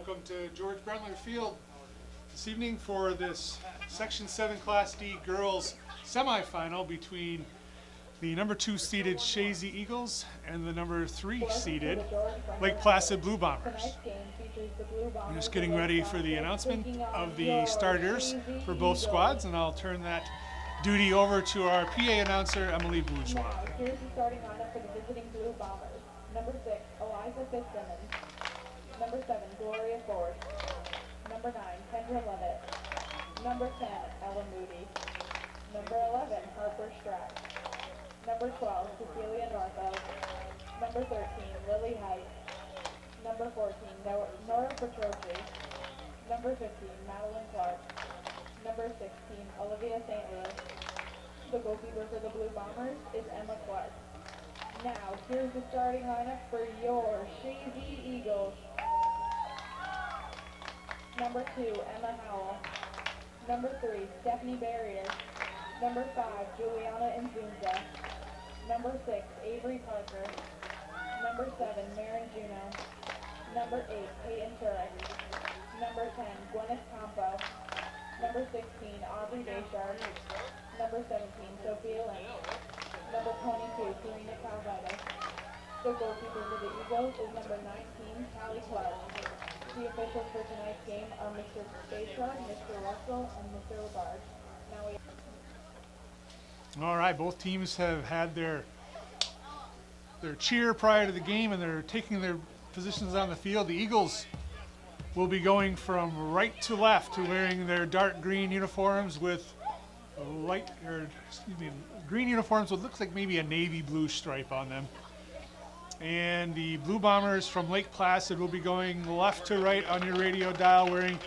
Welcome to George Brendler Field this evening for this Section 7 Class D girls semifinal between the number 2 seeded Chazy Eagles and the number 3 seeded Lake Placid Blue Bombers. I'm just getting ready for the announcement of the starters for both squads, and I'll turn that duty over to our PA announcer, Emily Bourgeois. Now, here's the starting lineup for the visiting Blue Bombers. Number 6, Eliza Fitzsimmons. Number 7, Gloria Ford. Number 9, Kendra Levitt. Number 10, Ella Moody. Number 11, Harper Strack. Number 12, Cecilia Northo. Number 13, Lily Height. Number 14, Nora Petroci. Number 15, Madeline Clark. Number 16, Olivia St. Louis. The goalkeeper for the Blue Bombers is Emma Clark. Now, here's the starting lineup for your Chazy Eagles. Number 2, Emma Howell. Number 3, Stephanie Barrier. Number 5, Juliana Inzunza. Number 6, Avery Parker. Number 7, Maren Juno. Number 8, Peyton Turek. Number 10, Gwyneth Campo. Number 16, Aubrey Deschard. Number 17, Sophia Lynch. Number 22, Karina Calvitis. The goalkeeper for the Eagles is number 19, Callie Clark. The officials for tonight's game are Mr. Deschard, Mr. Russell, and Mr. Labarge. Now we All right, both teams have had their cheer prior to the game, and they're taking their positions on the field. The Eagles will be going from right to left to wearing their dark green uniforms with green uniforms with looks like maybe a navy blue stripe on them. And the Blue Bombers from Lake Placid will be going left to right on your radio dial, wearing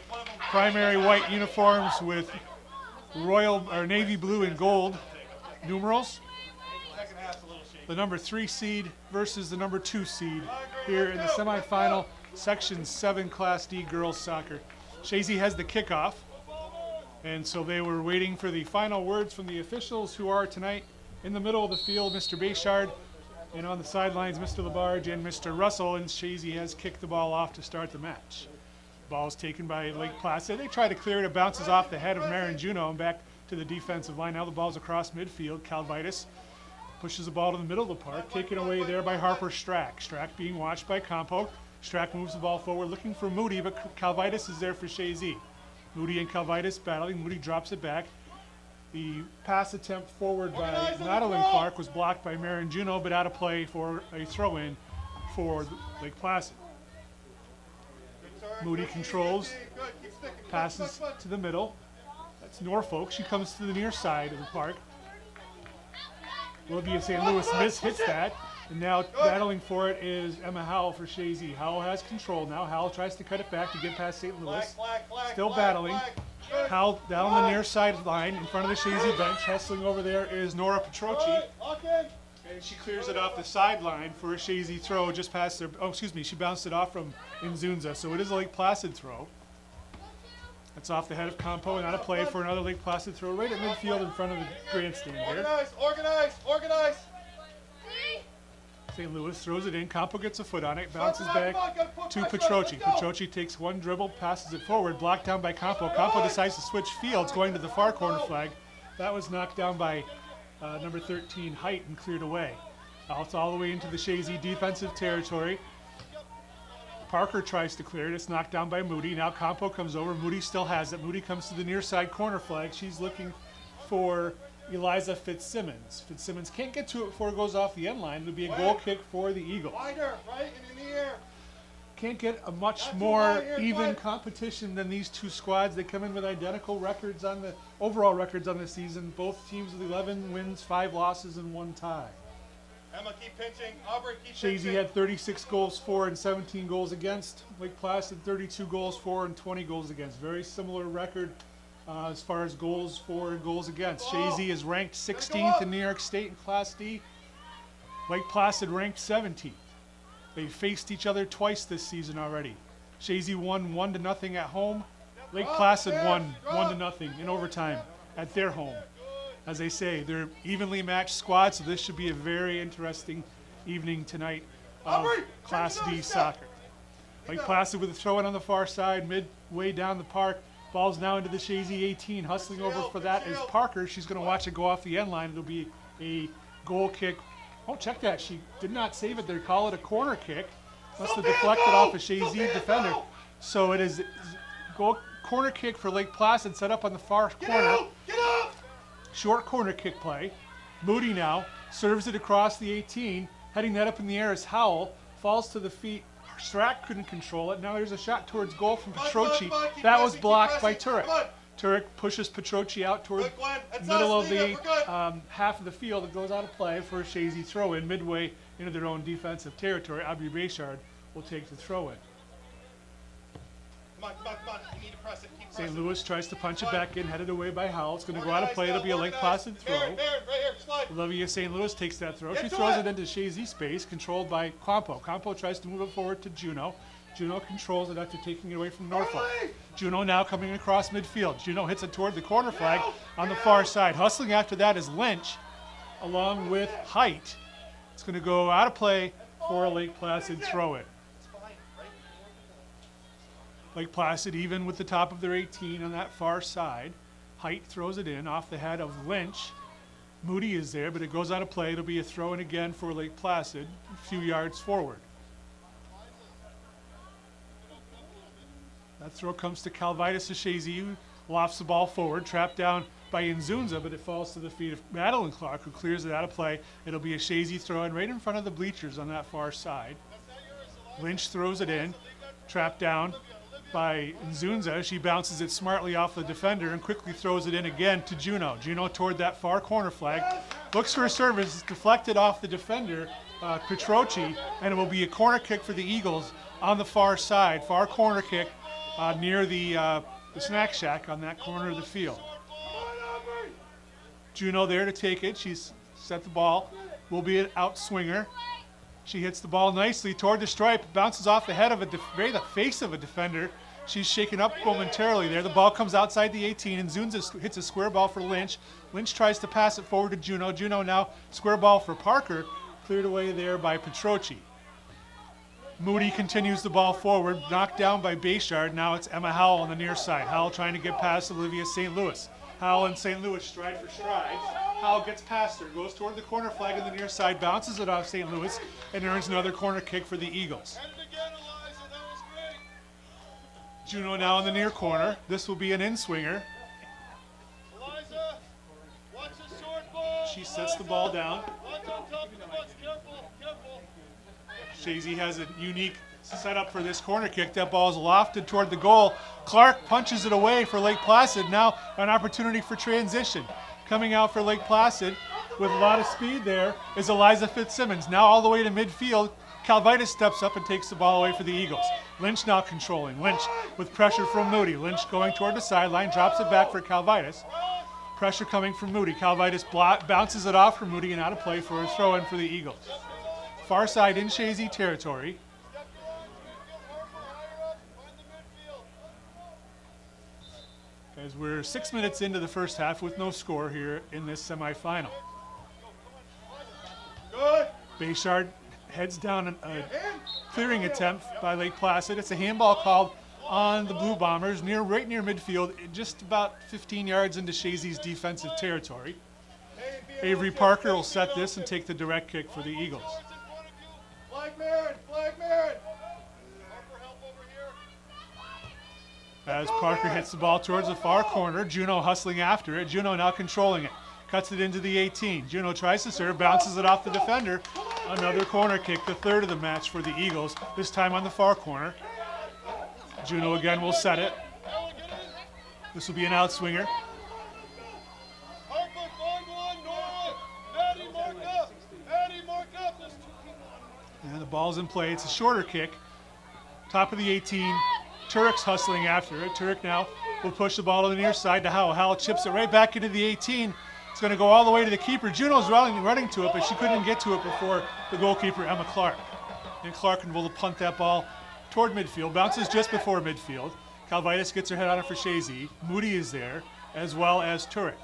primary white uniforms with royal or navy blue and gold numerals. The number 3 seed versus the number 2 seed here in the semifinal Section 7 Class D girls soccer. Chazy has the kickoff, and so they were waiting for the final words from the officials, who are tonight in the middle of the field, Mr. Deschard, and on the sidelines, Mr. Labarge and Mr. Russell, and Chazy has kicked the ball off to start the match. The ball is taken by Lake Placid. They try to clear it. It bounces off the head of Maren Juno and back to the defensive line. Now the ball's across midfield. Calvitis pushes the ball to the middle of the park, taken away there by Harper Strack. Strack being watched by Campo. Strack moves the ball forward, looking for Moody, but Calvitis is there for Chazy. Moody and Calvitis battling. Moody drops it back. The pass attempt forward by Madeline Clark was blocked by Maren Juno, but out of play for a throw-in for Lake Placid. Moody controls, passes to the middle. That's Norfolk. She comes to the near side of the park. Olivia St. Louis hits that, and now battling for it is Emma Howell for Chazy. Howell has control now. Howell tries to cut it back to get past St. Louis. Still battling. Howell down the near sideline in front of the Chazy bench. Hustling over there is Nora Petroci. And she clears it off the sideline for a Chazy throw just past their, she bounced it off from Inzunza. So it is a Lake Placid throw. That's off the head of Campo and out of play for another Lake Placid throw right at midfield in front of the grandstand here. Organize! St. Louis throws it in. Campo gets a foot on it, bounces back to Petroci. Petroci takes one dribble, passes it forward, blocked down by Campo. Campo decides to switch fields, going to the far corner flag. That was knocked down by number 13, Height, and cleared away. It's all the way into the Chazy defensive territory. Parker tries to clear it. It's knocked down by Moody. Now Campo comes over. Moody still has it. Moody comes to the near side corner flag. She's looking for Eliza Fitzsimmons. Fitzsimmons can't get to it before it goes off the end line. It'll be a goal kick for the Eagles. Wider, right, and in the air. Can't get a much more even competition than these two squads. They come in with identical records on the overall records on the season. Both teams with 11 wins, 5 losses, and 1 tie. Emma, keep pinching. Aubrey, keep pinching. Chazy had 36 goals for and 17 goals against. Lake Placid 32 goals for and 20 goals against. Very similar record as far as goals for and goals against. Chazy is ranked 16th in New York State in Class D. Lake Placid ranked 17th. They faced each other twice this season already. Chazy won 1-0 at home. Lake Placid won 1-0 in overtime at their home. As they say, they're evenly matched squads, so this should be a very interesting evening tonight of Class D soccer. Lake Placid with a throw in on the far side, midway down the park. Ball's now into the Chazy 18. Hustling over for that is Parker. She's going to watch it go off the end line. It'll be a goal kick. Oh, check that. She did not save it. They call it a corner kick. Must have deflected off a Chazy defender. So it is corner kick for Lake Placid, set up on the far corner. Get up! Short corner kick play. Moody now serves it across the 18. Heading that up in the air is Howell. Falls to the feet. Strack couldn't control it. Now there's a shot towards goal from Petrocci. That was blocked by Turek. Turek pushes Petrocci out toward the middle of the half of the field. It goes out of play for a Chazy throw-in midway into their own defensive territory. Aubrey Bayshard will take the throw-in. Come on. You need to press it. Keep pressing. St. Louis tries to punch it back in, headed away by Howell. It's going to go out of play. It'll be a Lake Placid throw. Right here, slide. Olivia St. Louis takes that throw. She Get to throws it. it into Chazy space, controlled by Campo. Campo tries to move it forward to Juno. Juno controls it after taking it away from Norfolk. Juno now coming across midfield. Juno hits it toward the corner flag on the far side. Hustling after that is Lynch, along with Height. It's going to go out of play for a Lake Placid throw-in. Lake Placid even with the top of their 18 on that far side. Height throws it in off the head of Lynch. Moody is there, but it goes out of play. It'll be a throw-in again for Lake Placid, a few yards forward. That throw comes to Calvitis Chazy, who lofts the ball forward, trapped down by Inzunza, but it falls to the feet of Madeline Clark, who clears it out of play. It'll be a Chazy throw-in right in front of the bleachers on that far side. Lynch throws it in, trapped down by Nzunza. She bounces it smartly off the defender and quickly throws it in again to Juno. Juno toward that far corner flag. Looks for a service. It's deflected off the defender, Petrocci, and it will be a corner kick for the Eagles on the far side. Far corner kick near the snack shack on that corner of the field. Juno there to take it. She's set the ball. Will be an out swinger. She hits the ball nicely toward the stripe, bounces off the head of the face of a defender. She's shaken up momentarily there. The ball comes outside the 18, and Zunza hits a square ball for Lynch. Lynch tries to pass it forward to Juno. Juno now square ball for Parker, cleared away there by Petrocci. Moody continues the ball forward, knocked down by Bayshard. Now it's Emma Howell on the near side. Howell trying to get past Olivia St. Louis. Howell and St. Louis stride for stride. Howell gets past her, goes toward the corner flag on the near side, bounces it off St. Louis, and earns another corner kick for the Eagles. Juno now in the near corner. This will be an in-swinger. She sets the ball down. Chazy has a unique setup for this corner kick. That ball is lofted toward the goal. Clark punches it away for Lake Placid. Now an opportunity for transition. Coming out for Lake Placid with a lot of speed there is Eliza Fitzsimmons. Now all the way to midfield. Calvitis steps up and takes the ball away for the Eagles. Lynch now controlling. Lynch with pressure from Moody. Lynch going toward the sideline, drops it back for Calvitis. Pressure coming from Moody. Calvitis bounces it off from Moody and out of play for a throw-in for the Eagles. Far side in Chazy territory. As we're 6 minutes into the first half with no score here in this semifinal. Good. Bayshard heads down a clearing attempt by Lake Placid. It's a handball called on the Blue Bombers right near midfield, just about 15 yards into Chazy's defensive territory. Avery Parker will set this and take the direct kick for the Eagles. Flag Marin, Flag Marin. As Parker hits the ball towards the far corner, Juno hustling after it. Juno now controlling it. Cuts it into the 18. Juno tries to serve, bounces it off the defender. Another corner kick, the third of the match for the Eagles, this time on the far corner. Juno again will set it. This will be an outswinger. And the ball's in play. It's a shorter kick. Top of the 18. Turek's hustling after it. Turek now will push the ball to the near side to Howell. Howell chips it right back into the 18. It's going to go all the way to the keeper. Juno's running to it, but she couldn't get to it before the goalkeeper, Emma Clark. And Clark will punt that ball toward midfield. Bounces just before midfield. Calvitis gets her head on it for Chazy. Moody is there, as well as Turek.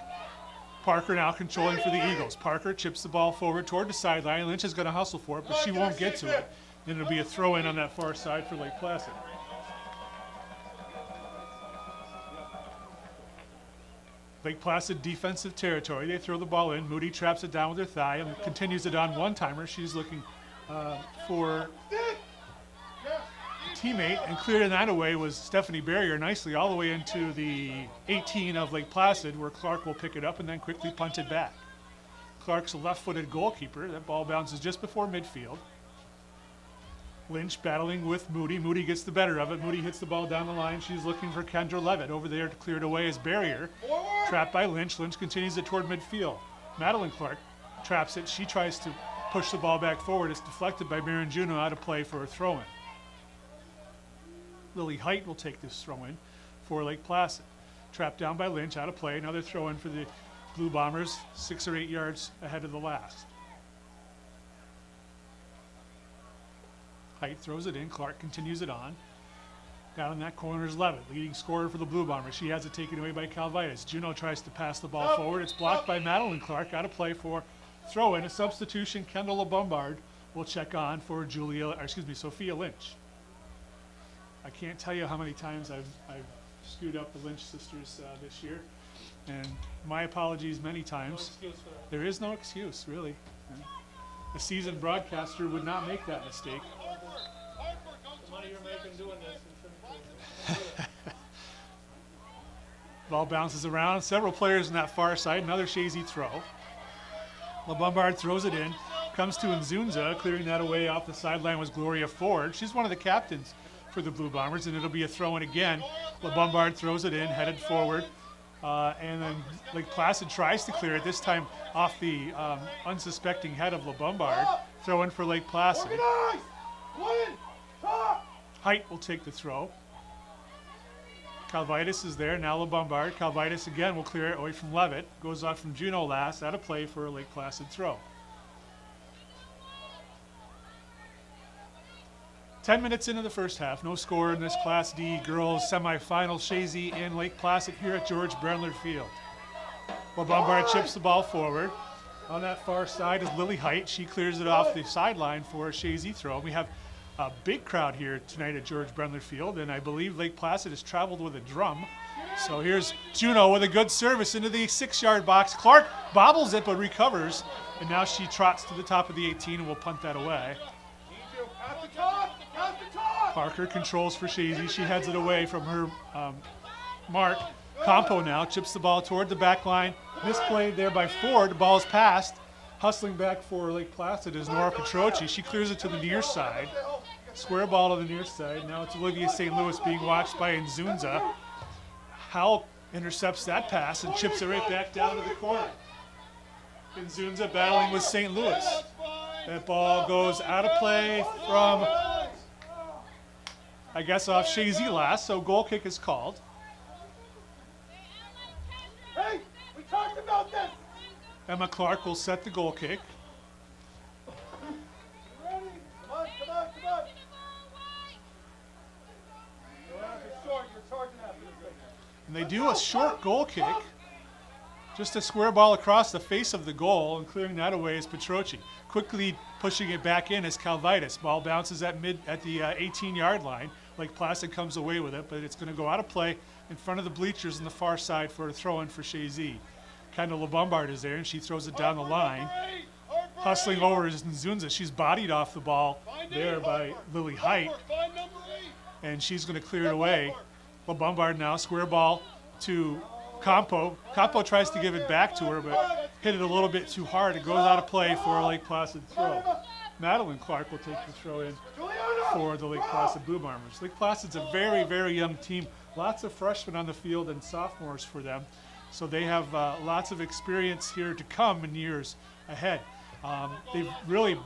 Parker now controlling for the Eagles. Parker chips the ball forward toward the sideline. Lynch is going to hustle for it, but she won't get to it. Then it'll be a throw-in on that far side for Lake Placid. Lake Placid defensive territory. They throw the ball in. Moody traps it down with her thigh and continues it on one-timer. She's looking for a teammate, and clearing that away was Stephanie Barrier nicely all the way into the 18 of Lake Placid, where Clark will pick it up and then quickly punt it back. Clark's a left-footed goalkeeper. That ball bounces just before midfield. Lynch battling with Moody. Moody gets the better of it. Moody hits the ball down the line. She's looking for Kendra Levitt. Over there to clear it away is Barrier. Trapped by Lynch. Lynch continues it toward midfield. Madeline Clark traps it. She tries to push the ball back forward. It's deflected by Baron Juno out of play for a throw-in. Lily Height will take this throw-in for Lake Placid. Trapped down by Lynch, out of play. Another throw-in for the Blue Bombers, 6 or 8 yards ahead of the last. Height throws it in. Clark continues it on. Down in that corner is Levitt, leading scorer for the Blue Bombers. She has it taken away by Calvitis. Juno tries to pass the ball forward. It's blocked by Madeline Clark. Out of play for throw-in. A substitution. Kendall LeBombard will check on for Sophia Lynch. I can't tell you how many times I've screwed up the Lynch sisters this year, and my apologies many times. No excuse for that. There is no excuse, really. A seasoned broadcaster would not make that mistake. The money you're making doing this, you shouldn't. Ball bounces around. Several players on that far side. Another Chazy throw. LeBombard throws it in. Comes to Nzunza. Clearing that away off the sideline was Gloria Ford. She's one of the captains for the Blue Bombers, and it'll be a throw-in again. LeBombard throws it in, headed forward. And then Lake Placid tries to clear it, this time off the unsuspecting head of LeBombard. Throw in for Lake Placid. Organize! Win! Talk! Height will take the throw. Calvitis is there, now LeBombard. Calvitis again will clear it away from Levitt. Goes off from Juno last, out of play for a Lake Placid throw. 10 minutes into the first half, no score in this Class D girls semifinal. Chazy and Lake Placid here at George Brendler Field. LeBombard chips the ball forward. On that far side is Lily Height. She clears it off the sideline for a Chazy throw. We have a big crowd here tonight at George Brendler Field, and I believe Lake Placid has traveled with a drum. So here's Juno with a good service into the 6-yard box. Clark bobbles it but recovers, and now she trots to the top of the 18 and will punt that away. Pass the talk! Pass the talk! Parker controls for Chazy. She heads it away from her mark. Campo now chips the ball toward the back line. Misplayed there by Ford. The ball is passed. Hustling back for Lake Placid is Nora Petroci. She clears it to the near side. Square ball to the near side. Now it's Olivia St. Louis being watched by Nzunza. Howell intercepts that pass and chips it right back down to the corner. Nzunza battling with St. Louis. That ball goes out of play from, I guess, off Chazy last, so goal kick is called. Hey, we talked about this! Emma Clark will set the goal kick. Ready? Come on, come on, come on! You're short, you're charging after this thing. And they do a short goal kick. Just a square ball across the face of the goal, and clearing that away is Petroci. Quickly pushing it back in is Calvitis. Ball bounces at the 18-yard line. Lake Placid comes away with it, but it's going to go out of play in front of the bleachers on the far side for a throw-in for Chazy. Kendall LeBombard is there, and she throws it down the line. Hustling over is Nzunza. She's bodied off the ball there by Lily Height, and she's going to clear it away. LeBombard now, square ball to Campo. Campo tries to give it back to her, but hit it a little bit too hard. It goes out of play for a Lake Placid throw. Madeline Clark will take the throw in for the Lake Placid Blue Bombers. Lake Placid's a very, very young team. Lots of freshmen on the field and sophomores for them. So they have lots of experience here to come in years ahead. They've really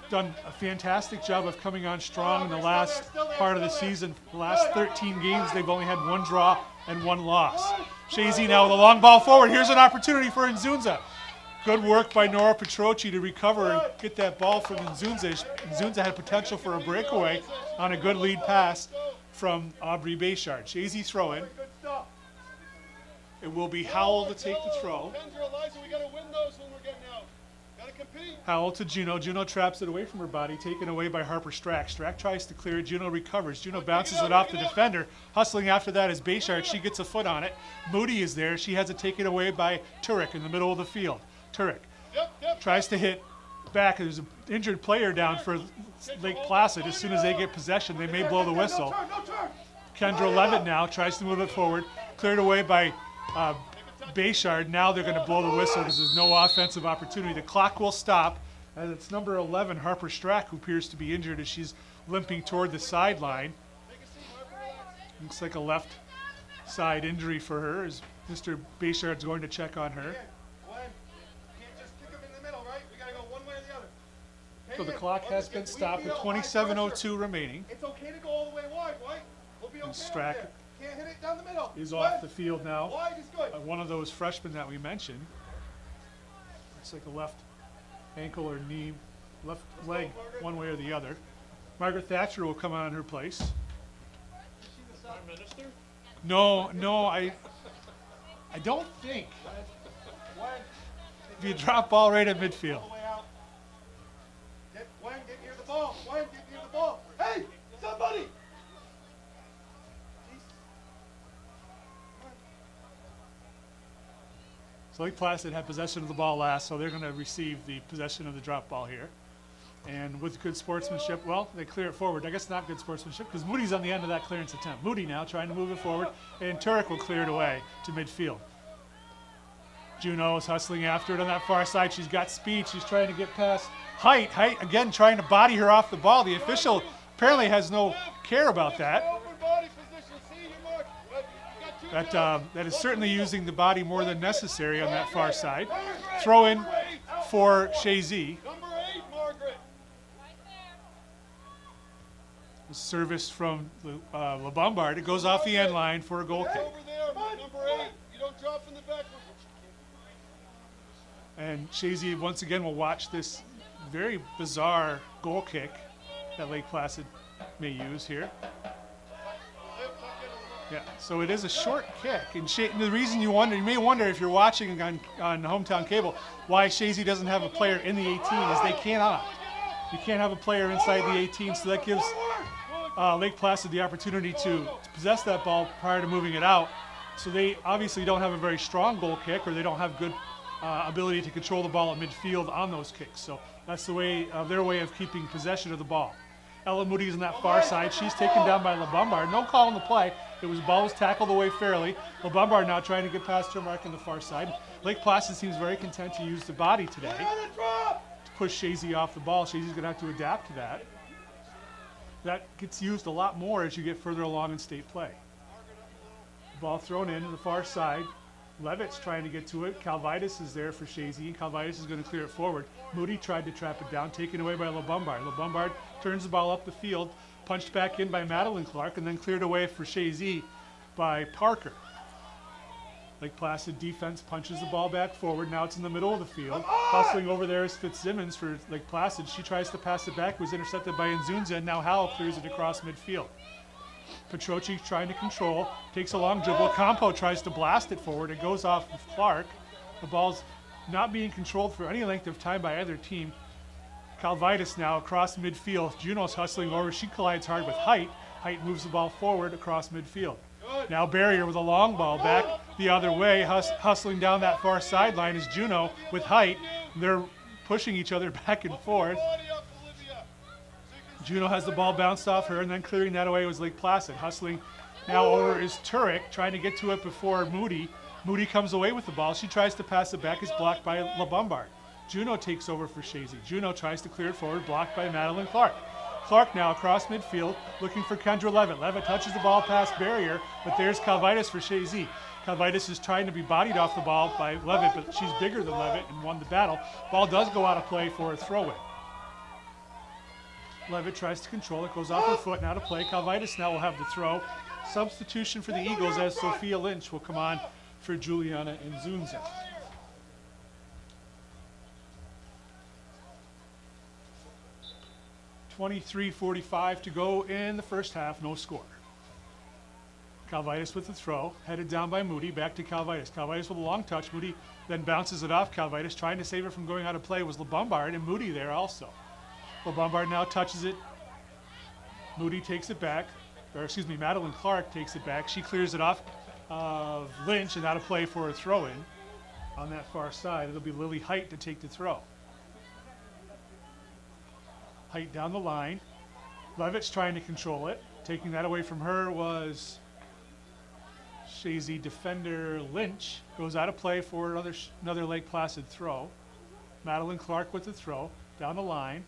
done a fantastic job of coming on strong in the last part of the season. The last 13 games, they've only had 1 draw and 1 loss. Chazy now with a long ball forward. Here's an opportunity for Nzunza. Good work by Nora Petroci to recover and get that ball from Nzunza. Nzunza had potential for a breakaway on a good lead pass from Aubrey Bayshard. Chazy throw in. It will be Howell to take the throw. Kendra, Eliza, we Howell to Juno. Juno traps it away from her body, taken away by Harper Strack. Strack tries to clear it. Juno recovers. Juno bounces it off the defender. Hustling after that is Bayshard. She gets a foot on it. Moody is there. She has it taken away by Turek in the middle of the field. Turek tries to hit back. There's an injured player down for Lake Placid. As soon as they get possession, they may blow the whistle. Kendra Levitt now tries to move it forward. Cleared away by Bayshard. Now they're going to blow the whistle because there's no offensive opportunity. The clock will stop as it's number 11, Harper Strack, who appears to be injured as she's limping toward the sideline. Looks like a left side injury for her as Mr. Bayshard's going to check on her. So the clock has been stopped with 27:02 remaining. It's okay to go all the way wide, White. We'll be okay. Strack Can't hit it down the middle. is off the field now. Wide is good. One of those freshmen that we mentioned. It's like a left ankle or knee, left leg, one way or the other. Margaret Thatcher will come on in her place. Is she the Prime Minister? No, I don't think. If you drop ball right at midfield. Get near the ball. Gwen, get near the ball. Hey, somebody! So Lake Placid had possession of the ball last, so they're going to receive the possession of the drop ball here. And with good sportsmanship, well, they clear it forward. I guess not good sportsmanship because Moody's on the end of that clearance attempt. Moody now trying to move it forward, and Turek will clear it away to midfield. Juno is hustling after it on that far side. She's got speed. She's trying to get past Height. Height, again, trying to body her off the ball. The official apparently has no care about that. That is certainly using the body more than necessary on that far side. Throw in for Chazy. Number 8, Margaret. Service from La Bombard. It goes off the end line for a goal kick. Over there, number 8. You don't drop from the back. And Chazy once again will watch this very bizarre goal kick that Lake Placid may use here. Yeah, so it is a short kick, and the reason you may wonder if you're watching on Hometown Cable why Chazy doesn't have a player in the 18 is they cannot. You can't have a player inside the 18, so that gives Lake Placid the opportunity to possess that ball prior to moving it out. So they obviously don't have a very strong goal kick, or they don't have good ability to control the ball at midfield on those kicks. So that's the way their way of keeping possession of the ball. Ella Moody's on that far side. She's taken down by La Bombard. No call on the play. Ball was tackled away fairly. La Bombard now trying to get past her mark on the far side. Lake Placid seems very content to use the body today to push Chazy off the ball. Chazy's going to have to adapt to that. That gets used a lot more as you get further along in state play. Ball thrown in to the far side. Levitt's trying to get to it. Calvitis is there for Chazy. Calvitis is going to clear it forward. Moody tried to trap it down, taken away by La Bombard. La Bombard turns the ball up the field, punched back in by Madeline Clark, and then cleared away for Chazy by Parker. Lake Placid defense punches the ball back forward. Now it's in the middle of the field. Hustling over there is Fitzsimmons for Lake Placid. She tries to pass it back. It was intercepted by Nzunza, and now Howell clears it across midfield. Petrochi trying to control, takes a long dribble. Campo tries to blast it forward. It goes off with Clark. The ball's not being controlled for any length of time by either team. Calvitis now across midfield. Juno's hustling over. She collides hard with Height. Height moves the ball forward across midfield. Now Barrier with a long ball back the other way. Hustling down that far sideline is Juno with Height. They're pushing each other back and forth. Juno has the ball bounced off her, and then clearing that away was Lake Placid. Hustling now over is Turek, trying to get to it before Moody. Moody comes away with the ball. She tries to pass it back. It's blocked by La Bombard. Juno takes over for Chazy. Juno tries to clear it forward, blocked by Madeline Clark. Clark now across midfield, looking for Kendra Levitt. Levitt touches the ball past Barrier, but there's Calvitis for Chazy. Calvitis is trying to be bodied off the ball by Levitt, but she's bigger than Levitt and won the battle. Ball does go out of play for a throw-in. Levitt tries to control it, goes off her foot, now to play. Calvitis now will have the throw. Substitution for the Eagles as Sophia Lynch will come on for Juliana Nzunza. .23:45 to go in the first half, no score. Calvitis with the throw, headed down by Moody, back to Calvitis. Calvitis with a long touch. Moody then bounces it off Calvitis. Trying to save it from going out of play was LeBombard, and Moody there also. LeBombard now touches it. Moody takes it back, or excuse me, Madeline Clark takes it back. She clears it off of Lynch and out of play for a throw-in. On that far side, it'll be Lily Height to take the throw. Height down the line. Levitt's trying to control it. Taking that away from her was Chazy defender Lynch. Goes out of play for another Lake Placid throw. Madeline Clark with the throw. Down the line.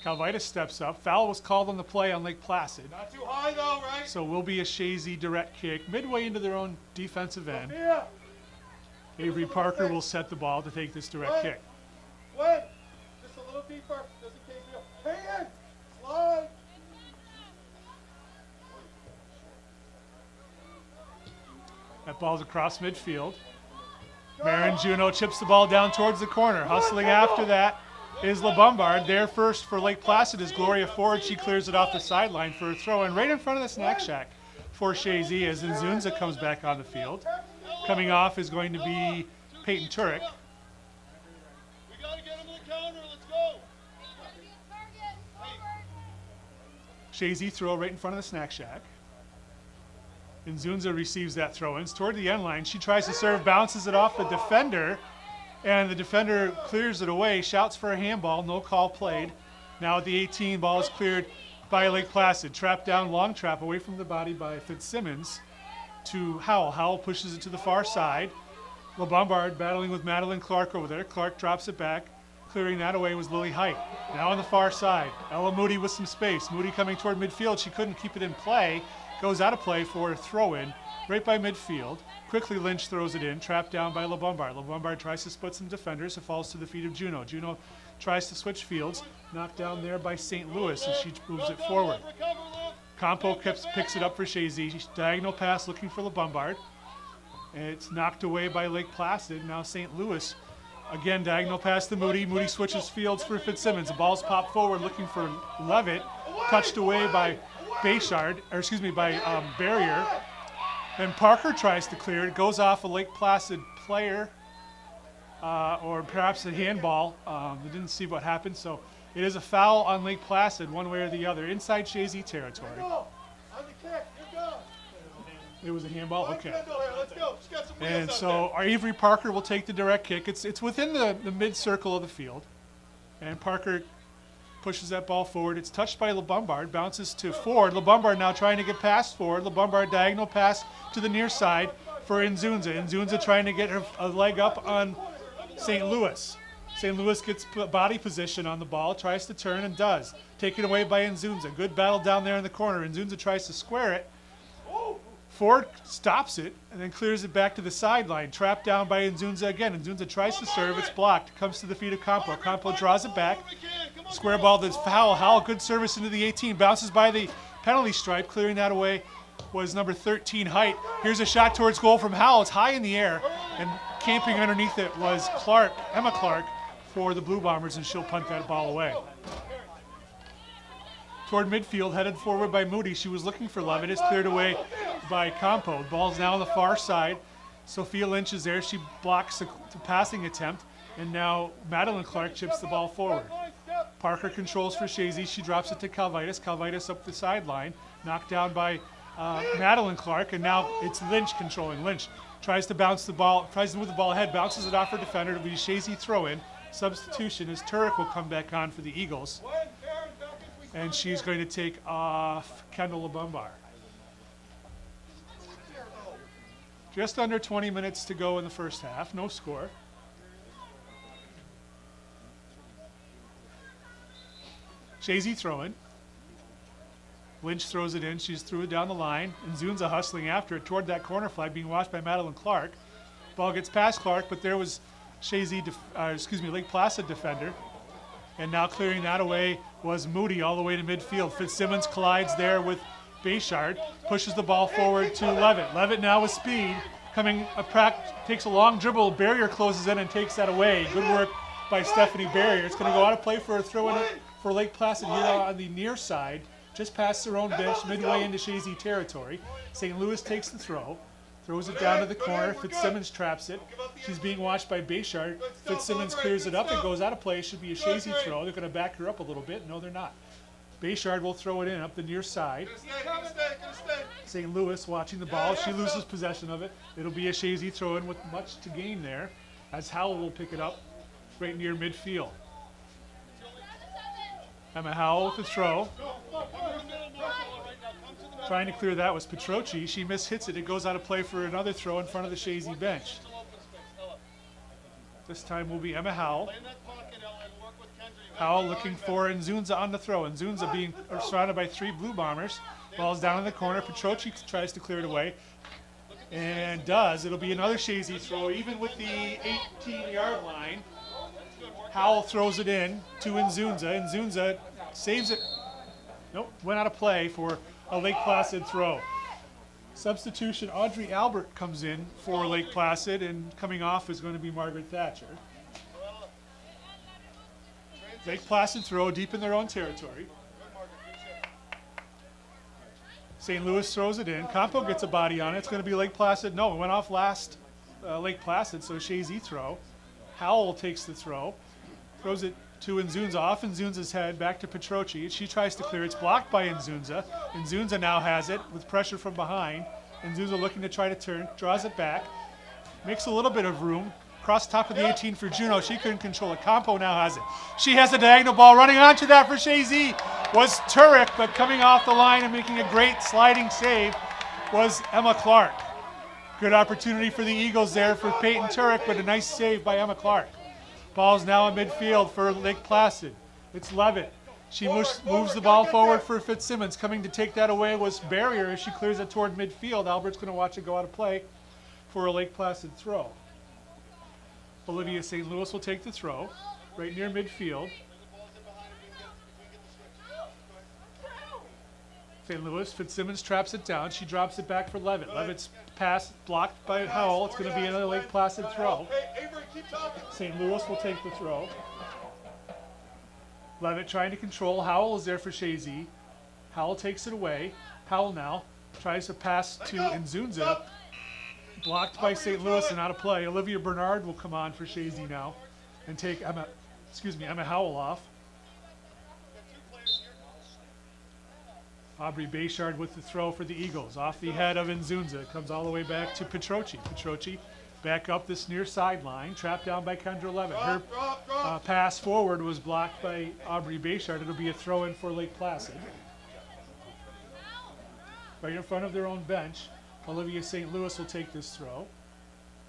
Calvitis steps up. Foul was called on the play on Lake Placid. Not too high though, right? So will be a Chazy direct kick midway into their own defensive end. Here. Avery Parker will set the ball to take this direct kick. Wait. Just a little deeper, just in case you hang in. Slide. That ball's across midfield. Marin Juno chips the ball down towards the corner. Hustling after that is LeBombard. There first for Lake Placid is Gloria Ford. She clears it off the sideline for a throw in right in front of the snack shack for Chazy as Nzunza comes back on the field. Coming off is going to be Peyton Turek. We gotta get him to the counter, let's go. Chazy throw right in front of the snack shack. Nzunza receives that throw-in. It's toward the end line. She tries to serve, bounces it off the defender, and the defender clears it away, shouts for a handball, no call played. Now at the 18, ball is cleared by Lake Placid. Trap down, long trap, away from the body by Fitzsimmons to Howell. Howell pushes it to the far side. LeBombard battling with Madeline Clark over there. Clark drops it back. Clearing that away was Lily Height. Now on the far side, Ella Moody with some space. Moody coming toward midfield. She couldn't keep it in play. Goes out of play for a throw-in right by midfield. Quickly Lynch throws it in, trapped down by LeBombard. LeBombard tries to split some defenders. It falls to the feet of Juno. Juno tries to switch fields. Knocked down there by St. Louis as she moves it forward. Campo picks it up for Chazy. Diagonal pass looking for LeBombard. And it's knocked away by Lake Placid. Now St. Louis. Again, diagonal pass to Moody. Moody switches fields for Fitzsimmons. The ball's popped forward looking for Levitt. Touched away by Barrier. Then Parker tries to clear it. Goes off a Lake Placid player, or perhaps a handball. We didn't see what happened, so it is a foul on Lake Placid, one way or the other, inside Chazy territory. On the kick, you're gone. It was a handball? Okay. Let's go. She's got some wheels And out so our Avery Parker will take the direct kick. It's within the mid-circle of the field. And Parker pushes that ball forward. It's touched by LeBombard, bounces to Ford. LeBombard now trying to get past Ford. LeBombard diagonal pass to the near side for Nzunza. Nzunza trying to get her a leg up on St. Louis. St. Louis gets body position on the ball, tries to turn and does. Taken away by Nzunza. Good battle down there in the corner. Nzunza tries to square it. Ford stops it and then clears it back to the sideline. Trapped down by Nzunza again. Nzunza tries to serve. It's blocked. Comes to the feet of Campo. Campo draws it back. Square ball that's foul. Howell, good service into the 18. Bounces by the penalty stripe. Clearing that away was number 13, Height. Here's a shot towards goal from Howell. It's high in the air. And camping underneath it was Clark, Emma Clark, for the Blue Bombers, and she'll punt that ball away. Toward midfield, headed forward by Moody. She was looking for Levitt. It's cleared away by Campo. Ball's now on the far side. Sophia Lynch is there. She blocks the passing attempt. And now Madeline Clark chips the ball forward. Parker controls for Chazy. She drops it to Calvitis. Calvitis up the sideline. Knocked down by Madeline Clark. And now it's Lynch controlling. Lynch tries to bounce the ball, tries to move the ball ahead, bounces it off her defender. It'll be a Chazy throw-in. Substitution as Turek will come back on for the Eagles. And she's going to take off Kendall LeBombard. Just under 20 minutes to go in the first half. No score. Chazy throwing. Lynch throws it in. She's threw it down the line. And Nzunza hustling after it toward that corner flag, being watched by Madeline Clark. Ball gets past Clark, but there was Lake Placid defender. And now clearing that away was Moody all the way to midfield. Fitzsimmons collides there with Bayshard, pushes the ball forward to Levitt. Levitt now with speed, takes a long dribble. Barrier closes in and takes that away. Good work by Stephanie Barrier. It's going to go out of play for a throw-in for Lake Placid here on the near side, just past their own bench, midway into Chazy territory. St. Louis takes the throw, throws it down to the corner. Fitzsimmons traps it. She's being watched by Bayshard. Fitzsimmons clears it up. It goes out of play. It should be a Chazy throw. They're going to back her up a little bit. No, they're not. Bayshard will throw it in up the near side. St. Louis watching the ball. She loses possession of it. It'll be a Chazy throw in with much to gain there, as Howell will pick it up right near midfield. Emma Howell with the throw. Trying to clear that was Petroci. She mishits it. It goes out of play for another throw in front of the Chazy bench. This time will be Emma Howell. Howell looking for Nzunza on the throw. Nzunza being surrounded by 3 Blue Bombers. Ball's down in the corner. Petroci tries to clear it away. And does. It'll be another Chazy throw, even with the 18-yard line. Howell throws it in to Nzunza. Nzunza saves it. Nope, went out of play for a Lake Placid throw. Substitution, Audrey Albert comes in for Lake Placid, and coming off is going to be Margaret Thatcher. Lake Placid throw deep in their own territory. St. Louis throws it in. Campo gets a body on it. It's going to be Lake Placid. No, it went off last Lake Placid, so Chazy throw. Howell takes the throw. Throws it to Nzunza, off Nzunza's head, back to Petroci. She tries to clear. It's blocked by Nzunza. Nzunza now has it with pressure from behind. Nzunza looking to try to turn, draws it back, makes a little bit of room. Cross top of the 18 for Juneau. She couldn't control it. Campo now has it. She has a diagonal ball. Running onto that for Chazy was Turek, but coming off the line and making a great sliding save was Emma Clark. Good opportunity for the Eagles there for Peyton Turek, but a nice save by Emma Clark. Ball's now in midfield for Lake Placid. It's Levitt. She moves the ball forward for Fitzsimmons. Coming to take that away was Barrier as she clears it toward midfield. Albert's going to watch it go out of play for a Lake Placid throw. Olivia St. Louis will take the throw right near midfield. St. Louis, Fitzsimmons traps it down. She drops it back for Levitt. Levitt's pass blocked by Howell. It's going to be another Lake Placid throw. St. Louis will take the throw. Levitt trying to control. Howell is there for Chazy. Howell takes it away. Howell now tries to pass to Nzunza. Blocked by St. Louis and out of play. Olivia Bernard will come on for Chazy now and take Emma Howell off. Aubrey Bayshard with the throw for the Eagles. Off the head of Nzunza. Comes all the way back to Petroci. Petroci back up this near sideline. Trapped down by Kendra Levitt. Her pass forward was blocked by Aubrey Bayshard. It'll be a throw in for Lake Placid. Right in front of their own bench. Olivia St. Louis will take this throw.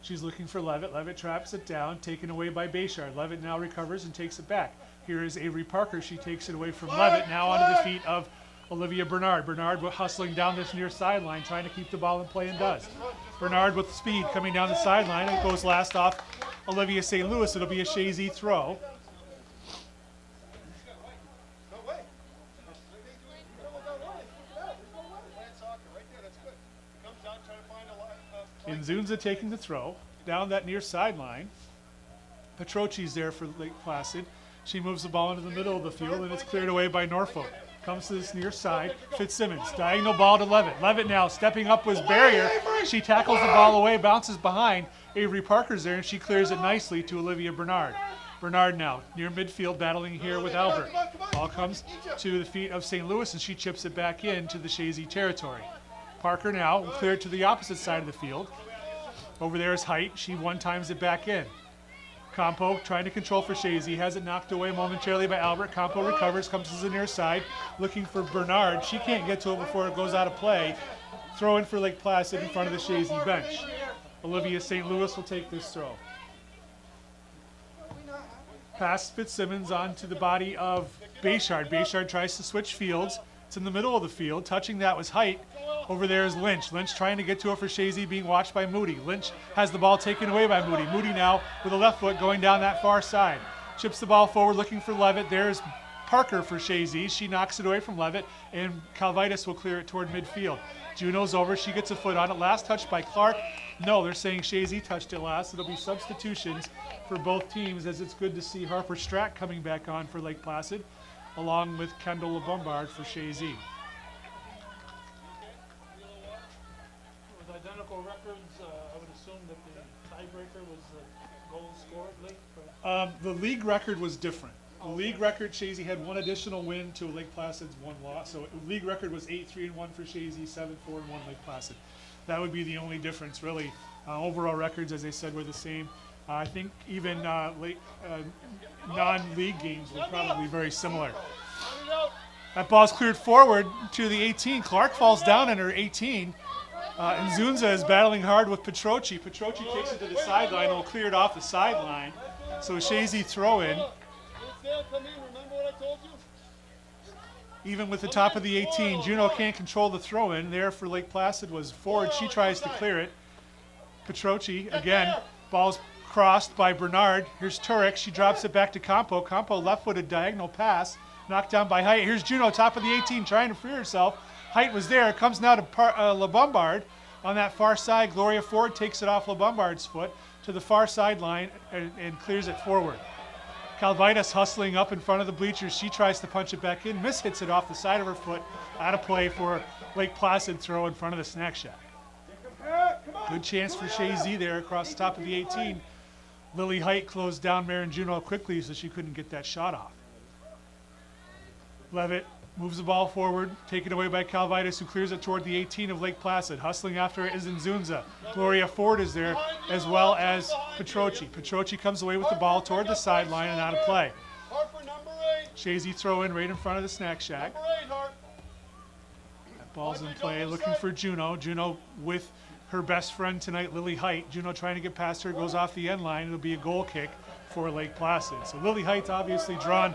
She's looking for Levitt. Levitt traps it down, taken away by Bayshard. Levitt now recovers and takes it back. Here is Avery Parker. She takes it away from Levitt. Now onto the feet of Olivia Bernard. Bernard hustling down this near sideline, trying to keep the ball in play, and does. Bernard with speed coming down the sideline. It goes last off Olivia St. Louis. It'll be a Chazy throw. Nzunza taking the throw down that near sideline. Petroci's there for Lake Placid. She moves the ball into the middle of the field, and it's cleared away by Norfolk. Comes to this near side. Fitzsimmons, diagonal ball to Levitt. Levitt now stepping up was Barrier. She tackles the ball away, bounces behind. Avery Parker's there, and she clears it nicely to Olivia Bernard. Bernard now near midfield, battling here with Albert. Ball comes to the feet of St. Louis, and she chips it back into the Chazy territory. Parker now will clear it to the opposite side of the field. Over there is Height. She one-times it back in. Campo trying to control for Chazy. Has it knocked away momentarily by Albert. Campo recovers, comes to the near side, looking for Bernard. She can't get to it before it goes out of play. Throw in for Lake Placid in front of the Chazy bench. Olivia St. Louis will take this throw. Pass Fitzsimmons onto the body of Bayshard. Bayshard tries to switch fields. It's in the middle of the field. Touching that was Height. Over there is Lynch. Lynch trying to get to it for Chazy, being watched by Moody. Lynch has the ball taken away by Moody. Moody now with a left foot going down that far side. Chips the ball forward looking for Levitt. There's Parker for Chazy. She knocks it away from Levitt, and Calvitis will clear it toward midfield. Juneau's over. She gets a foot on it. Last touch by Clark. No, they're saying Chazy touched it last. It'll be substitutions for both teams, as it's good to see Harper Strack coming back on for Lake Placid, along with Kendall LeBombard for Chazy. assume that the tiebreaker was the goal scored late? But The league record was different. The league record, Chazy had one additional win to Lake Placid's one loss. So the league record was 8-3-1 for Chazy, 7-4-1 Lake Placid. That would be the only difference, really. Overall records, as I said, were the same. I think even non-league games were probably very similar. That ball's cleared forward to the 18. Clark falls down in her 18. And Zunza is battling hard with Petroci. Petroci takes it to the sideline and will clear it off the sideline. So Chazy throw in. Even with the top of the 18, Juno can't control the throw in. There for Lake Placid was Ford. She tries to clear it. Petroci, again, ball's crossed by Bernard. Here's Turek. She drops it back to Campo. Campo left-footed diagonal pass. Knocked down by Height. Here's Juno, top of the 18, trying to free herself. Height was there. Comes now to LeBombard on that far side. Gloria Ford takes it off LeBombard's foot to the far sideline and clears it forward. Calvitas hustling up in front of the bleachers. She tries to punch it back in. Hits it off the side of her foot. Out of play for Lake Placid throw in front of the snack shack. Good chance for Chazy there across the top of the 18. Lily Height closed down Marin Juno quickly so she couldn't get that shot off. Levitt moves the ball forward, taken away by Calvitas, who clears it toward the 18 of Lake Placid. Hustling after it is Nzunza. Gloria Ford is there, as well as Petroci. Petroci comes away with the ball toward the sideline and out of play. Chazy throw in right in front of the snack shack. That ball's in play, looking for Juno. Juno with her best friend tonight, Lily Height. Juno trying to get past her, goes off the end line. It'll be a goal kick for Lake Placid. So Lily Height's obviously drawn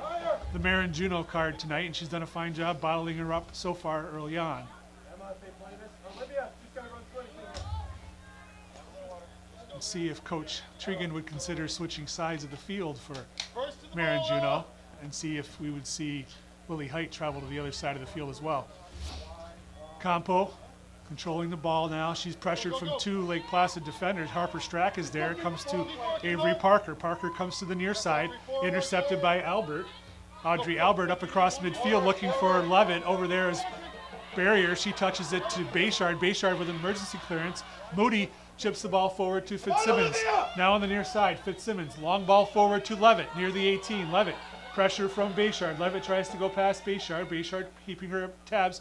the Marin Juno card tonight, and she's done a fine job bottling her up so far early on. Let's see if Coach Trigan would consider switching sides of the field for Marin Juno, and see if we would see Lily Height travel to the other side of the field as well. Campo controlling the ball now. She's pressured from two Lake Placid defenders. Harper Strack is there. Comes to Avery Parker. Parker comes to the near side, intercepted by Albert. Audrey Albert up across midfield looking for Levitt. Over there is Barrier. She touches it to Bayshard. Bayshard with an emergency clearance. Moody chips the ball forward to Fitzsimmons. Now on the near side, Fitzsimmons. Long ball forward to Levitt near the 18. Levitt. Pressure from Bayshard. Levitt tries to go past Bayshard. Bayshard keeping her tabs.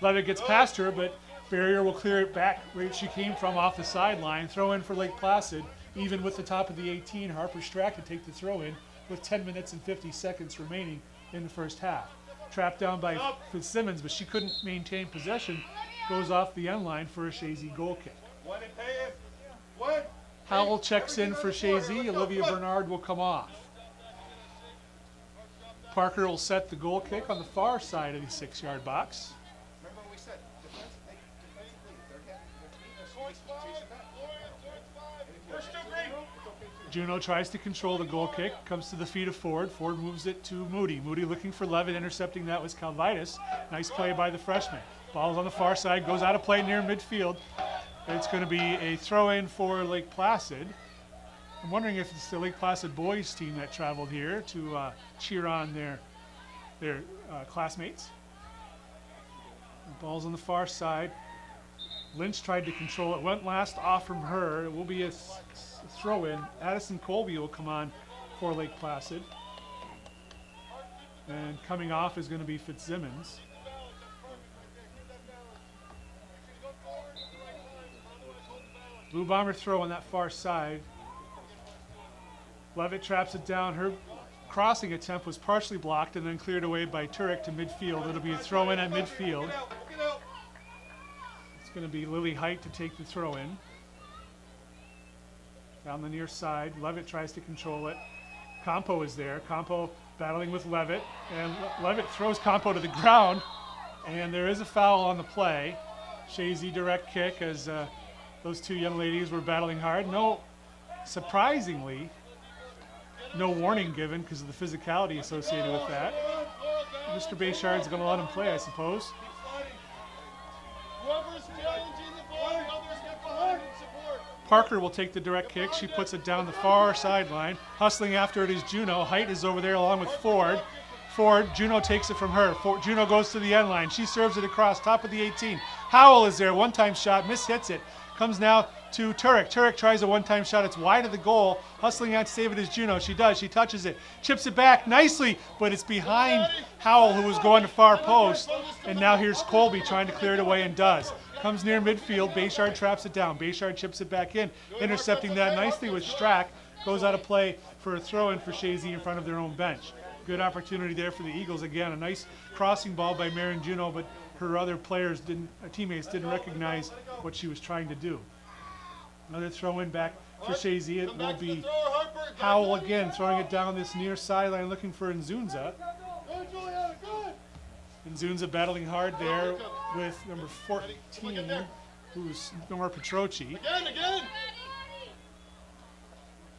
Levitt gets past her, but Barrier will clear it back where she came from off the sideline. Throw in for Lake Placid. Even with the top of the 18, Harper Strack to take the throw in with 10 minutes and 50 seconds remaining in the first half. Trapped down by Fitzsimmons, but she couldn't maintain possession. Goes off the end line for a Chazy goal kick. Howell checks in for Chazy. Olivia Bernard will come off. Parker will set the goal kick on the far side of the 6-yard box. Juno tries to control the goal kick, comes to the feet of Ford. Ford moves it to Moody. Moody looking for Levitt, intercepting that was Calvitas. Nice play by the freshman. Ball's on the far side, goes out of play near midfield. It's going to be a throw-in for Lake Placid. I'm wondering if it's the Lake Placid boys team that traveled here to cheer on their classmates. The ball's on the far side. Lynch tried to control it, went last off from her. It will be a throw-in. Addison Colby will come on for Lake Placid. And coming off is going to be Fitzsimmons. Blue Bomber throw on that far side. Levitt traps it down. Her crossing attempt was partially blocked and then cleared away by Turek to midfield. It'll be a throw-in at midfield. It's going to be Lily Height to take the throw-in. Down the near side, Levitt tries to control it. Campo is there. Campo battling with Levitt, and Levitt throws Campo to the ground, and there is a foul on the play. Chazy direct kick as those two young ladies were battling hard. Surprisingly, no warning given because of the physicality associated with that. Mr. Bayshard's going to let him play, I suppose. Parker will take the direct kick. She puts it down the far sideline. Hustling after it is Juno. Height is over there along with Ford. Juno takes it from her. Juno goes to the end line. She serves it across, top of the 18. Howell is there. One-time shot, hits it. Comes now to Turek. Turek tries a one-time shot. It's wide of the goal. Hustling out to save it is Juno. She does. She touches it. Chips it back nicely, but it's behind Howell, who was going to far post. And now here's Colby trying to clear it away and does. Comes near midfield. Bayshard traps it down. Bayshard chips it back in. Intercepting that nicely with Strack. Goes out of play for a throw-in for Chazy in front of their own bench. Good opportunity there for the Eagles. Again, a nice crossing ball by Marin Juno, but her other teammates didn't recognize what she was trying to do. Another throw-in back for Chazy. It will be Howell again throwing it down this near sideline looking for Nzunza. Nzunza battling hard there with number 14, who's Nora Petroci.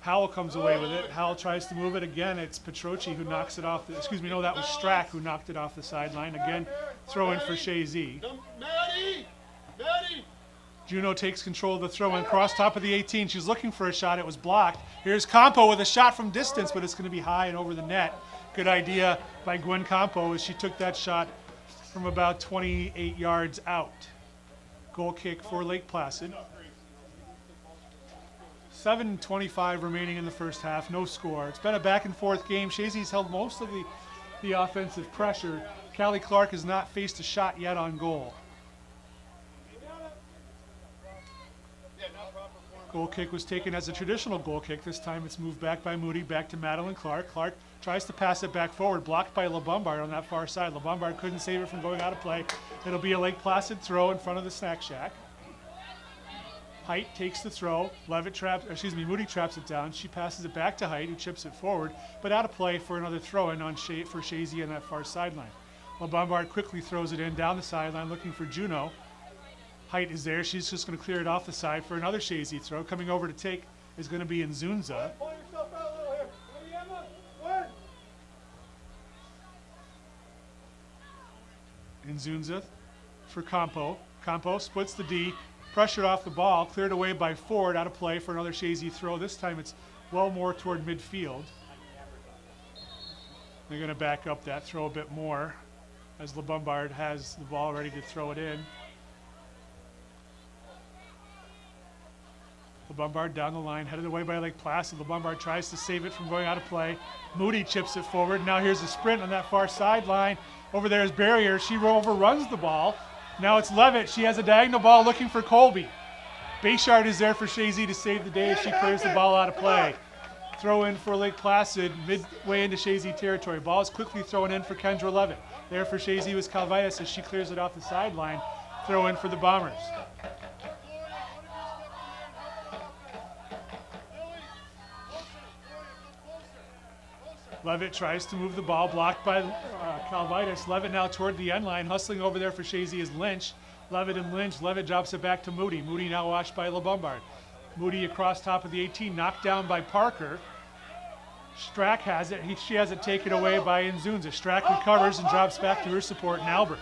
Howell comes away with it. Howell tries to move it again. It's Petroci who knocks it off. Excuse me, no, that was Strack who knocked it off the sideline. Again, throw in for Chazy. Juno takes control of the throw in, cross top of the 18. She's looking for a shot. It was blocked. Here's Campo with a shot from distance, but it's going to be high and over the net. Good idea by Gwen Campo as she took that shot from about 28 yards out. Goal kick for Lake Placid. 7:25 remaining in the first half, no score. It's been a back and forth game. Chazy's held most of the offensive pressure. Callie Clark has not faced a shot yet on goal. Goal kick was taken as a traditional goal kick. This time it's moved back by Moody, back to Madeline Clark. Clark tries to pass it back forward, blocked by LeBombard on that far side. LeBombard couldn't save it from going out of play. It'll be a Lake Placid throw in front of the snack shack. Height takes the throw. Moody traps it down. She passes it back to Height, who chips it forward, but out of play for another throw-in for Chazy on that far sideline. LeBombard quickly throws it in down the sideline, looking for Juno. Height is there. She's just going to clear it off the side for another Chazy throw. Coming over to take is going to be Nzunza. Nzunza for Campo. Campo splits the D. Pressure off the ball, cleared away by Ford, out of play for another Chazy throw. This time it's well more toward midfield. They're going to back up that throw a bit more as LeBombard has the ball ready to throw it in. LeBombard down the line, headed away by Lake Placid. LeBombard tries to save it from going out of play. Moody chips it forward. Now here's a sprint on that far sideline. Over there is Barrier. She overruns the ball. Now it's Levitt. She has a diagonal ball looking for Colby. Bayshard is there for Chazy to save the day if she clears the ball out of play. Throw in for Lake Placid, midway into Chazy territory. Ball is quickly thrown in for Kendra Levitt. There for Chazy was Calvitis as she clears it off the sideline. Throw in for the Bombers. Levitt tries to move the ball, blocked by Calvitis. Levitt now toward the end line, hustling over there for Chazy is Lynch. Levitt and Lynch. Levitt drops it back to Moody. Moody now watched by LeBombard. Moody across top of the 18, knocked down by Parker. Strack has it. She has it taken away by Nzunza. Strack recovers and drops back to her support in Albert.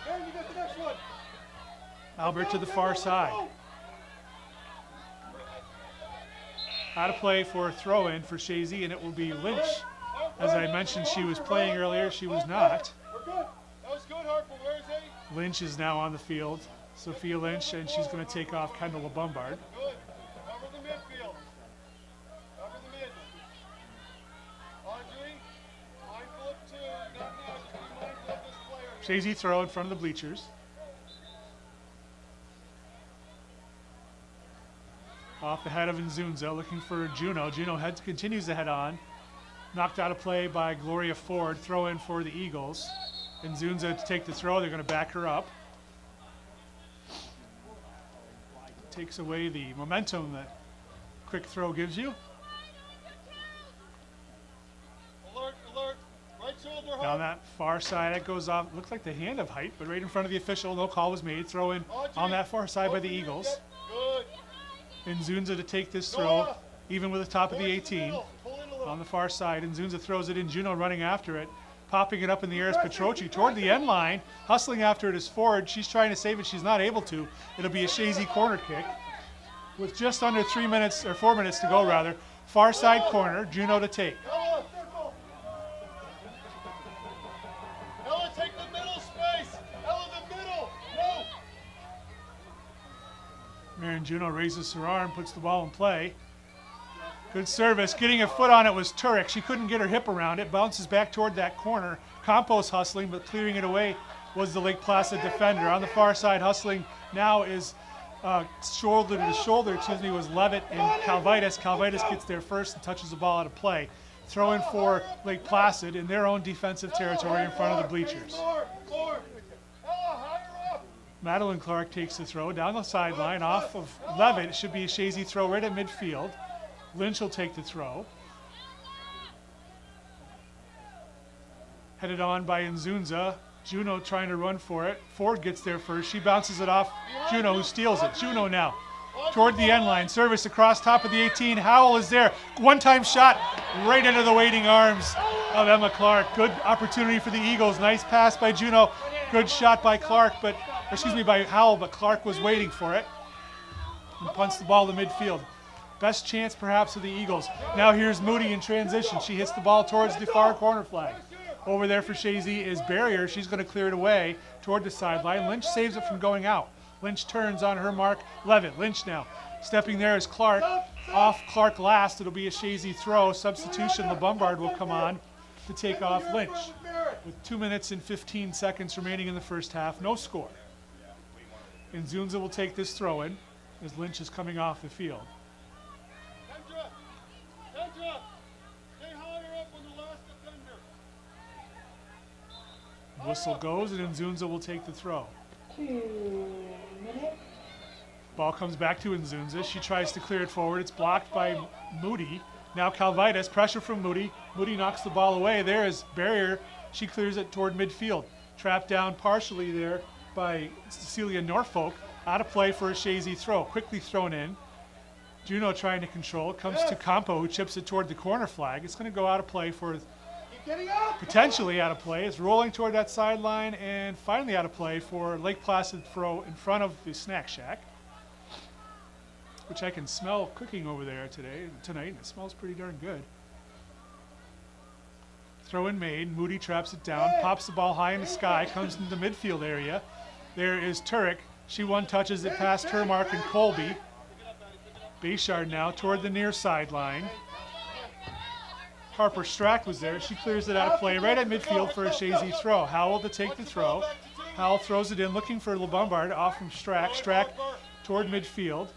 Albert to the far side. Out of play for a throw-in for Chazy, and it will be Lynch. As I mentioned, she was playing earlier. She was not. Lynch is now on the field. Sophia Lynch, and she's going to take off Kendall LeBombard. Chazy throw in front of the bleachers. Off the head of Nzunza, looking for Juno. Juno continues to head on. Knocked out of play by Gloria Ford. Throw in for the Eagles. Nzunza to take the throw. They're going to back her up. Takes away the momentum that quick throw gives you. Alert, alert. Right shoulder Down that far side, it goes off. Looks like the hand of Height, but right in front of the official. No call was made. Throw in on that far side by the Eagles. Good. Nzunza to take this throw, even with the top of the 18. On the far side, Nzunza throws it in. Juno running after it. Popping it up in the air is Petroci toward the end line. Hustling after it is Ford. She's trying to save it. She's not able to. It'll be a Chazy corner kick. With just under 4 minutes to go, rather. Far side corner, Juno to take. Ella, take the middle space. Ella, the middle. No. Aaron Juno raises her arm, puts the ball in play. Good service. Getting a foot on it was Turek. She couldn't get her hip around it. Bounces back toward that corner. Campos hustling, but clearing it away was the Lake Placid defender. On the far side, hustling now is shoulder to shoulder, was Levitt and Calvitis. Calvitis gets there first and touches the ball out of play. Throw in for Lake Placid in their own defensive territory in front of the bleachers. Madeline Clark takes the throw down the sideline off of Levitt. It should be a Chazy throw right at midfield. Lynch will take the throw. Headed on by Nzunza. Juno trying to run for it. Ford gets there first. She bounces it off Juno, who steals it. Juno now toward the end line. Service across top of the 18. Howell is there. One-time shot right into the waiting arms of Emma Clark. Good opportunity for the Eagles. Nice pass by Juno. Good shot by Clark, by Howell, but Clark was waiting for it and punts the ball to midfield. Best chance perhaps of the Eagles. Now here's Moody in transition. She hits the ball towards the far corner flag. Over there for Chazy is Barrier. She's going to clear it away toward the sideline. Lynch saves it from going out. Lynch turns on her mark. Levitt. Lynch now. Stepping there is Clark. Off Clark last. It'll be a Chazy throw. Substitution. LeBombard will come on to take off Lynch. With 2 minutes and 15 seconds remaining in the first half. No score. Nzunza will take this throw in as Lynch is coming off the field. Whistle goes, and Nzunza will take the throw. 2 minutes. Ball comes back to Nzunza. She tries to clear it forward. It's blocked by Moody. Now Calvitis, pressure from Moody. Moody knocks the ball away. There is Barrier. She clears it toward midfield. Trapped down partially there by Cecilia Norfolk. Out of play for a Chazy throw. Quickly thrown in. Juno trying to control. Comes to Campo, who chips it toward the corner flag. It's going to go out of play for... potentially out of play. It's rolling toward that sideline and finally out of play for Lake Placid throw in front of the snack shack, which I can smell cooking over there tonight, and it smells pretty darn good. Throw in made. Moody traps it down, pops the ball high in the sky, comes into the midfield area. There is Turek. She one-touches it past her mark and Colby. Bayshard now toward the near sideline. Harper Strack was there. She clears it out of play right at midfield for a Chazy throw. Howell to take the throw. Howell throws it in, looking for LeBombard off from Strack. Strack toward midfield.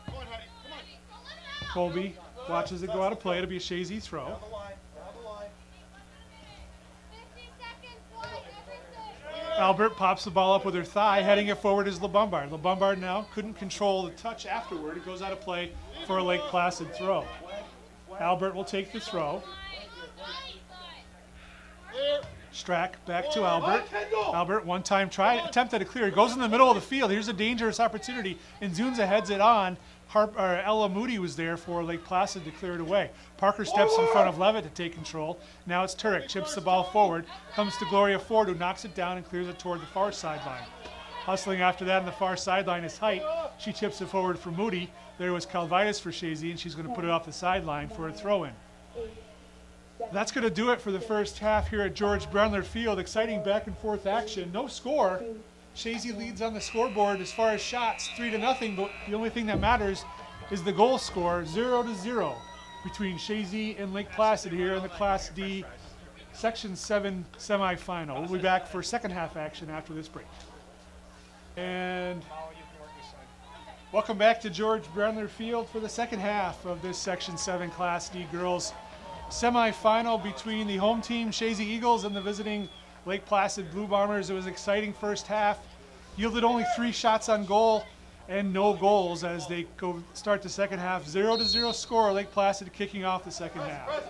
Colby watches it go out of play. It'll be a Chazy throw. Albert pops the ball up with her thigh. Heading it forward is LeBombard. LeBombard now couldn't control the touch afterward. It goes out of play for a Lake Placid throw. Albert will take the throw. Strack back to Albert. Albert one-time try, attempted to clear. Goes in the middle of the field. Here's a dangerous opportunity. Nzunza heads it on. Ella Moody was there for Lake Placid to clear it away. Parker steps in front of Levitt to take control. Now it's Turek. Chips the ball forward. Comes to Gloria Ford, who knocks it down and clears it toward the far sideline. Hustling after that on the far sideline is Height. She chips it forward for Moody. There was Calvitis for Chazy, and she's going to put it off the sideline for a throw-in. That's going to do it for the first half here at George Brendler Field. Exciting back-and-forth action. No score. Chazy leads on the scoreboard as far as shots, 3-0, but the only thing that matters is the goal score, 0-0 between Chazy and Lake Placid here in the Class D Section 7 semifinal. We'll be back for second half action after this break. And welcome back to George Brendler Field for the second half of this Section 7 Class D girls semifinal between the home team Chazy Eagles and the visiting Lake Placid Blue Bombers. It was an exciting first half. Yielded only 3 shots on goal and no goals as they go start the second half. 0-0 score. Lake Placid kicking off the second half.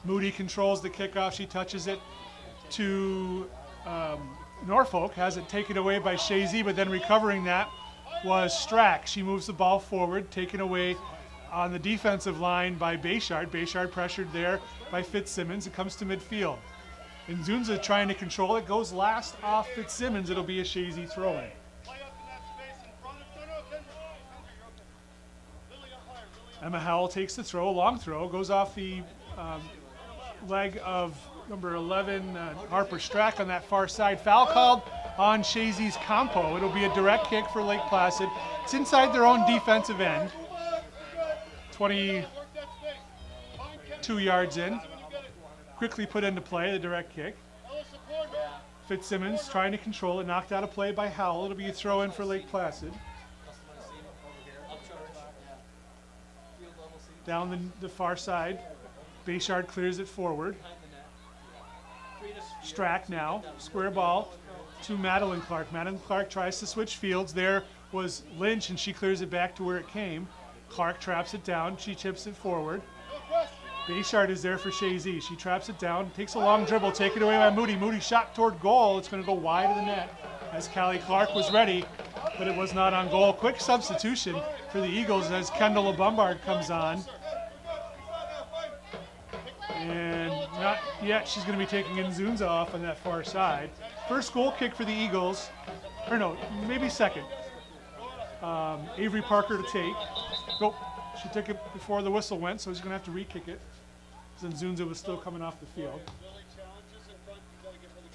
Moody controls the kickoff. She touches it to Norfolk, has it taken away by Chazy, but then recovering that was Strack. She moves the ball forward, taken away on the defensive line by Bayshard. Bayshard pressured there by Fitzsimmons. It comes to midfield. Nzunza trying to control it, goes last off Fitzsimmons. It'll be a Chazy throw-in. Emma Howell takes the throw, long throw, goes off the leg of number 11, Harper Strack on that far side. Foul called on Chazy's compo. It'll be a direct kick for Lake Placid. It's inside their own defensive end. 22 yards in. Quickly put into play, the direct kick. Fitzsimmons trying to control it, knocked out of play by Howell. It'll be a throw in for Lake Placid. Down the far side. Bayshard clears it forward. Strack now, square ball to Madeline Clark. Madeline Clark tries to switch fields. There was Lynch, and she clears it back to where it came. Clark traps it down. She chips it forward. Bayshard is there for Chazy. She traps it down, takes a long dribble, taken away by Moody. Moody shot toward goal. It's going to go wide of the net as Callie Clark was ready, but it was not on goal. Quick substitution for the Eagles as Kendall Bombard comes on. And not yet, she's going to be taking Nzunza off on that far side. First goal kick for the Eagles, or no, maybe second. Avery Parker to take. Nope, she took it before the whistle went, so she's going to have to re-kick it. Nzunza was still coming off the field.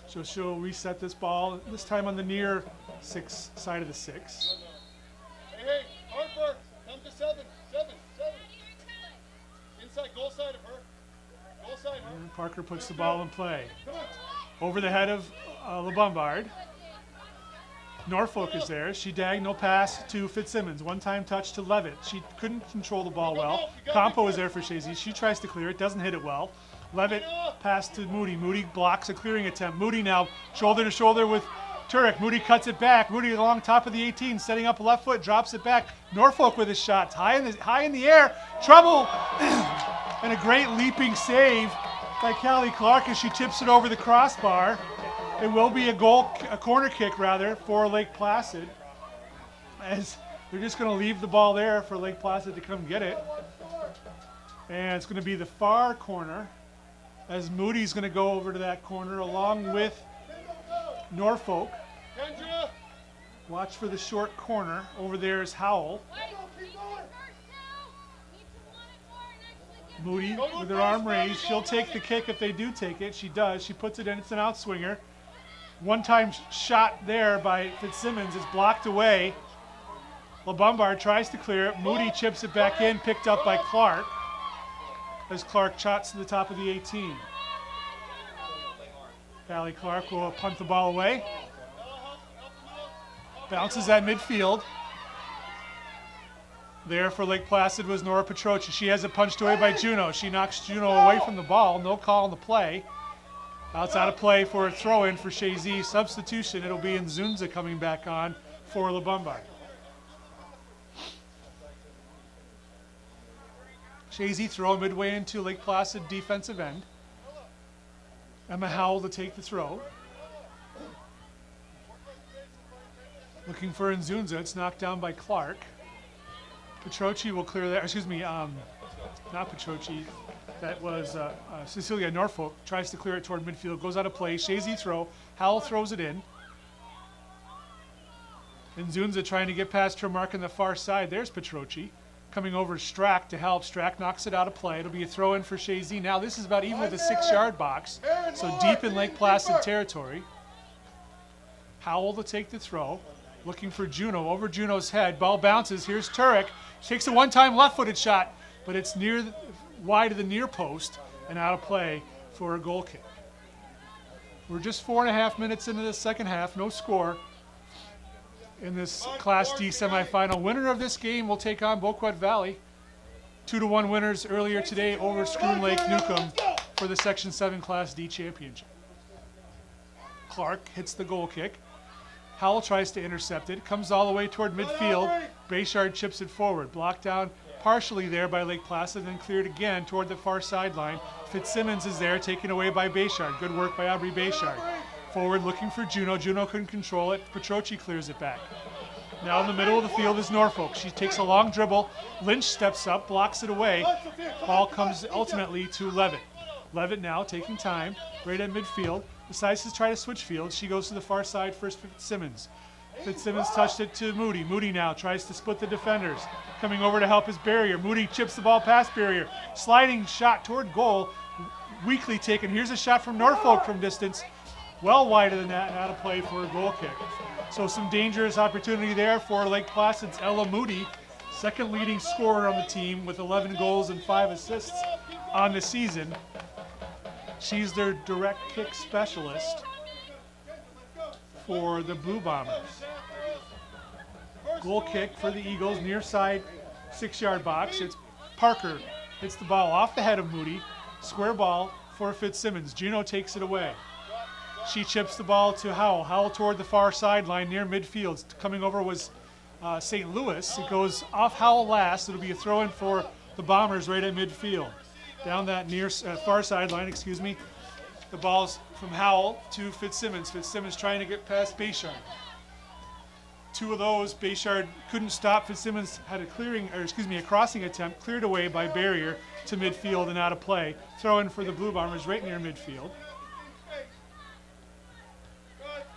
So she'll reset this ball, this time on the near side of the 6. Hey, Harper, come to 7. Inside, goal side of her. Goal side, Harper. And Parker puts the ball in play. Over the head of LeBombard. Norfolk is there. She diagonal pass to Fitzsimmons. One-time touch to Levitt. She couldn't control the ball well. Campo is there for Chazy. She tries to clear it, doesn't hit it well. Levitt pass to Moody. Moody blocks a clearing attempt. Moody now shoulder to shoulder with Turek. Moody cuts it back. Moody along top of the 18, setting up a left foot, drops it back. Norfolk with his shot, high in the air. Trouble, and a great leaping save by Callie Clark as she tips it over the crossbar. It will be a corner kick rather, for Lake Placid, as they're just going to leave the ball there for Lake Placid to come get it. And it's going to be the far corner, as Moody's going to go over to that corner along with Norfolk. Watch for the short corner. Over there is Howell. Moody with her arm raised. She'll take the kick if they do take it. She does. She puts it in. It's an outswinger. One-time shot there by Fitzsimmons is blocked away. LeBombard tries to clear it. Moody chips it back in, picked up by Clark, as Clark shots to the top of the 18. Callie Clark will punt the ball away. Bounces at midfield. There for Lake Placid was Nora Petroci. She has it punched away by Juno. She knocks Juno away from the ball. No call on the play. Outside of play for a throw-in for Chazy. Substitution, it'll be Nzunza coming back on for LeBombard. Chazy throw midway into Lake Placid defensive end. Emma Howell to take the throw. Looking for Nzunza. It's knocked down by Clark. Petroci will clear that. Excuse me, not Petroci. That was Cecilia Norfolk. Tries to clear it toward midfield. Goes out of play. Chazy throw. Howell throws it in. Nzunza trying to get past her mark on the far side. There's Petroci. Coming over Strack to help. Strack knocks it out of play. It'll be a throw in for Chazy. Now this is about even with the 6-yard box. So deep in Lake Placid territory. Howell to take the throw. Looking for Juno. Over Juno's head. Ball bounces. Here's Turek. Takes a one-time left-footed shot, but it's wide of the near post and out of play for a goal kick. We're just 4.5 minutes into the second half. No score in this Class D semifinal. Winner of this game will take on Boquet Valley. 2-1 winners earlier today over Schroon Lake Newcomb for the Section 7 Class D championship. Clark hits the goal kick. Howell tries to intercept it. Comes all the way toward midfield. Bayshard chips it forward. Blocked down partially there by Lake Placid, then cleared again toward the far sideline. Fitzsimmons is there, taken away by Bayshard. Good work by Aubrey Bayshard. Forward looking for Juno. Juno couldn't control it. Petroci clears it back. Now in the middle of the field is Norfolk. She takes a long dribble. Lynch steps up, blocks it away. Ball comes ultimately to Levitt. Levitt now taking time, right at midfield. Decides to try to switch fields. She goes to the far side first for Fitzsimmons. Fitzsimmons touched it to Moody. Moody now tries to split the defenders. Coming over to help his barrier. Moody chips the ball past barrier. Sliding shot toward goal. Weakly taken. Here's a shot from Norfolk from distance. well wide of the net and out of play for a goal kick. So some dangerous opportunity there for Lake Placid's Ella Moody, second leading scorer on the team with 11 goals and 5 assists on the season. She's their direct kick specialist for the Blue Bombers. Goal kick for the Eagles, near side 6-yard box. It's Parker hits the ball off the head of Moody. Square ball for Fitzsimmons. Juno takes it away. She chips the ball to Howell. Howell toward the far sideline near midfield. Coming over was St. Louis. It goes off Howell last. It'll be a throw in for the Bombers right at midfield. Down that near far sideline, excuse me. The ball's from Howell to Fitzsimmons. Fitzsimmons trying to get past Bayshard. Two of those, Bayshard couldn't stop. Fitzsimmons had a crossing attempt cleared away by Barrier to midfield and out of play. Throw in for the Blue Bombers right near midfield.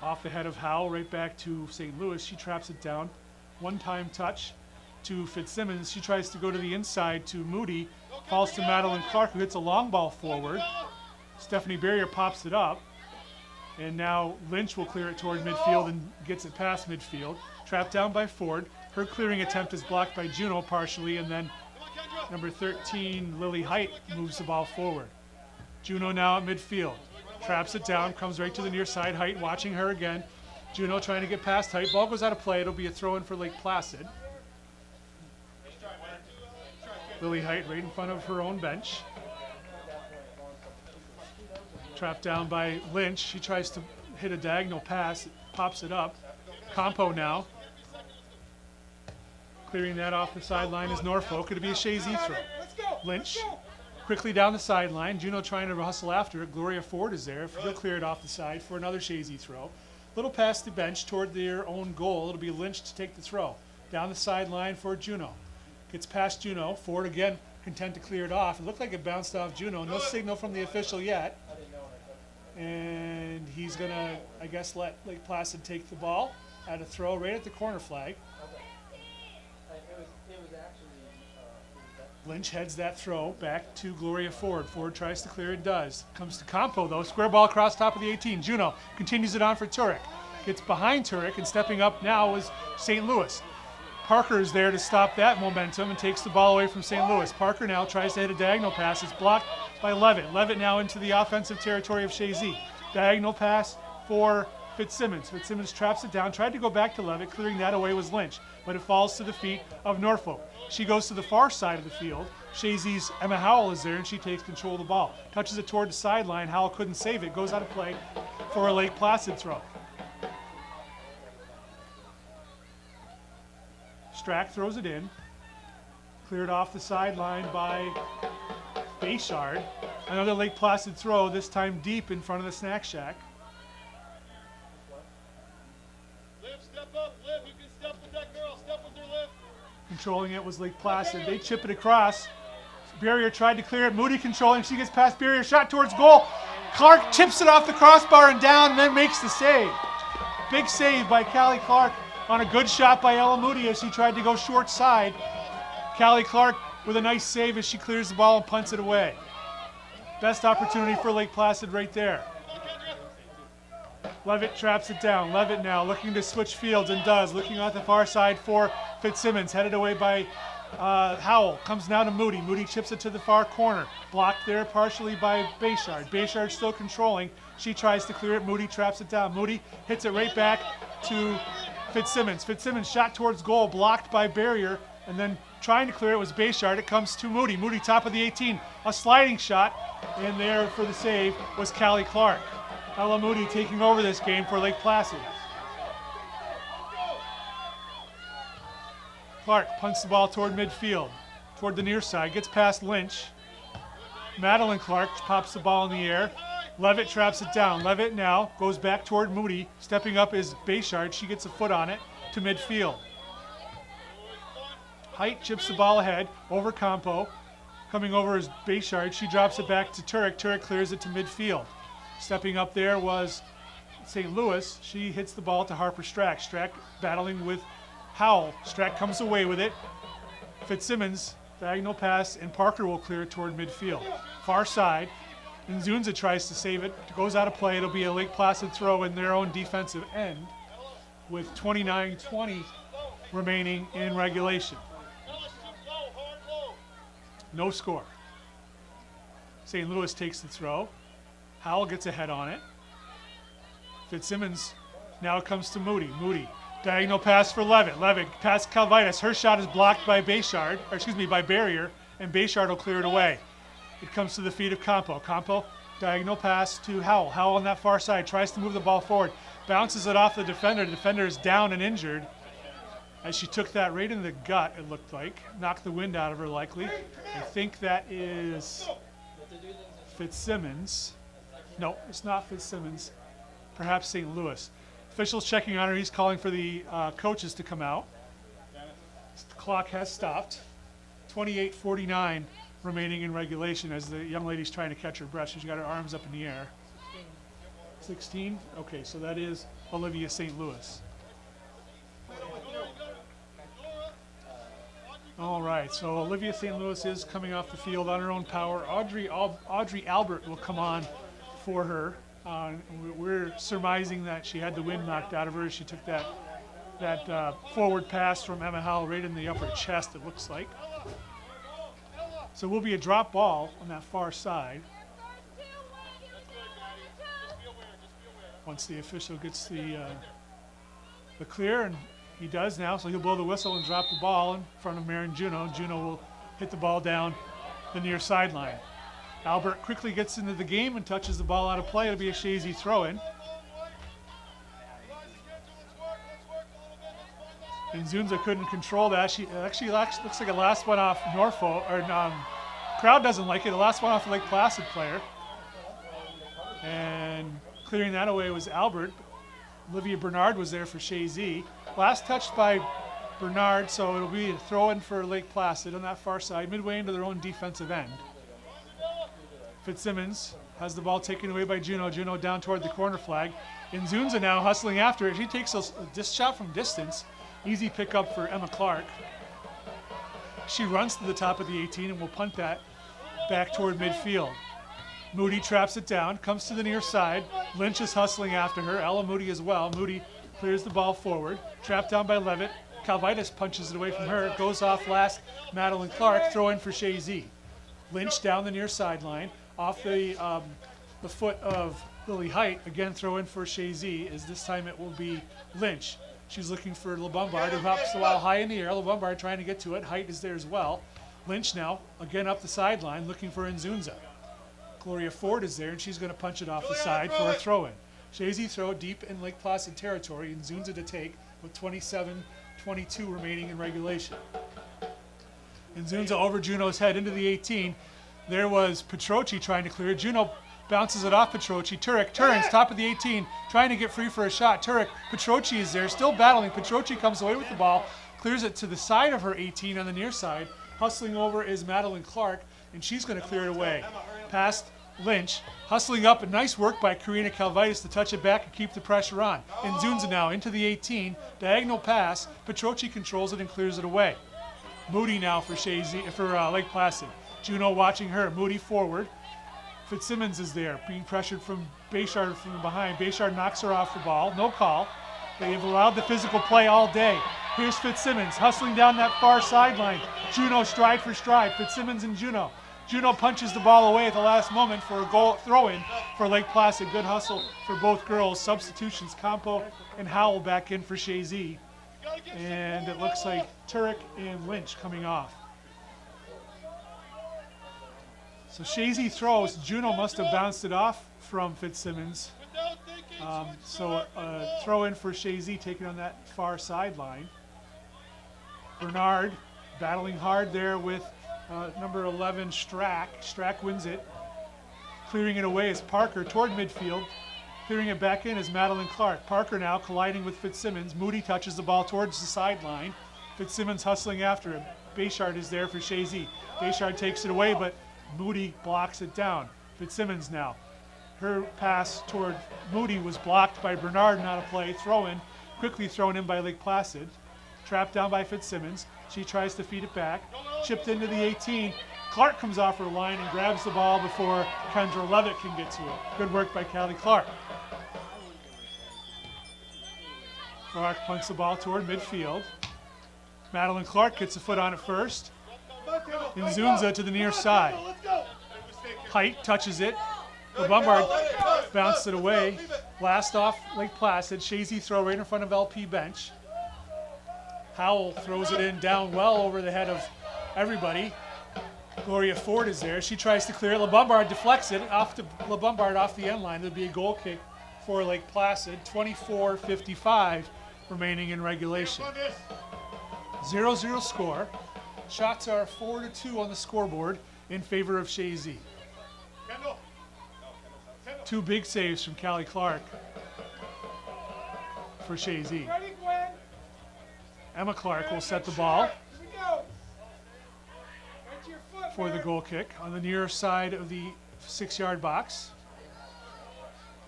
Off the head of Howell, right back to St. Louis. She traps it down. One-time touch to Fitzsimmons. She tries to go to the inside to Moody. Falls to Madeline Clark, who hits a long ball forward. Stephanie Barrier pops it up. And now Lynch will clear it toward midfield and gets it past midfield. Trapped down by Ford. Her clearing attempt is blocked by Juno partially, and then number 13, Lily Height, moves the ball forward. Juno now at midfield. Traps it down, comes right to the near side. Height watching her again. Juno trying to get past Height. Ball goes out of play. It'll be a throw in for Lake Placid. Lily Height right in front of her own bench. Trapped down by Lynch. She tries to hit a diagonal pass. Pops it up. Campo now. Clearing that off the sideline is Norfolk. It'll be a Chazy throw. Lynch quickly down the sideline. Juno trying to hustle after it. Gloria Ford is there. He'll clear it off the side for another Chazy throw. Little past the bench toward their own goal. It'll be Lynch to take the throw. Down the sideline for Juno. Gets past Juno. Ford again content to clear it off. It looked like it bounced off Juno. No signal from the official yet. And he's going to, I guess, let Lake Placid take the ball at a throw right at the corner flag. Lynch heads that throw back to Gloria Ford. Ford tries to clear it, does. Comes to Campo, though. Square ball across top of the 18. Juno continues it on for Turek. Gets behind Turek, and stepping up now is St. Louis. Parker is there to stop that momentum and takes the ball away from St. Louis. Parker now tries to hit a diagonal pass. It's blocked by Levitt. Levitt now into the offensive territory of Chazy. Diagonal pass for Fitzsimmons. Fitzsimmons traps it down, tried to go back to Levitt. Clearing that away was Lynch, but it falls to the feet of Norfolk. She goes to the far side of the field. Chazy's Emma Howell is there, and she takes control of the ball. Touches it toward the sideline. Howell couldn't save it. Goes out of play for a Lake Placid throw. Strack throws it in. Cleared off the sideline by Bayshard. Another Lake Placid throw, this time deep in front of the snack shack. Liv, step up. Liv, you can step with that girl. Step with her, Liv. Controlling it was Lake Placid. They chip it across. Barrier tried to clear it. Moody controlling. She gets past Barrier. Shot towards goal. Clark chips it off the crossbar and down and then makes the save. Big save by Callie Clark on a good shot by Ella Moody as she tried to go short side. Callie Clark with a nice save as she clears the ball and punts it away. Best opportunity for Lake Placid right there. Levitt traps it down. Levitt now looking to switch fields and does. Looking at the far side for Fitzsimmons. Headed away by Howell. Comes now to Moody. Moody chips it to the far corner. Blocked there partially by Bayshard. Bayshard still controlling. She tries to clear it. Moody traps it down. Moody hits it right back to Fitzsimmons. Fitzsimmons shot towards goal. Blocked by Barrier. And then trying to clear it was Bayshard. It comes to Moody. Moody top of the 18. A sliding shot. And there for the save was Callie Clark. Ella Moody taking over this game for Lake Placid. Clark punts the ball toward midfield, toward the near side, gets past Lynch. Madeline Clark pops the ball in the air. Levitt traps it down. Levitt now goes back toward Moody. Stepping up is Bayshard. She gets a foot on it to midfield. Height chips the ball ahead over Campo. Coming over is Bayshard. She drops it back to Turek. Turek clears it to midfield. Stepping up there was St. Louis. She hits the ball to Harper Strack. Strack battling with Howell. Strack comes away with it. Fitzsimmons, diagonal pass, and Parker will clear it toward midfield. Far side, Nzunza tries to save it, goes out of play. It'll be a Lake Placid throw in their own defensive end with 29:20 remaining in regulation. No score. St. Louis takes the throw. Howell gets ahead on it. Fitzsimmons, now it comes to Moody. Moody, diagonal pass for Levitt. Levitt past Calvitis. Her shot is blocked by Bayshard, or excuse me, by Barrier, and Bayshard will clear it away. It comes to the feet of Campo. Campo, diagonal pass to Howell. Howell on that far side tries to move the ball forward. Bounces it off the defender. The defender is down and injured as she took that right in the gut, it looked like. Knocked the wind out of her likely. I think that is Fitzsimmons. No, it's not Fitzsimmons. Perhaps St. Louis. Officials checking on her. He's calling for the coaches to come out. The clock has stopped. 28:49 remaining in regulation as the young lady's trying to catch her breath. She's got her arms up in the air. 16? Okay, so that is Olivia St. Louis. All right, so Olivia St. Louis is coming off the field on her own power. Audrey Albert will come on for her. We're surmising that she had the wind knocked out of her. She took that forward pass from Emma Howell right in the upper chest, it looks like. So will be a drop ball on that far side. Once the official gets the clear, and he does now, so he'll blow the whistle and drop the ball in front of Marin Juno. Juno will hit the ball down the near sideline. Albert quickly gets into the game and touches the ball out of play. It'll be a Chazy throw-in. And Zunza couldn't control that. She actually looks like a last one off Norfolk, or crowd doesn't like it. The last one off the Lake Placid player. And clearing that away was Albert. Olivia Bernard was there for Chazy. Last touched by Bernard, so it'll be a throw-in for Lake Placid on that far side, midway into their own defensive end. Fitzsimmons has the ball taken away by Juno. Juno down toward the corner flag. And Zunza now hustling after it. She takes a shot from distance. Easy pickup for Emma Clark. She runs to the top of the 18 and will punt that back toward midfield. Moody traps it down, comes to the near side. Lynch is hustling after her. Ella Moody as well. Moody clears the ball forward. Trapped down by Levitt. Calvitis punches it away from her. Goes off last. Madeline Clark, throw in for Chazy. Lynch down the near sideline. Off the foot of Lily Height. Again, throw in for Chazy, as this time it will be Lynch. She's looking for LeBombard, who hops the ball high in the air. LeBombard trying to get to it. Height is there as well. Lynch now, again up the sideline, looking for Nzunza. Gloria Ford is there, and she's going to punch it off the side for a throw-in. Chazy throw deep in Lake Placid territory, and Nzunza to take with 27:22 remaining in regulation. Nzunza over Juno's head into the 18. There was Petroci trying to clear. Juno bounces it off Petroci. Turek turns, top of the 18, trying to get free for a shot. Turek, Petroci is there, still battling. Petroci comes away with the ball, clears it to the side of her 18 on the near side. Hustling over is Madeline Clark, and she's going to clear it away. Past Lynch, hustling up, and nice work by Karina Calvitis to touch it back and keep the pressure on. And Nzunza now into the 18, diagonal pass. Petroci controls it and clears it away. Moody now for Lake Placid. Juno watching her. Moody forward. Fitzsimmons is there, being pressured from Bayshard from behind. Bayshard knocks her off the ball. No call. They have allowed the physical play all day. Here's Fitzsimmons hustling down that far sideline. Juno stride for stride. Fitzsimmons and Juno. Juno punches the ball away at the last moment for a goal throw-in for Lake Placid. Good hustle for both girls. Substitutions, Campo and Howell back in for Chazy. And it looks like Turek and Lynch coming off. So Chazy throws. Juno must have bounced it off from Fitzsimmons. So a throw in for Chazy, taken on that far sideline. Bernard battling hard there with number 11, Strack. Strack wins it. Clearing it away is Parker toward midfield. Clearing it back in is Madeline Clark. Parker now colliding with Fitzsimmons. Moody touches the ball towards the sideline. Fitzsimmons hustling after him. Bayshard is there for Chazy. Bayshard takes it away, but Moody blocks it down. Fitzsimmons now. Her pass toward Moody was blocked by Bernard, not a play. Throw-in, quickly thrown in by Lake Placid. Trapped down by Fitzsimmons. She tries to feed it back. Chipped into the 18. Clark comes off her line and grabs the ball before Kendra Levitt can get to it. Good work by Callie Clark. Clark punts the ball toward midfield. Madeline Clark gets a foot on it first. Nzunza to the near side. Height touches it. The Bombard bounced it away. Blast off Lake Placid. Chazy throw right in front of LP bench. Howell throws it in down well over the head of everybody. Gloria Ford is there. She tries to clear it. LeBombard deflects it off to LeBombard off the end line. It'll be a goal kick for Lake Placid. 24-55 remaining in regulation. 0-0 score. Shots are 4-2 on the scoreboard in favor of Chazy. Two big saves from Callie Clark for Chazy. Emma Clark will set the ball for the goal kick on the near side of the 6-yard box.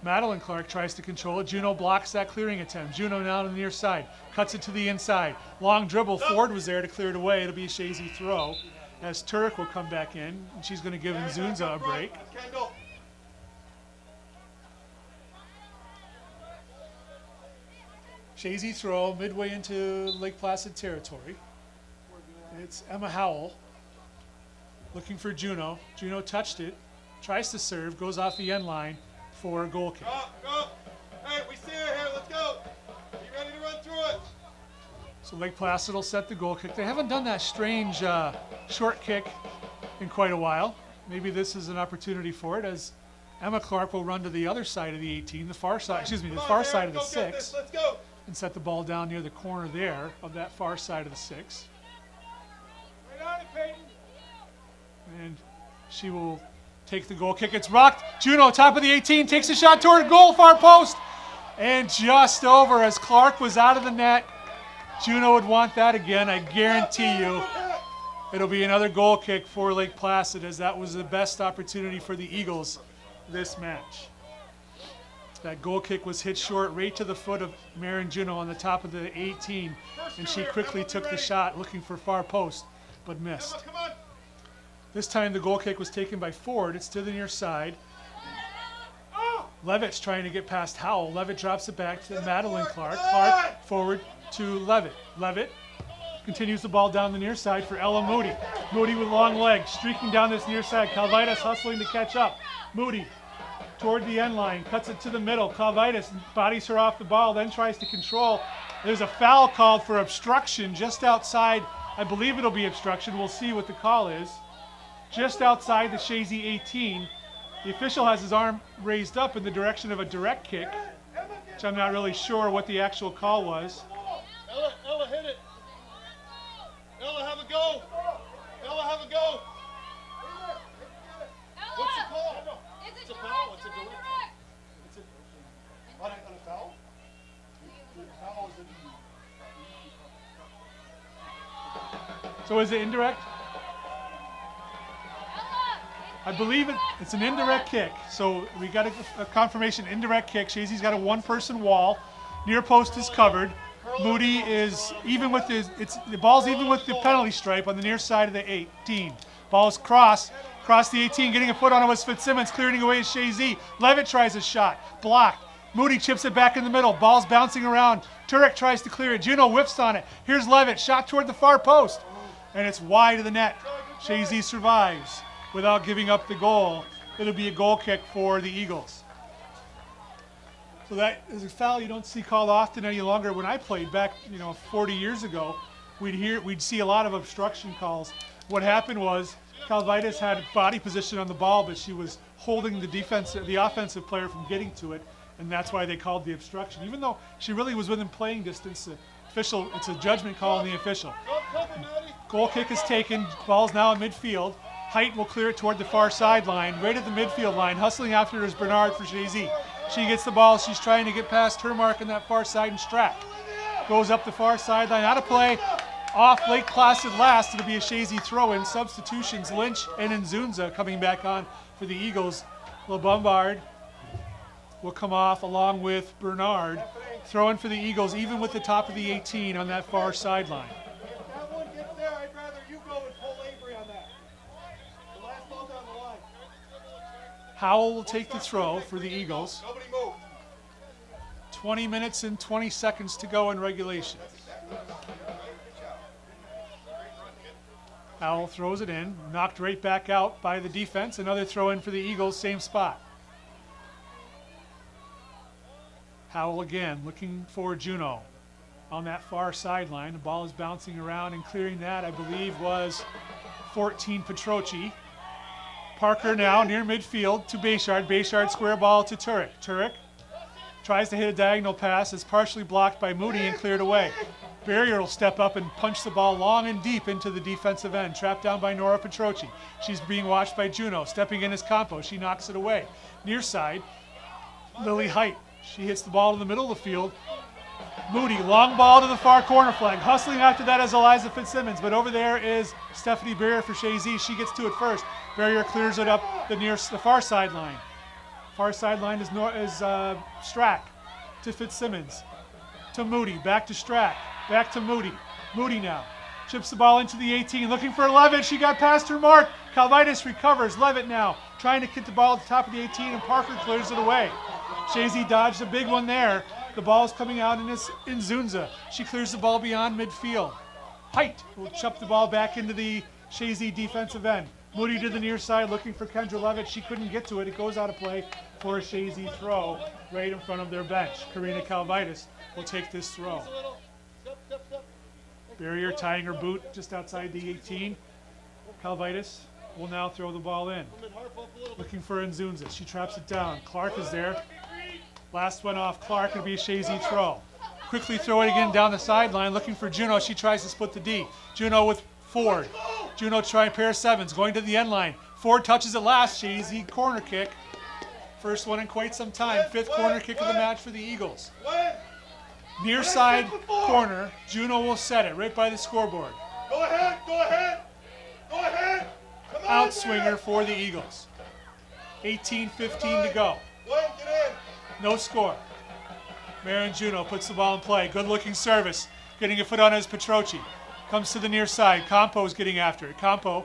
Madeline Clark tries to control it. Juno blocks that clearing attempt. Juno now on the near side. Cuts it to the inside. Long dribble. Ford was there to clear it away. It'll be a Chazy throw as Turek will come back in. And she's going to give Nzunza a break. Chazy throw midway into Lake Placid territory. It's Emma Howell looking for Juno. Juno touched it. Tries to serve. Goes off the end line for a goal kick. Go. Hey, we see her here. Let's go. You ready to run through it? So Lake Placid will set the goal kick. They haven't done that strange short kick in quite a while. Maybe this is an opportunity for it as Emma Clark will run to the other side of the 18, the far side, the far side of the 6. Let's go. And set the ball down near the corner there of that far side of the 6. Right on it, Peyton. And she will take the goal kick. It's rocked. Juno, top of the 18, takes a shot toward goal, far post. And just over as Clark was out of the net. Juno would want that again, I guarantee you. It'll be another goal kick for Lake Placid as that was the best opportunity for the Eagles this match. That goal kick was hit short right to the foot of Marin Juno on the top of the 18, and she quickly took the shot looking for far post, but missed. This time the goal kick was taken by Ford. It's to the near side. Levitt's trying to get past Howell. Levitt drops it back to Madeline Clark. Clark forward to Levitt. Levitt continues the ball down the near side for Ella Moody. Moody with long legs, streaking down this near side. Calvitas hustling to catch up. Moody toward the end line, cuts it to the middle. Calvitas bodies her off the ball, then tries to control. There's a foul called for obstruction just outside. I believe it'll be obstruction. We'll see what the call is. Just outside the Chazy 18. The official has his arm raised up in the direction of a direct kick, which I'm not really sure what the actual call was. Ella hit it. Ella, have a go. Ella, have a go. What's the call? It's a foul. It's a direct. It's a what? On a foul? The foul is So is it indirect? I believe it's an indirect kick. So we got a confirmation, indirect kick. Chazy's got a one-person wall. Near post is covered. Moody is even with the ball's even with the penalty stripe on the near side of the 18. Ball's cross the 18, getting a foot on it was Fitzsimmons, clearing away is Chazy. Levitt tries a shot, blocked. Moody chips it back in the middle. Ball's bouncing around. Turek tries to clear it. Juno whiffs on it. Here's Levitt, shot toward the far post, and it's wide of the net. Chazy survives without giving up the goal. It'll be a goal kick for the Eagles. So that is a foul you don't see called often any longer. When I played back, 40 years ago, we'd see a lot of obstruction calls. What happened was Calvitas had body position on the ball, but she was holding the offensive player from getting to it, and that's why they called the obstruction. Even though she really was within playing distance, it's a judgment call on the official. Goal kick is taken. Ball's now in midfield. Height will clear it toward the far sideline, right at the midfield line. Hustling after her is Bernard for Chazy. She gets the ball. She's trying to get past her mark on that far side and Strack. Goes up the far sideline. Out of play. Off Lake Placid last. It'll be a Chazy throw-in. Substitutions, Lynch and Nzunza coming back on for the Eagles. LeBombard will come off along with Bernard. Throw-in for the Eagles, even with the top of the 18 on that far sideline. If that one gets there, I'd rather you go and pull Avery on that. Howell will take the throw for the Eagles. Nobody move. 20 minutes and 20 seconds to go in regulation. Howell throws it in, knocked right back out by the defense. Another throw in for the Eagles, same spot. Howell again looking for Juno on that far sideline. The ball is bouncing around, and clearing that, I believe, was 14 Petroci. Parker now near midfield to Bayshard. Bayshard square ball to Turek. Turek tries to hit a diagonal pass. It's partially blocked by Moody and cleared away. Barrier will step up and punch the ball long and deep into the defensive end. Trapped down by Nora Petroci. She's being watched by Juno. Stepping in is Campo. She knocks it away. Near side, Lily Height. She hits the ball to the middle of the field. Moody, long ball to the far corner flag. Hustling after that is Eliza Fitzsimmons, but over there is Stephanie Barrier for Chazy. She gets to it first. Barrier clears it up the far sideline. Far sideline is Strack to Fitzsimmons. To Moody, back to Strack, back to Moody. Moody now chips the ball into the 18, looking for Levitt. She got past her mark. Calvitis recovers. Levitt now trying to get the ball at the top of the 18, and Parker clears it away. Chazy dodged a big one there. The ball is coming out, and it's Nzunza. She clears the ball beyond midfield. Height will chuck the ball back into the Chazy defensive end. Moody to the near side looking for Kendra Levitt. She couldn't get to it. It goes out of play for a Chazy throw right in front of their bench. Karina Calvitis will take this throw. Barrier tying her boot just outside the 18. Calvitis will now throw the ball in. Looking for Nzunza. She traps it down. Clark is there. Last one off Clark. It'll be a Chazy throw. Quickly throw it again down the sideline. Looking for Juno. She tries to split the D. Juno with Ford. Juno trying pair of sevens. Going to the end line. Ford touches it last. Chazy corner kick. First one in quite some time. Fifth corner kick of the match for the Eagles. Near side corner. Juno will set it right by the scoreboard. Go ahead. Go ahead. Go ahead. Come on, Outswinger for the Eagles. 18:15 to go. Glenn, get in. No score. Marin Juno puts the ball in play. Good looking service. Getting a foot on as Petroci. Comes to the near side. Campo is getting after it. Campo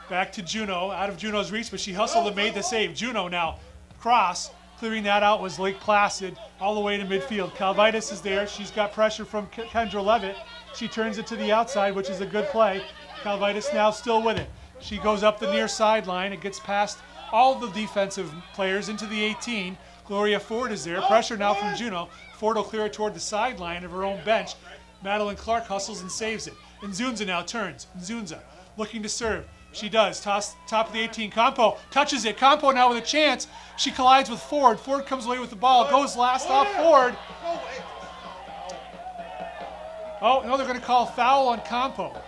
back to Juno. Out of Juno's reach, but she hustled and made the save. Juno now cross. Clearing that out was Lake Placid all the way to midfield. Calvitis is there. She's got pressure from Kendra Levitt. She turns it to the outside, which is a good play. Calvitis now still with it. She goes up the near sideline. It gets past all the defensive players into the 18. Gloria Ford is there. Pressure now from Juno. Ford will clear it toward the sideline of her own bench. Madeline Clark hustles and saves it. Nzunza now turns. Nzunza looking to serve. She does. Toss top of the 18. Campo touches it. Campo now with a chance. She collides with Ford. Ford comes away with the ball. Goes last off Ford. Oh, no, they're going to call foul on Campo.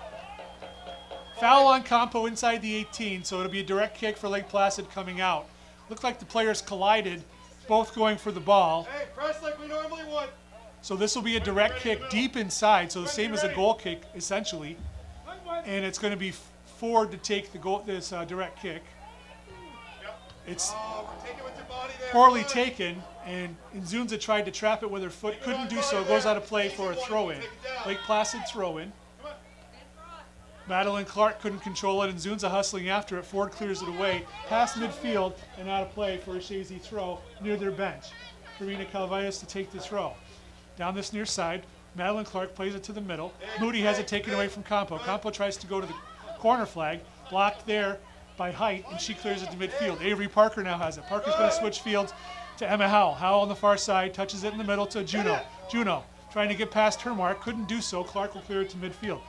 Foul on Campo inside the 18, so it'll be a direct kick for Lake Placid coming out. Looked like the players collided, both going for the ball. Hey, press like we normally would. So this will be a direct kick deep inside, so the same as a goal kick, essentially. And it's going to be Ford to take the goal, this direct kick. It's Take it with your body there. poorly taken, and Nzunza tried to trap it with her foot, couldn't do so. It goes out of play for a throw-in. Lake Placid throw-in. Madeline Clark couldn't control it, and Nzunza hustling after it. Ford clears it away, past midfield, and out of play for a Chazy throw near their bench. Karina Calvitis to take the throw. Down this near side, Madeline Clark plays it to the middle. Moody has it taken away from Campo. Campo tries to go to the corner flag, blocked there by Height, and she clears it to midfield. Avery Parker now has it. Parker's going to switch fields to Emma Howell. Howell on the far side, touches it in the middle to Juno. Juno trying to get past her mark, couldn't do so. Clark will clear it to midfield.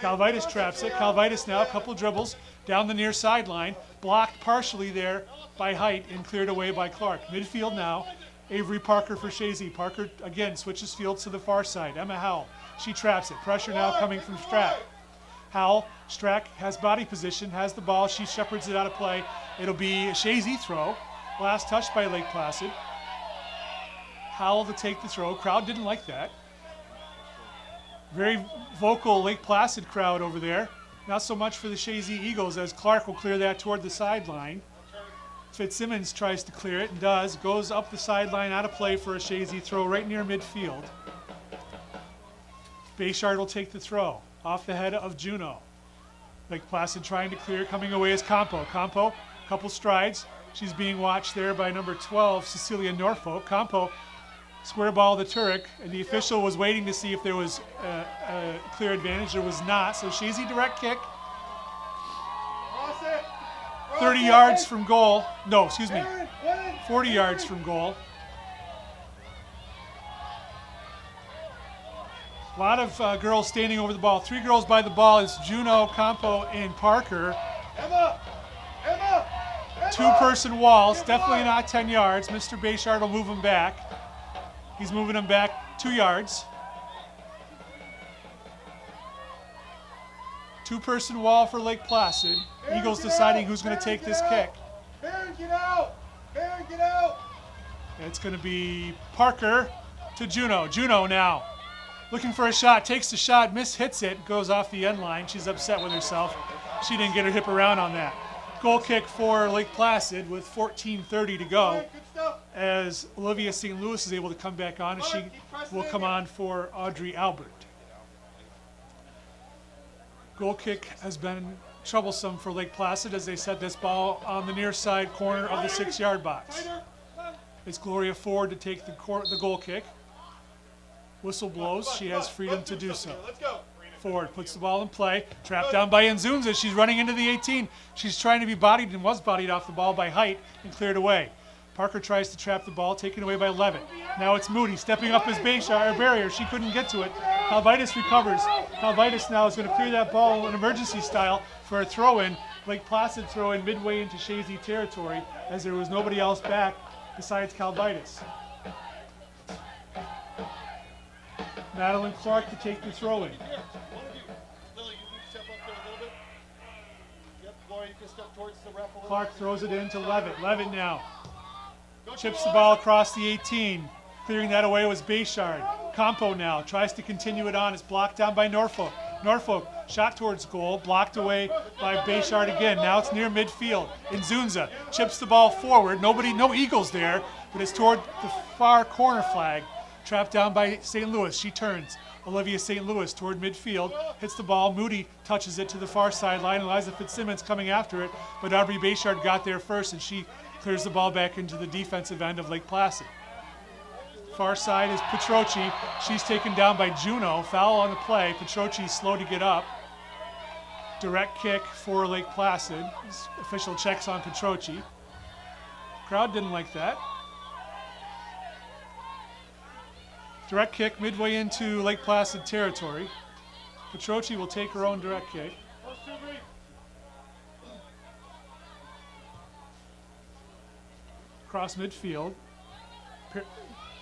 Calvitis traps it. Calvitis now, a couple dribbles down the near sideline, blocked partially there by Height and cleared away by Clark. Midfield now, Avery Parker for Chazy. Parker again switches fields to the far side. Emma Howell, she traps it. Pressure now coming from Strack. Howell, Strack has body position, has the ball. She shepherds it out of play. It'll be a Chazy throw. Last touch by Lake Placid. Howell to take the throw. Crowd didn't like that. Very vocal Lake Placid crowd over there. Not so much for the Chazy Eagles, as Clark will clear that toward the sideline. Fitzsimmons tries to clear it and does. Goes up the sideline, out of play for a Chazy throw right near midfield. Bayshard will take the throw off the head of Juno. Lake Placid trying to clear, coming away is Campo. Campo, couple strides, She's being watched there by number 12, Cecilia Norfolk. Campo, square ball to Turek, and the official was waiting to see if there was a clear advantage. There was not, so Chazy direct kick. 30 yards from goal. No, excuse me, 40 yards from goal. A lot of girls standing over the ball. 3 girls by the ball. It's Juno, Campo, and Parker. Emma! 2-person walls, definitely not 10 yards. Mr. Bayshard will move him back. He's moving him back 2 yards. 2-person wall for Lake Placid. Eagles deciding who's going to take this kick. Baron, get out! Baron, get out! It's going to be Parker to Juno. Juno now looking for a shot, takes the shot, hits it, goes off the end line. She's upset with herself. She didn't get her hip around on that. Goal kick for Lake Placid with 14:30 to go, as Olivia St. Louis is able to come back on, and she will come on for Audrey Albert. Goal kick has been troublesome for Lake Placid as they set this ball on the near side corner of the 6-yard box. It's Gloria Ford to take the goal kick. Whistle blows. She has freedom to do so. Ford puts the ball in play. Trapped down by Nzunza. She's running into the 18. She's trying to be bodied and was bodied off the ball by Height and cleared away. Parker tries to trap the ball, taken away by Levitt. Now it's Moody stepping up his barrier. She couldn't get to it. Calvitis recovers. Calvitis now is going to clear that ball in emergency style for a throw-in. Lake Placid throw-in midway into Chazy territory as there was nobody else back besides Calvitis. Madeline Clark to take the throw-in. Clark throws it in to Levitt. Levitt now chips the ball across the 18. Clearing that away was Bayshard. Campo now tries to continue it on. It's blocked down by Norfolk. Norfolk shot towards goal, blocked away by Bayshard again. Now it's near midfield. Nzunza chips the ball forward. No Eagles there, but it's toward the far corner flag. Trapped down by St. Louis. She turns. Olivia St. Louis toward midfield. Hits the ball. Moody touches it to the far sideline. Eliza Fitzsimmons coming after it, but Aubrey Bayshard got there first, and she clears the ball back into the defensive end of Lake Placid. Far side is Petroci. She's taken down by Juno. Foul on the play. Petroci's slow to get up. Direct kick for Lake Placid. Official checks on Petroci. Crowd didn't like that. Direct kick midway into Lake Placid territory. Petroci will take her own direct kick. Across midfield.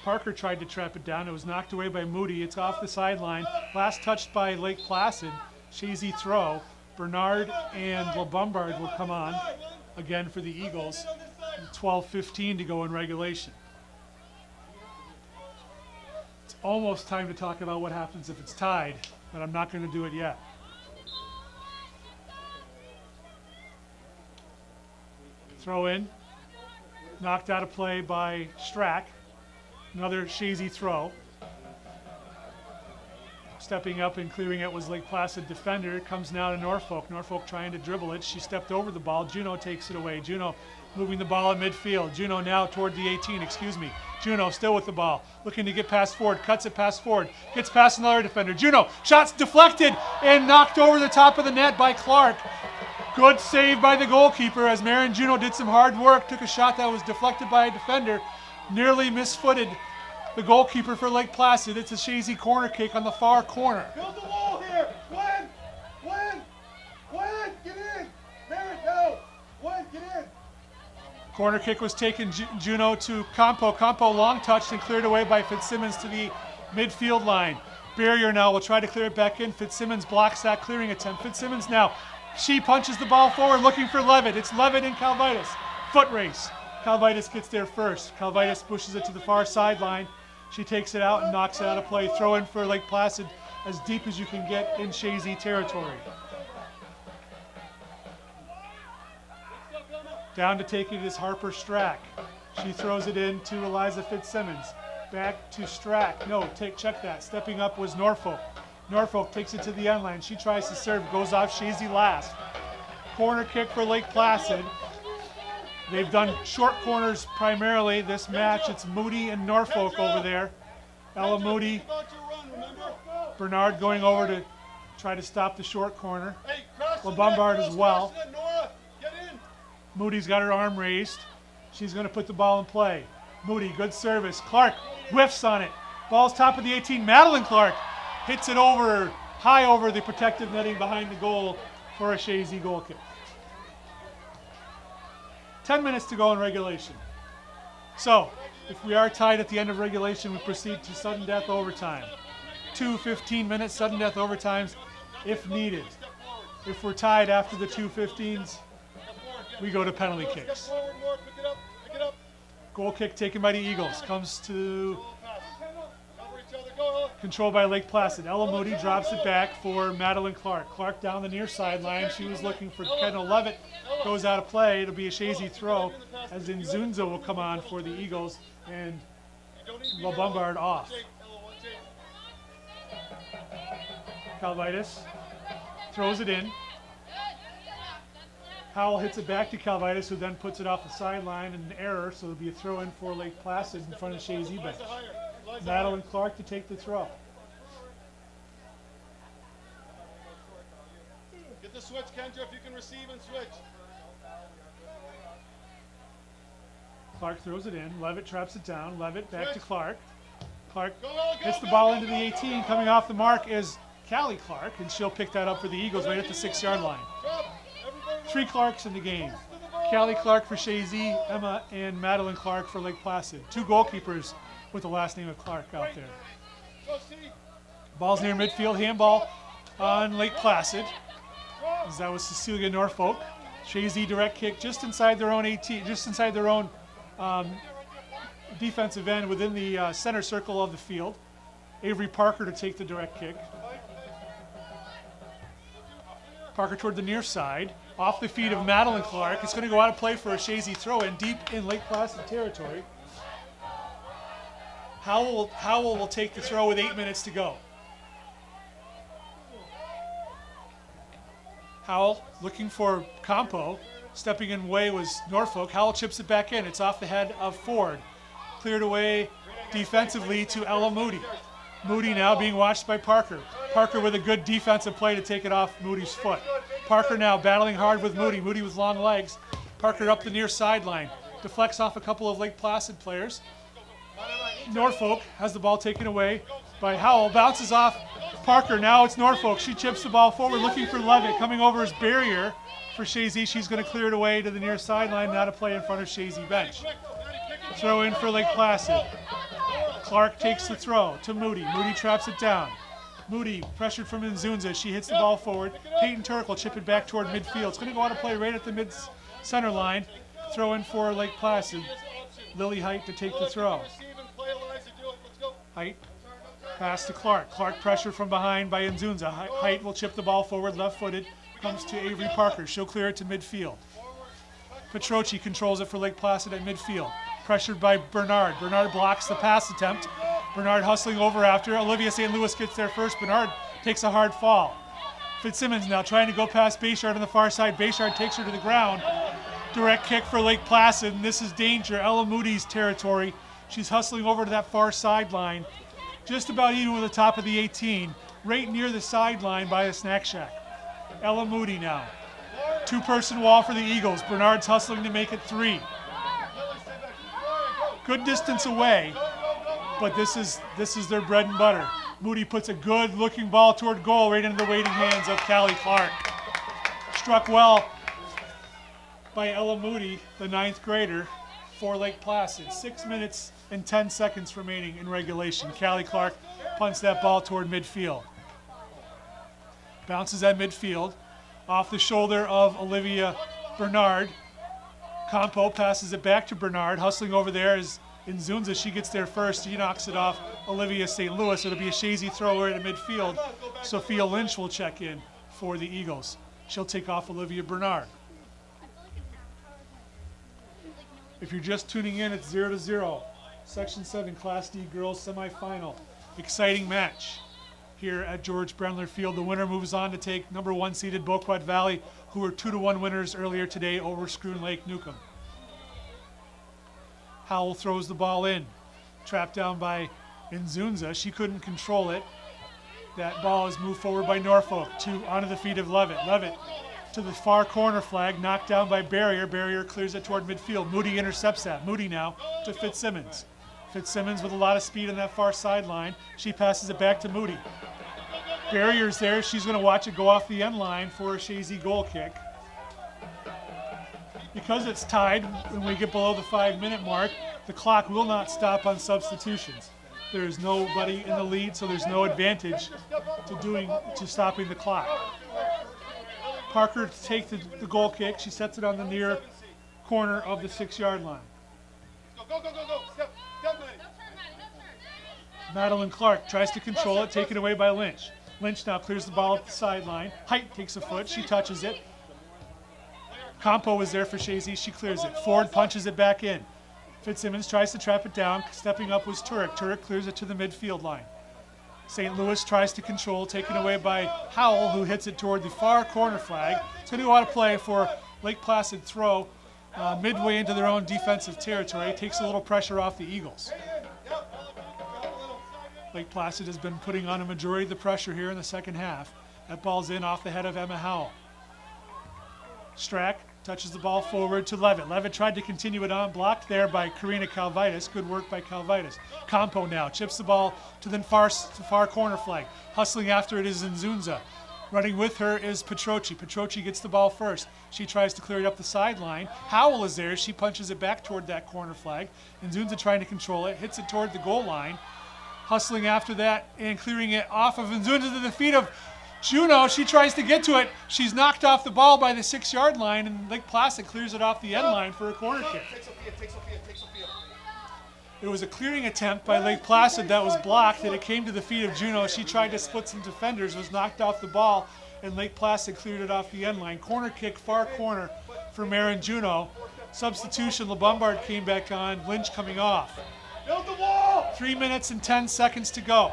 Parker tried to trap it down. It was knocked away by Moody. It's off the sideline. Last touched by Lake Placid. Chazy throw. Bernard and LaBombard will come on again for the Eagles. 12:15 to go in regulation. It's almost time to talk about what happens if it's tied, but I'm not going to do it yet. Throw in. Knocked out of play by Strack. Another Chazy throw. Stepping up and clearing it was Lake Placid defender. Comes now to Norfolk. Norfolk trying to dribble it. She stepped over the ball. Juno takes it away. Juno moving the ball in midfield. Juno now toward the 18, Juno still with the ball. Looking to get past Ford. Cuts it past Ford. Gets past another defender. Juno, shots deflected and knocked over the top of the net by Clark. Good save by the goalkeeper as Marin Juno did some hard work. Took a shot that was deflected by a defender. Nearly misfooted the goalkeeper for Lake Placid. It's a Chazy corner kick on the far corner. Build the wall here. Gwen, get in. Marin, no. Gwen, get in. Corner kick was taken Juno to Campo. Campo long touched and cleared away by Fitzsimmons to the midfield line. Barrier now will try to clear it back in. Fitzsimmons blocks that clearing attempt. Fitzsimmons now. She punches the ball forward looking for Levitt. It's Levitt and Calvitis. Foot race. Calvitis gets there first. Calvitis pushes it to the far sideline. She takes it out and knocks it out of play. Throw in for Lake Placid as deep as you can get in Chazy territory. Down to take it is Harper Strack. She throws it in to Eliza Fitzsimmons. Back to Strack. No, check that. Stepping up was Norfolk. Norfolk takes it to the end line. She tries to serve, goes off Chazy last. Corner kick for Lake Placid. They've done short corners primarily this match. It's Moody and Norfolk over there. Ella Moody, Bernard going over to try to stop the short corner. LaBombard as well. Moody's got her arm raised. She's going to put the ball in play. Moody, good service. Clark whiffs on it. Ball's top of the 18. Madeline Clark hits it over, high over the protective netting behind the goal for a Chazy goal kick. 10 minutes to go in regulation. So, if we are tied at the end of regulation, we proceed to sudden death overtime. 2 15-minute sudden death overtimes if needed. If we're tied after the 2 15s, we go to penalty kicks. Goal kick taken by the Eagles. Comes to controlled by Lake Placid. Ella Moody drops it back for Madeline Clark. Clark down the near sideline. She was looking for Kendall Levitt. Goes out of play. It'll be a Chazy throw as Nzunza will come on for the Eagles and LaBombard off. Calvitis throws it in. Howell hits it back to Calvitis, who then puts it off the sideline in an error, so it'll be a throw in for Lake Placid in front of Chazy bench. Madeline Clark to take the throw. Get the switch, Kendra, if you can receive and switch. Clark throws it in. Levitt traps it down. Levitt back to Clark. Clark hits the ball into the 18. Coming off the mark is Callie Clark, and she'll pick that up for the Eagles right at the 6-yard line. 3 Clarks in the game. Callie Clark for Chazy, Emma and Madeline Clark for Lake Placid. 2 goalkeepers with the last name of Clark out there. Ball's near midfield. Handball on Lake Placid. As that was Cecilia Norfolk. Chazy direct kick just inside their own 18, just inside their own defensive end within the center circle of the field. Avery Parker to take the direct kick. Parker toward the near side. Off the feet of Madeline Clark. It's going to go out of play for a Chazy throw-in deep in Lake Placid territory. Howell will take the throw with 8 minutes to go. Howell looking for Campo. Stepping in way was Norfolk. Howell chips it back in. It's off the head of Ford. Cleared away defensively to Ella Moody. Moody now being watched by Parker. Parker with a good defensive play to take it off Moody's foot. Parker now battling hard with Moody. Moody with long legs. Parker up the near sideline. Deflects off a couple of Lake Placid players. Norfolk has the ball taken away by Howell. Bounces off Parker. Now it's Norfolk. She chips the ball forward looking for Levitt. Coming over his barrier for Chazy. She's going to clear it away to the near sideline. Now to play in front of Chazy bench. Throw in for Lake Placid. Clark takes the throw to Moody. Moody traps it down. Moody pressured from Nzunza. She hits the ball forward. Peyton Turk will chip it back toward midfield. It's going to go out of play right at the mid-center line. Throw in for Lake Placid. Lily Height to take the throw. Height pass to Clark. Clark pressure from behind by Nzunza. Height will chip the ball forward, left-footed. Comes to Avery Parker. She'll clear it to midfield. Petrochi controls it for Lake Placid at midfield. Pressured by Bernard. Bernard blocks the pass attempt. Bernard hustling over after. Olivia St. Louis gets there first. Bernard takes a hard fall. Fitzsimmons now trying to go past Bayshard on the far side. Bayshard takes her to the ground. Direct kick for Lake Placid, and this is danger. Ella Moody's territory. She's hustling over to that far sideline. Just about even with the top of the 18. Right near the sideline by the snack shack. Ella Moody now. 2-person wall for the Eagles. Bernard's hustling to make it 3. Good distance away, but this is their bread and butter. Moody puts a good-looking ball toward goal right into the waiting hands of Callie Clark. Struck well by Ella Moody, the 9th grader, for Lake Placid. 6 minutes and 10 seconds remaining in regulation. Callie Clark punts that ball toward midfield. Bounces at midfield. Off the shoulder of Olivia Bernard. Campo passes it back to Bernard. Hustling over there is Nzunza. She gets there first. She knocks it off Olivia St. Louis. It'll be a Chazy thrower at midfield. Sophia Lynch will check in for the Eagles. She'll take off Olivia Bernard. If you're just tuning in, it's 0-0. Section 7 Class D girls semifinal. Exciting match here at George Brendler Field. The winner moves on to take number 1 seeded Boquet Valley, who were 2-1 winners earlier today over Scroon Lake Newcomb. Howell throws the ball in. Trapped down by Nzunza. She couldn't control it. That ball is moved forward by Norfolk onto the feet of Levitt. Levitt to the far corner flag, knocked down by Barrier. Barrier clears it toward midfield. Moody intercepts that. Moody now to Fitzsimmons. Fitzsimmons with a lot of speed on that far sideline. She passes it back to Moody. Barrier's there. She's going to watch it go off the end line for a Chazy goal kick. Because it's tied, when we get below the 5-minute mark, the clock will not stop on substitutions. There's nobody in the lead, so there's no advantage to stopping the clock. Parker to take the goal kick. She sets it on the near corner of the 6-yard line. Go. Step, Maddie. Madeline Clark tries to control it, taken away by Lynch. Lynch now clears the ball at the sideline. Height takes a foot. She touches it. Campo is there for Chazy. She clears it. Ford punches it back in. Fitzsimmons tries to trap it down. Stepping up was Turek. Turek clears it to the midfield line. St. Louis tries to control, taken away by Howell, who hits it toward the far corner flag. It's going to go out of play for Lake Placid throw midway into their own defensive territory. Takes a little pressure off the Eagles. Lake Placid has been putting on a majority of the pressure here in the second half. That ball's in off the head of Emma Howell. Strack touches the ball forward to Levitt. Levitt tried to continue it on, blocked there by Karina Calvitis. Good work by Calvitis. Campo now chips the ball to the far corner flag. Hustling after it is Nzunza. Running with her is Petroci. Petroci gets the ball first. She tries to clear it up the sideline. Howell is there. She punches it back toward that corner flag. Nzunza trying to control it. Hits it toward the goal line. Hustling after that and clearing it off of Nzunza to the feet of Juno. She tries to get to it. She's knocked off the ball by the 6-yard line, and Lake Placid clears it off the end line for a corner kick. Take Sophia. It was a clearing attempt by Lake Placid that was blocked, and it came to the feet of Juno. She tried to split some defenders, was knocked off the ball, and Lake Placid cleared it off the end line. Corner kick, far corner for Marin Juno. Substitution, LeBombard came back on, Lynch coming off. 3 minutes and 10 seconds to go.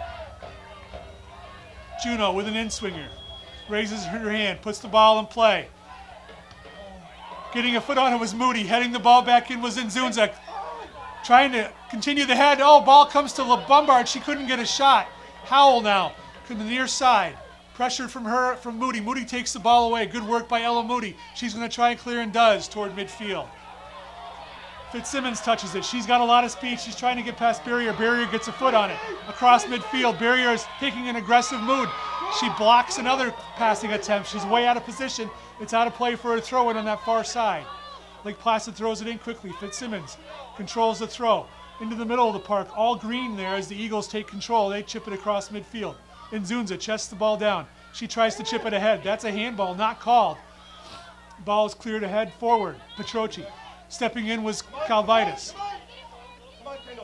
Juno with an in-swinger. Raises her hand, puts the ball in play. Getting a foot on it was Moody. Heading the ball back in was Nzunza. Trying to continue the head. Oh, ball comes to LeBombard. She couldn't get a shot. Howell now to the near side. Pressure from Moody. Moody takes the ball away. Good work by Ella Moody. She's going to try and clear and does toward midfield. Fitzsimmons touches it. She's got a lot of speed. She's trying to get past Barrier. Barrier gets a foot on it. Across midfield. Barrier is taking an aggressive mood. She blocks another passing attempt. She's way out of position. It's out of play for a throw-in on that far side. Lake Placid throws it in quickly. Fitzsimmons controls the throw. Into the middle of the park. All green there as the Eagles take control. They chip it across midfield. Nzunza chests the ball down. She tries to chip it ahead. That's a handball, not called. Ball is cleared ahead forward. Petroci. Stepping in was Calvitis.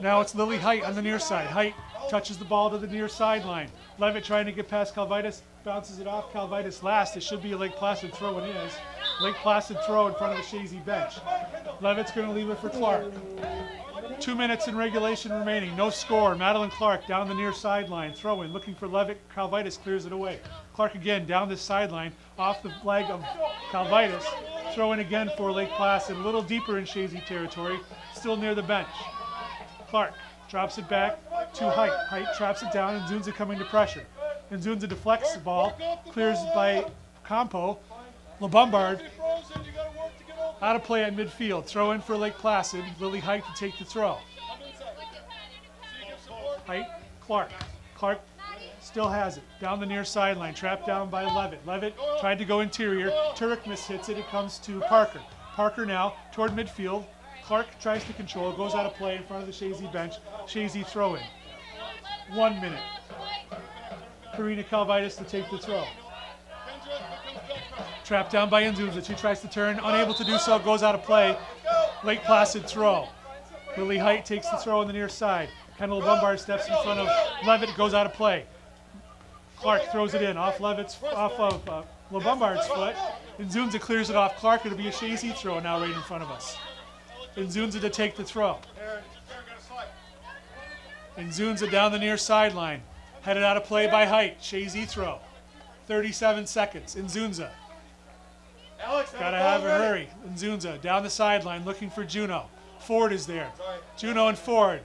Now it's Lily Height on the near side. Height touches the ball to the near sideline. Levitt trying to get past Calvitis. Bounces it off. Calvitis last. It should be a Lake Placid throw. It is. Lake Placid throw in front of the Chazy bench. Levitt's going to leave it for Clark. 2 minutes in regulation remaining. No score. Madeline Clark down the near sideline. Throw in. Looking for Levitt. Calvitis clears it away. Clark again down this sideline. Off the leg of Calvitis. Throw in again for Lake Placid. A little deeper in Chazy territory. Still near the bench. Clark drops it back to Height. Height traps it down. And Nzunza coming to pressure. Nzunza deflects the ball. Clears by Campo. LeBombard out of play at midfield. Throw in for Lake Placid. Lily Height to take the throw. Height, Clark. Clark still has it. Down the near sideline. Trapped down by Levitt. Levitt tried to go interior. Turek mishits it. It comes to Parker. Parker now toward midfield. Clark tries to control. Goes out of play in front of the Chazy bench. Chazy throw in. 1 minute. Karina Calvitis to take the throw. Trapped down by Nzunza. She tries to turn. Unable to do so. Goes out of play. Lake Placid throw. Lily Height takes the throw on the near side. Kendall Bombard steps in front of Levitt. Goes out of play. Clark throws it in off of LeBombard's foot. Nzunza clears it off Clark. It'll be a Chazy throw now right in front of us. Nzunza to take the throw. Nzunza down the near sideline. Headed out of play by Height. Chazy throw. 37 seconds. Nzunza. Gotta have a hurry. Nzunza down the sideline looking for Juno. Ford is there. Juno and Ford.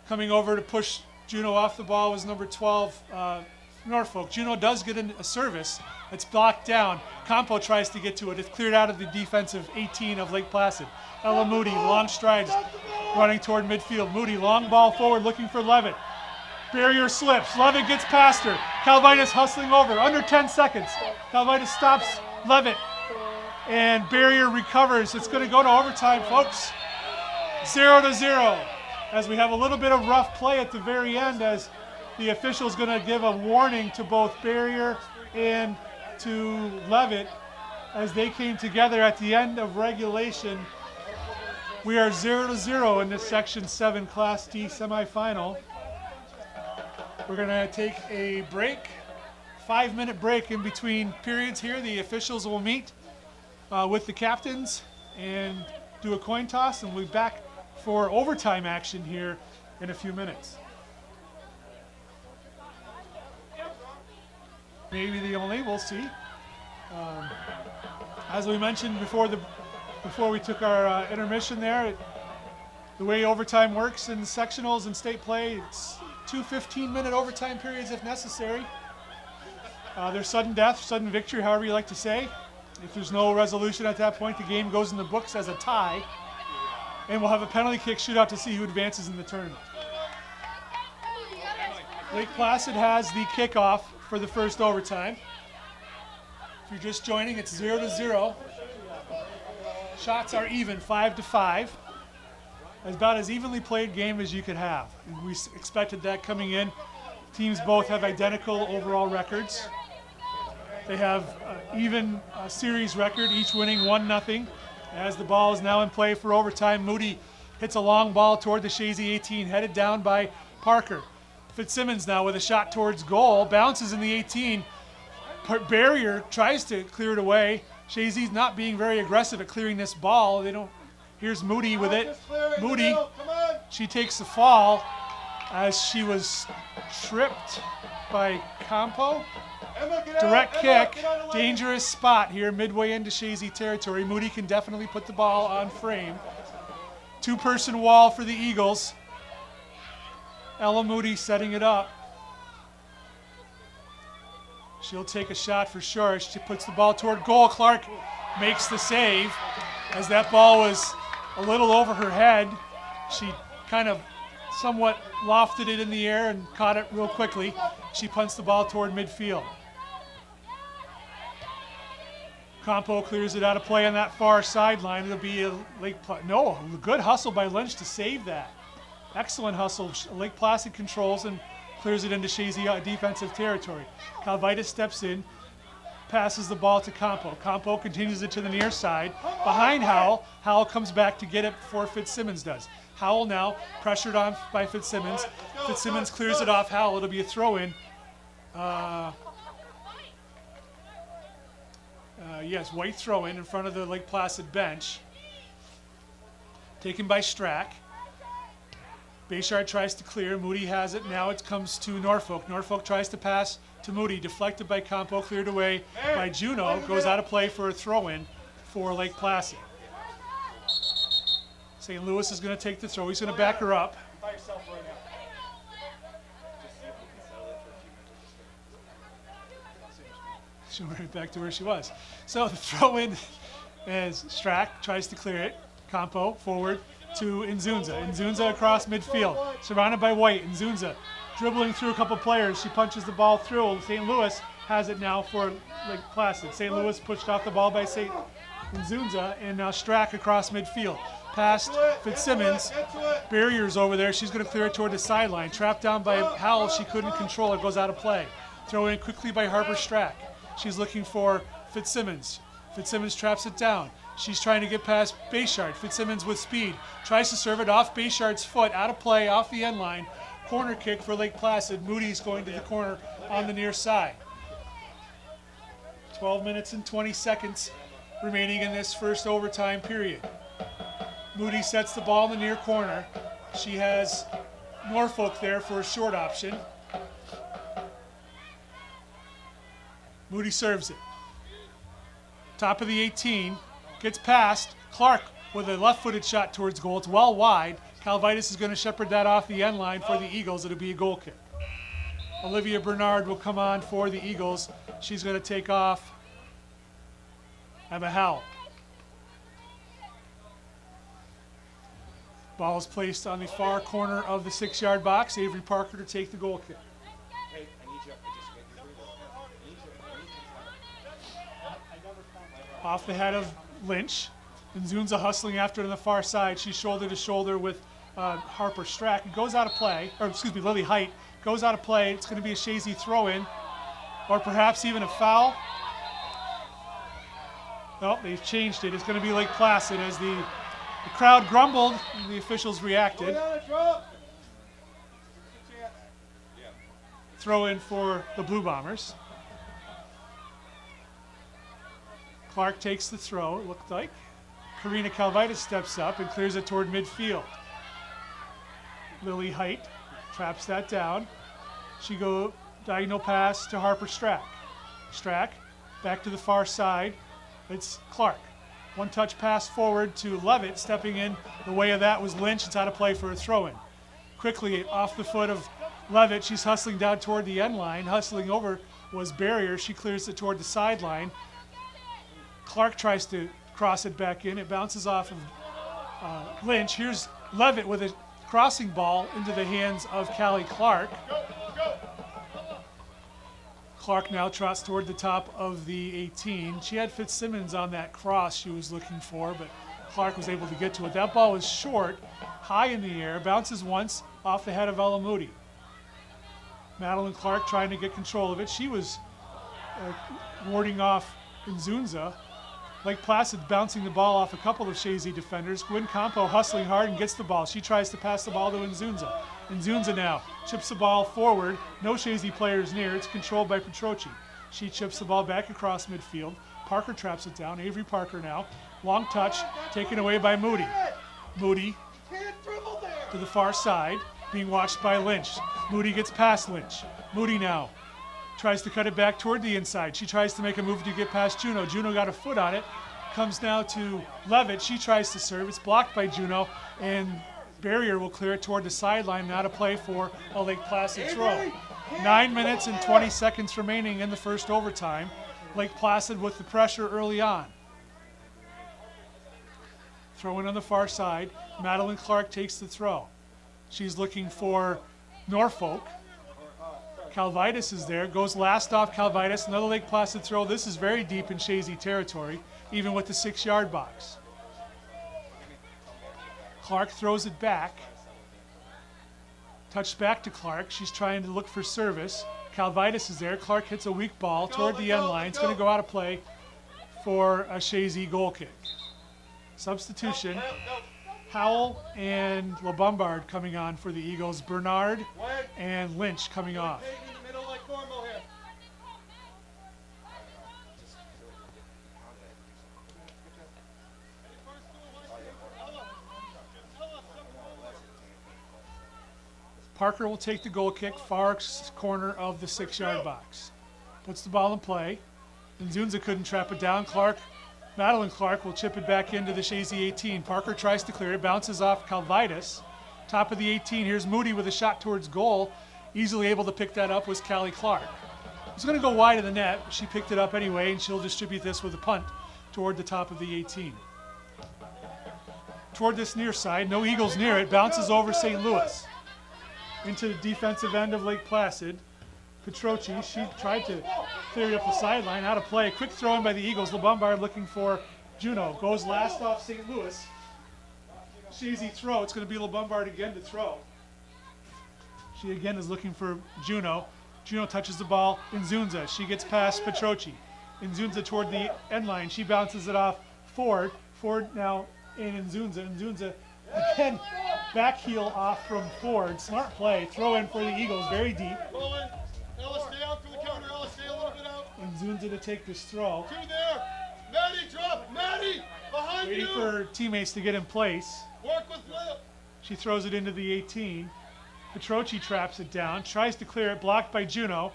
Coming over to push Juno off the ball was number 12, Norfolk. Juno does get a service. It's blocked down. Campo tries to get to it. It's cleared out of the defensive 18 of Lake Placid. Ella Moody, long strides, running toward midfield. Moody, long ball forward, looking for Levitt. Barrier slips. Levitt gets past her. Calvitis hustling over. Under 10 seconds. Calvitis stops Levitt. And Barrier recovers. It's going to go to overtime, folks. 0-0. As we have a little bit of rough play at the very end, as the official's going to give a warning to both Barrier and to Levitt as they came together at the end of regulation. We are 0-0 in this Section 7 Class D semifinal. We're going to take a break, 5-minute break in between periods here. The officials will meet with the captains and do a coin toss, and we'll be back for overtime action here in a few minutes. Maybe the only, we'll see. As we mentioned before we took our intermission there, the way overtime works in sectionals and state play, it's 2 15-minute overtime periods if necessary. There's sudden death, sudden victory, however you like to say. If there's no resolution at that point, the game goes in the books as a tie. And we'll have a penalty kick shootout to see who advances in the tournament. Lake Placid has the kickoff for the first overtime. If you're just joining, it's 0-0. Shots are even, 5-5. It's about as evenly played game as you could have. And we expected that coming in. Teams both have identical overall records. They have even series record, each winning 1-0. As the ball is now in play for overtime, Moody hits a long ball toward the Chazy 18, headed down by Parker. Fitzsimmons now with a shot towards goal, bounces in the 18. Barrier tries to clear it away. Chazy's not being very aggressive at clearing this ball. Here's Moody with it. Moody, she takes the fall as she was tripped by Campo. Direct kick, dangerous spot here midway into Chazy territory. Moody can definitely put the ball on frame. Two-person wall for the Eagles. Ella Moody setting it up. She'll take a shot for sure. She puts the ball toward goal. Clark makes the save. As that ball was a little over her head, she kind of somewhat lofted it in the air and caught it real quickly. She punts the ball toward midfield. Campo clears it out of play on that far sideline. It'll be a good hustle by Lynch to save that. Excellent hustle. Lake Placid controls and clears it into Chazy defensive territory. Calvitis steps in, passes the ball to Campo. Campo continues it to the near side. Behind Howell. Howell comes back to get it before Fitzsimmons does. Howell now pressured on by Fitzsimmons. Fitzsimmons clears it off Howell. It'll be a throw-in. Yes, white throw-in front of the Lake Placid bench. Taken by Strack. Bayshard tries to clear. Moody has it. Now it comes to Norfolk. Norfolk tries to pass to Moody. Deflected by Campo. Cleared away by Juno. Goes out of play for a throw-in for Lake Placid. St. Louis is going to take the throw. He's going to back her up. She'll right back to where she was. So the throw-in as Strack tries to clear it. Campo forward to Inzunza. Inzunza across midfield, surrounded by White. Inzunza dribbling through a couple players. She punches the ball through. St. Louis has it now for Lake Placid. St. Louis pushed off the ball by St. Inzunza, and now Strack across midfield. Past Fitzsimmons. Barriers over there. She's going to clear it toward the sideline. Trapped down by Howell. She couldn't control it. Goes out of play. Throw in quickly by Harper Strack. She's looking for Fitzsimmons. Fitzsimmons traps it down. She's trying to get past Bayshard. Fitzsimmons with speed. Tries to serve it off Bayshard's foot. Out of play, off the end line. Corner kick for Lake Placid. Moody's going to the corner on the near side. 12 minutes and 20 seconds remaining in this first overtime period. Moody sets the ball in the near corner. She has Norfolk there for a short option. Moody serves it. Top of the 18. Gets past. Clark with a left-footed shot towards goal. It's well wide. Calvitis is going to shepherd that off the end line for the Eagles. It'll be a goal kick. Olivia Bernard will come on for the Eagles. She's going to take off Emma Howell. Ball is placed on the far corner of the 6-yard box. Avery Parker to take the goal kick. Hey, I need you up. Off the head of Lynch. Nzunza hustling after it on the far side. She's shoulder to shoulder with Harper Strack. It goes out of play, or excuse me, Lily Height goes out of play. It's going to be a Chazy throw-in, or perhaps even a foul. No, they've changed it. It's going to be Lake Placid as the crowd grumbled and the officials reacted. Throw-in for the Blue Bombers. Clark takes the throw, it looked like. Karina Calvitis steps up and clears it toward midfield. Lily Height traps that down. She go diagonal pass to Harper Strack. Strack back to the far side. It's Clark. One touch pass forward to Levitt. Stepping in the way of that was Lynch. It's out of play for a throw-in. Quickly off the foot of Levitt. She's hustling down toward the end line. Hustling over was Barrier. She clears it toward the sideline. Clark tries to cross it back in. It bounces off of Lynch. Here's Levitt with a crossing ball into the hands of Callie Clark. Clark now trots toward the top of the 18. She had Fitzsimmons on that cross she was looking for, but Clark was able to get to it. That ball was short, high in the air, bounces once off the head of Ella Moody. Madeline Clark trying to get control of it. She was warding off Nzunza. Lake Placid bouncing the ball off a couple of Chazy defenders. Gwen Campo hustling hard and gets the ball. She tries to pass the ball to Nzunza. Nzunza now chips the ball forward. No Chazy players near. It's controlled by Petroci. She chips the ball back across midfield. Parker traps it down. Avery Parker now. Long touch taken away by Moody. Moody to the far side, being watched by Lynch. Moody gets past Lynch. Moody now tries to cut it back toward the inside. She tries to make a move to get past Juno. Juno got a foot on it. Comes now to Levitt. She tries to serve. It's blocked by Juno, and Barrier will clear it toward the sideline. Now to play for a Lake Placid throw. 9 minutes and 20 seconds remaining in the first overtime. Lake Placid with the pressure early on. Throw in on the far side. Madeline Clark takes the throw. She's looking for Norfolk. Calvitis is there, goes last off Calvitis, another Lake Placid throw. This is very deep in Chazy territory, even with the 6-yard box. Clark throws it back. Touched back to Clark. She's trying to look for service. Calvitis is there. Clark hits a weak ball toward the end line. It's going to go out of play for a Chazy goal kick. Substitution. Howell and LeBombard coming on for the Eagles. Bernard and Lynch coming off. Parker will take the goal kick, far corner of the 6-yard box. Puts the ball in play. Nzunza couldn't trap it down. Madeline Clark will chip it back into the Chazy 18. Parker tries to clear it, bounces off Calvitis. Top of the 18, here's Moody with a shot towards goal. Easily able to pick that up was Callie Clark. It's going to go wide of the net. She picked it up anyway, and she'll distribute this with a punt toward the top of the 18. Toward this near side, no Eagles near it, bounces over St. Louis. Into the defensive end of Lake Placid. Petroci, she tried to clear it up the sideline, out of play. Quick throw in by the Eagles. LeBombard looking for Juno. Goes last off St. Louis. Chazy throw. It's going to be LeBombard again to throw. She again is looking for Juno. Juno touches the ball. Nzunza. She gets past Petroci. Nzunza toward the end line. She bounces it off Ford. Ford now in Nzunza. Nzunza again back heel off from Ford. Smart play. Throw in for the Eagles. Very deep. Ella, stay out for the counter. Ella, stay a little bit out. Nzunza to take this throw. Two there. Maddie, drop. Maddie, behind Waiting you. for her teammates to get in place. Work with Lip. She throws it into the 18. Petroci traps it down. Tries to clear it. Blocked by Juno.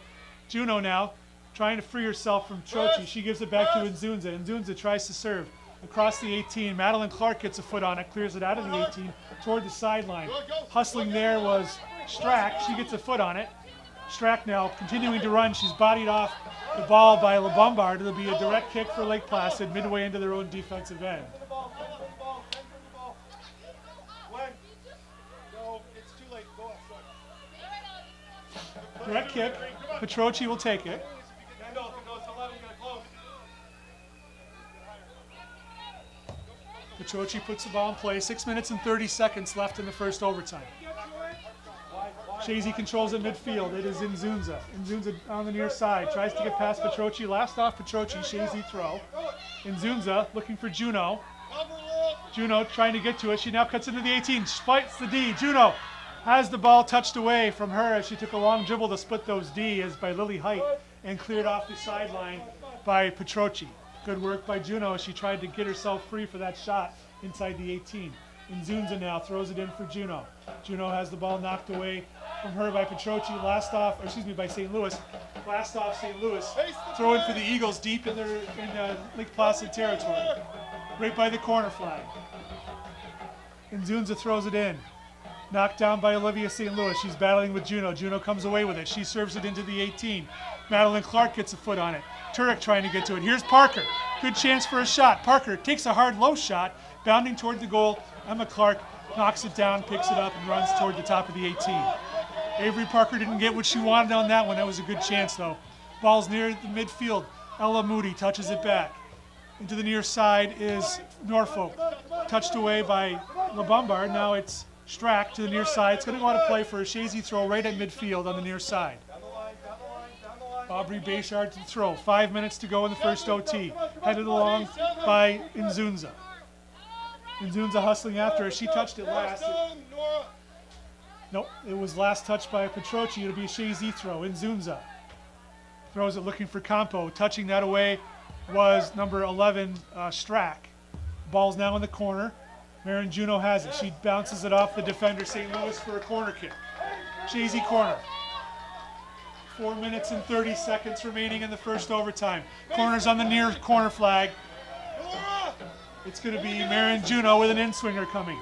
Juno now trying to free herself from Petroci. She gives it back to Nzunza. Nzunza tries to serve. across the 18. Madeline Clark gets a foot on it, clears it out of the 18 toward the sideline. Hustling there was Strack. She gets a foot on it. Strack now continuing to run. She's bodied off the ball by LeBombard. It'll be a direct kick for Lake Placid midway into their own defensive end. Direct kick. Petroci will take it. Petroci puts the ball in play. 6 minutes and 30 seconds left in the first overtime. Chazy controls it midfield. It is Inzunza. Inzunza on the near side. Tries to get past Petroci. Last off Petroci. Chazy throw. Inzunza looking for Juno. Juno trying to get to it. She now cuts into the 18. Fights the D. Juno has the ball touched away from her as she took a long dribble to split those D as by Lily Height and cleared off the sideline by Petroci. Good work by Juno as she tried to get herself free for that shot inside the 18. Inzunza now throws it in for Juno. Juno has the ball knocked away from her by Petroci. By St. Louis. Last off St. Louis. Throw in for the Eagles deep in Lake Placid territory. Right by the corner flag. Inzunza throws it in. Knocked down by Olivia St. Louis. She's battling with Juno. Juno comes away with it. She serves it into the 18. Madeline Clark gets a foot on it. Turek trying to get to it. Here's Parker. Good chance for a shot. Parker takes a hard low shot, bounding toward the goal. Emma Clark knocks it down, picks it up, and runs toward the top of the 18. Avery Parker didn't get what she wanted on that one. That was a good chance, though. Ball's near the midfield. Ella Moody touches it back. Into the near side is Norfolk. Touched away by LeBombard. Now it's Strack to the near side. It's going to go out of play for a Chazy throw right at midfield on the near side. Aubrey Bayshard to the throw. 5 minutes to go in the first OT. Headed along by Inzunza. Inzunza hustling after her. She touched it last. Nope, it was last touched by Petroci. It'll be a Chazy throw. Inzunza throws it looking for Campo. Touching that away was number 11, Strack. Ball's now in the corner. Marin Juno has it. She bounces it off the defender, St. Louis, for a corner kick. Chazy corner. 4 minutes and 30 seconds remaining in the first overtime. Corner's on the near corner flag. It's going to be Marin Juno with an in-swinger coming.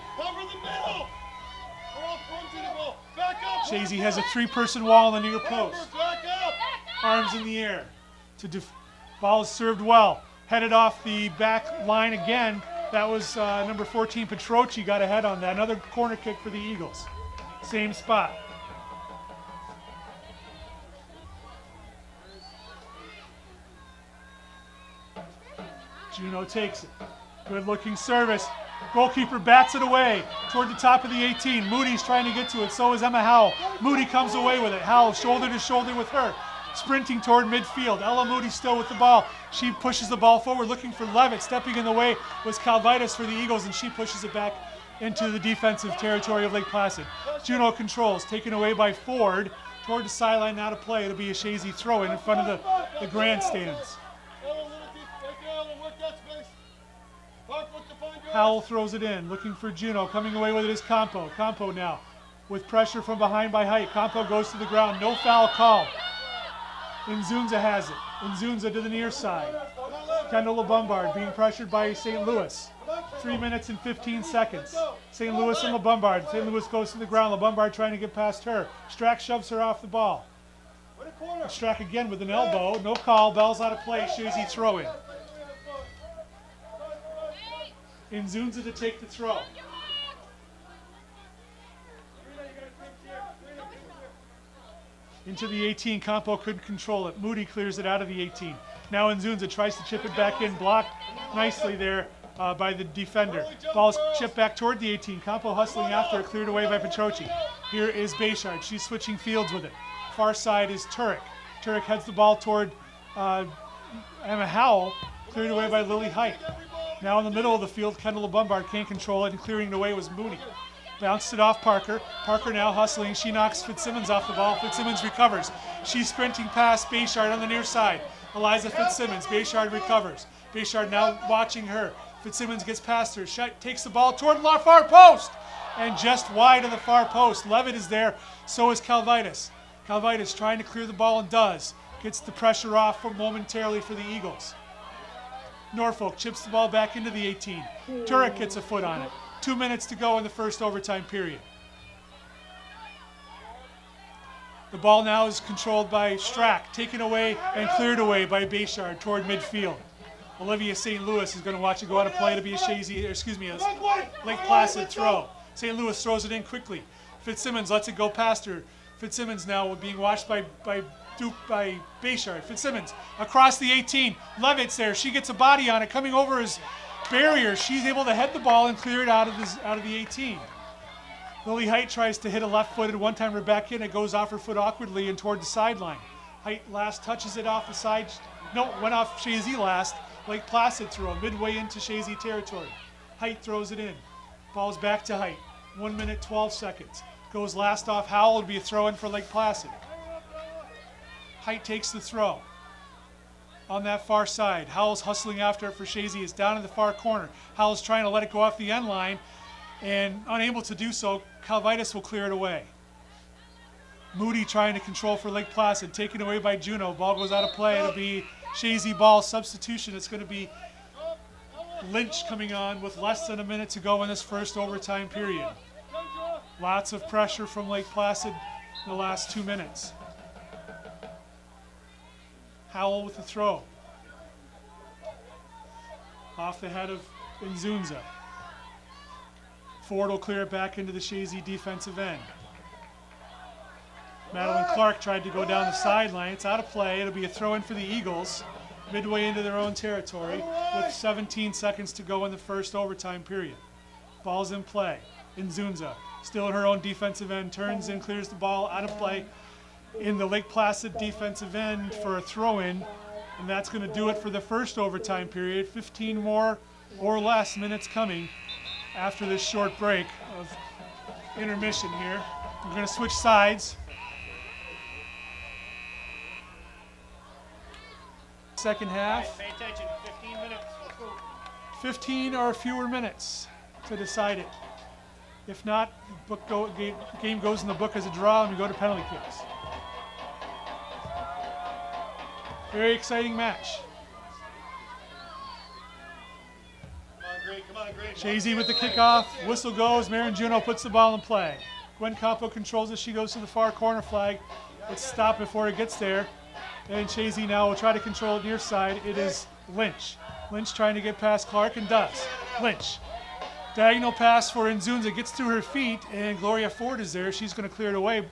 Chazy has a three-person wall on the near post. Arms in the air. Ball is served well. Headed off the back line again. That was number 14, Petroci, got ahead on that. Another corner kick for the Eagles. Same spot. Juno takes it. Good looking service. Goalkeeper bats it away toward the top of the 18. Moody's trying to get to it. So is Emma Howell. Moody comes away with it. Howell shoulder to shoulder with her. Sprinting toward midfield. Ella Moody still with the ball. She pushes the ball forward looking for Levitt. Stepping in the way was Calvitas for the Eagles, and she pushes it back into the defensive territory of Lake Placid. Juno controls. Taken away by Ford. Toward the sideline now to play. It'll be a Chazy throw in front of the grandstands. Howell throws it in, looking for Juno. Coming away with it is Campo. Campo now with pressure from behind by Height. Campo goes to the ground. No foul called. Inzunza has it. Inzunza to the near side. Kendall LeBombard being pressured by St. Louis. 3 minutes and 15 seconds. St. Louis and LeBombard. St. Louis goes to the ground. LeBombard trying to get past her. Strack shoves her off the ball. Strack again with an elbow. No call. Bell's out of play. Chazy throw in. Inzunza to take the throw. Into the 18, Campo couldn't control it. Moody clears it out of the 18. Now Inzunza tries to chip it back in, blocked nicely there by the defender. Ball's chipped back toward the 18. Campo hustling after it, cleared away by Petroci. Here is Bayshard. She's switching fields with it. Far side is Turek. Turek heads the ball toward Emma Howell, cleared away by Lily Height. Now in the middle of the field, Kendall LeBombard can't control it, and clearing it away was Moody. Bounced it off Parker. Parker now hustling. She knocks Fitzsimmons off the ball. Fitzsimmons recovers. She's sprinting past Bayshard on the near side. Eliza Fitzsimmons. Bayshard recovers. Bayshard now watching her. Fitzsimmons gets past her. Takes the ball toward the far post. And just wide of the far post. Levitt is there. So is Calvitas. Calvitas trying to clear the ball and does. Gets the pressure off momentarily for the Eagles. Norfolk chips the ball back into the 18. Turek gets a foot on it. 2 minutes to go in the first overtime period. The ball now is controlled by Strack, taken away and cleared away by Bayshard toward midfield. Olivia St. Louis is going to watch it go out of play to be a Lake Placid throw. St. Louis throws it in quickly. Fitzsimmons lets it go past her. Fitzsimmons now being watched by Bayshard. Fitzsimmons across the 18. Levitt's there. She gets a body on it, coming over his barrier. She's able to head the ball and clear it out of the 18. Lily Height tries to hit a left-footed one-timer back in. It goes off her foot awkwardly and toward the sideline. Height last touches it off the side. No, went off Chazy last. Lake Placid throw midway into Chazy territory. Height throws it in. Ball's back to Height. 1 minute, 12 seconds. Goes last off Howell. It'll be a throw in for Lake Placid. Height takes the throw. On that far side, Howell's hustling after it for Chazy. It's down in the far corner. Howell's trying to let it go off the end line, and unable to do so, Calvitis will clear it away. Moody trying to control for Lake Placid, taken away by Juneau. Ball goes out of play. It'll be Chazy ball substitution. It's going to be Lynch coming on with less than a minute to go in this first overtime period. Lots of pressure from Lake Placid in the last 2 minutes. Howell with the throw. Off the head of Nzunza. Ford will clear it back into the Chazy defensive end. Madeline Clark tried to go down the sideline. It's out of play. It'll be a throw in for the Eagles midway into their own territory with 17 seconds to go in the first overtime period. Ball's in play. Nzunza still in her own defensive end, turns and clears the ball out of play in the Lake Placid defensive end for a throw-in, and that's going to do it for the first overtime period. 15 more or less minutes coming after this short break of intermission here. We're going to switch sides. Second half. Pay attention, 15 minutes. Let's go. 15 or fewer minutes to decide it. If not, game goes in the book as a draw and we go to penalty kicks. Very exciting match. Come on, Greg. Chazy with the kickoff. Whistle goes. Marin Juneau puts the ball in play. Gwen Campo controls it. She goes to the far corner flag. It's stopped before it gets there. And Chazy now will try to control it near side. It is Lynch. Lynch trying to get past Clark and does. Lynch. Diagonal pass for Nzunza. Gets to her feet and Gloria Ford is there. She's going to clear it away.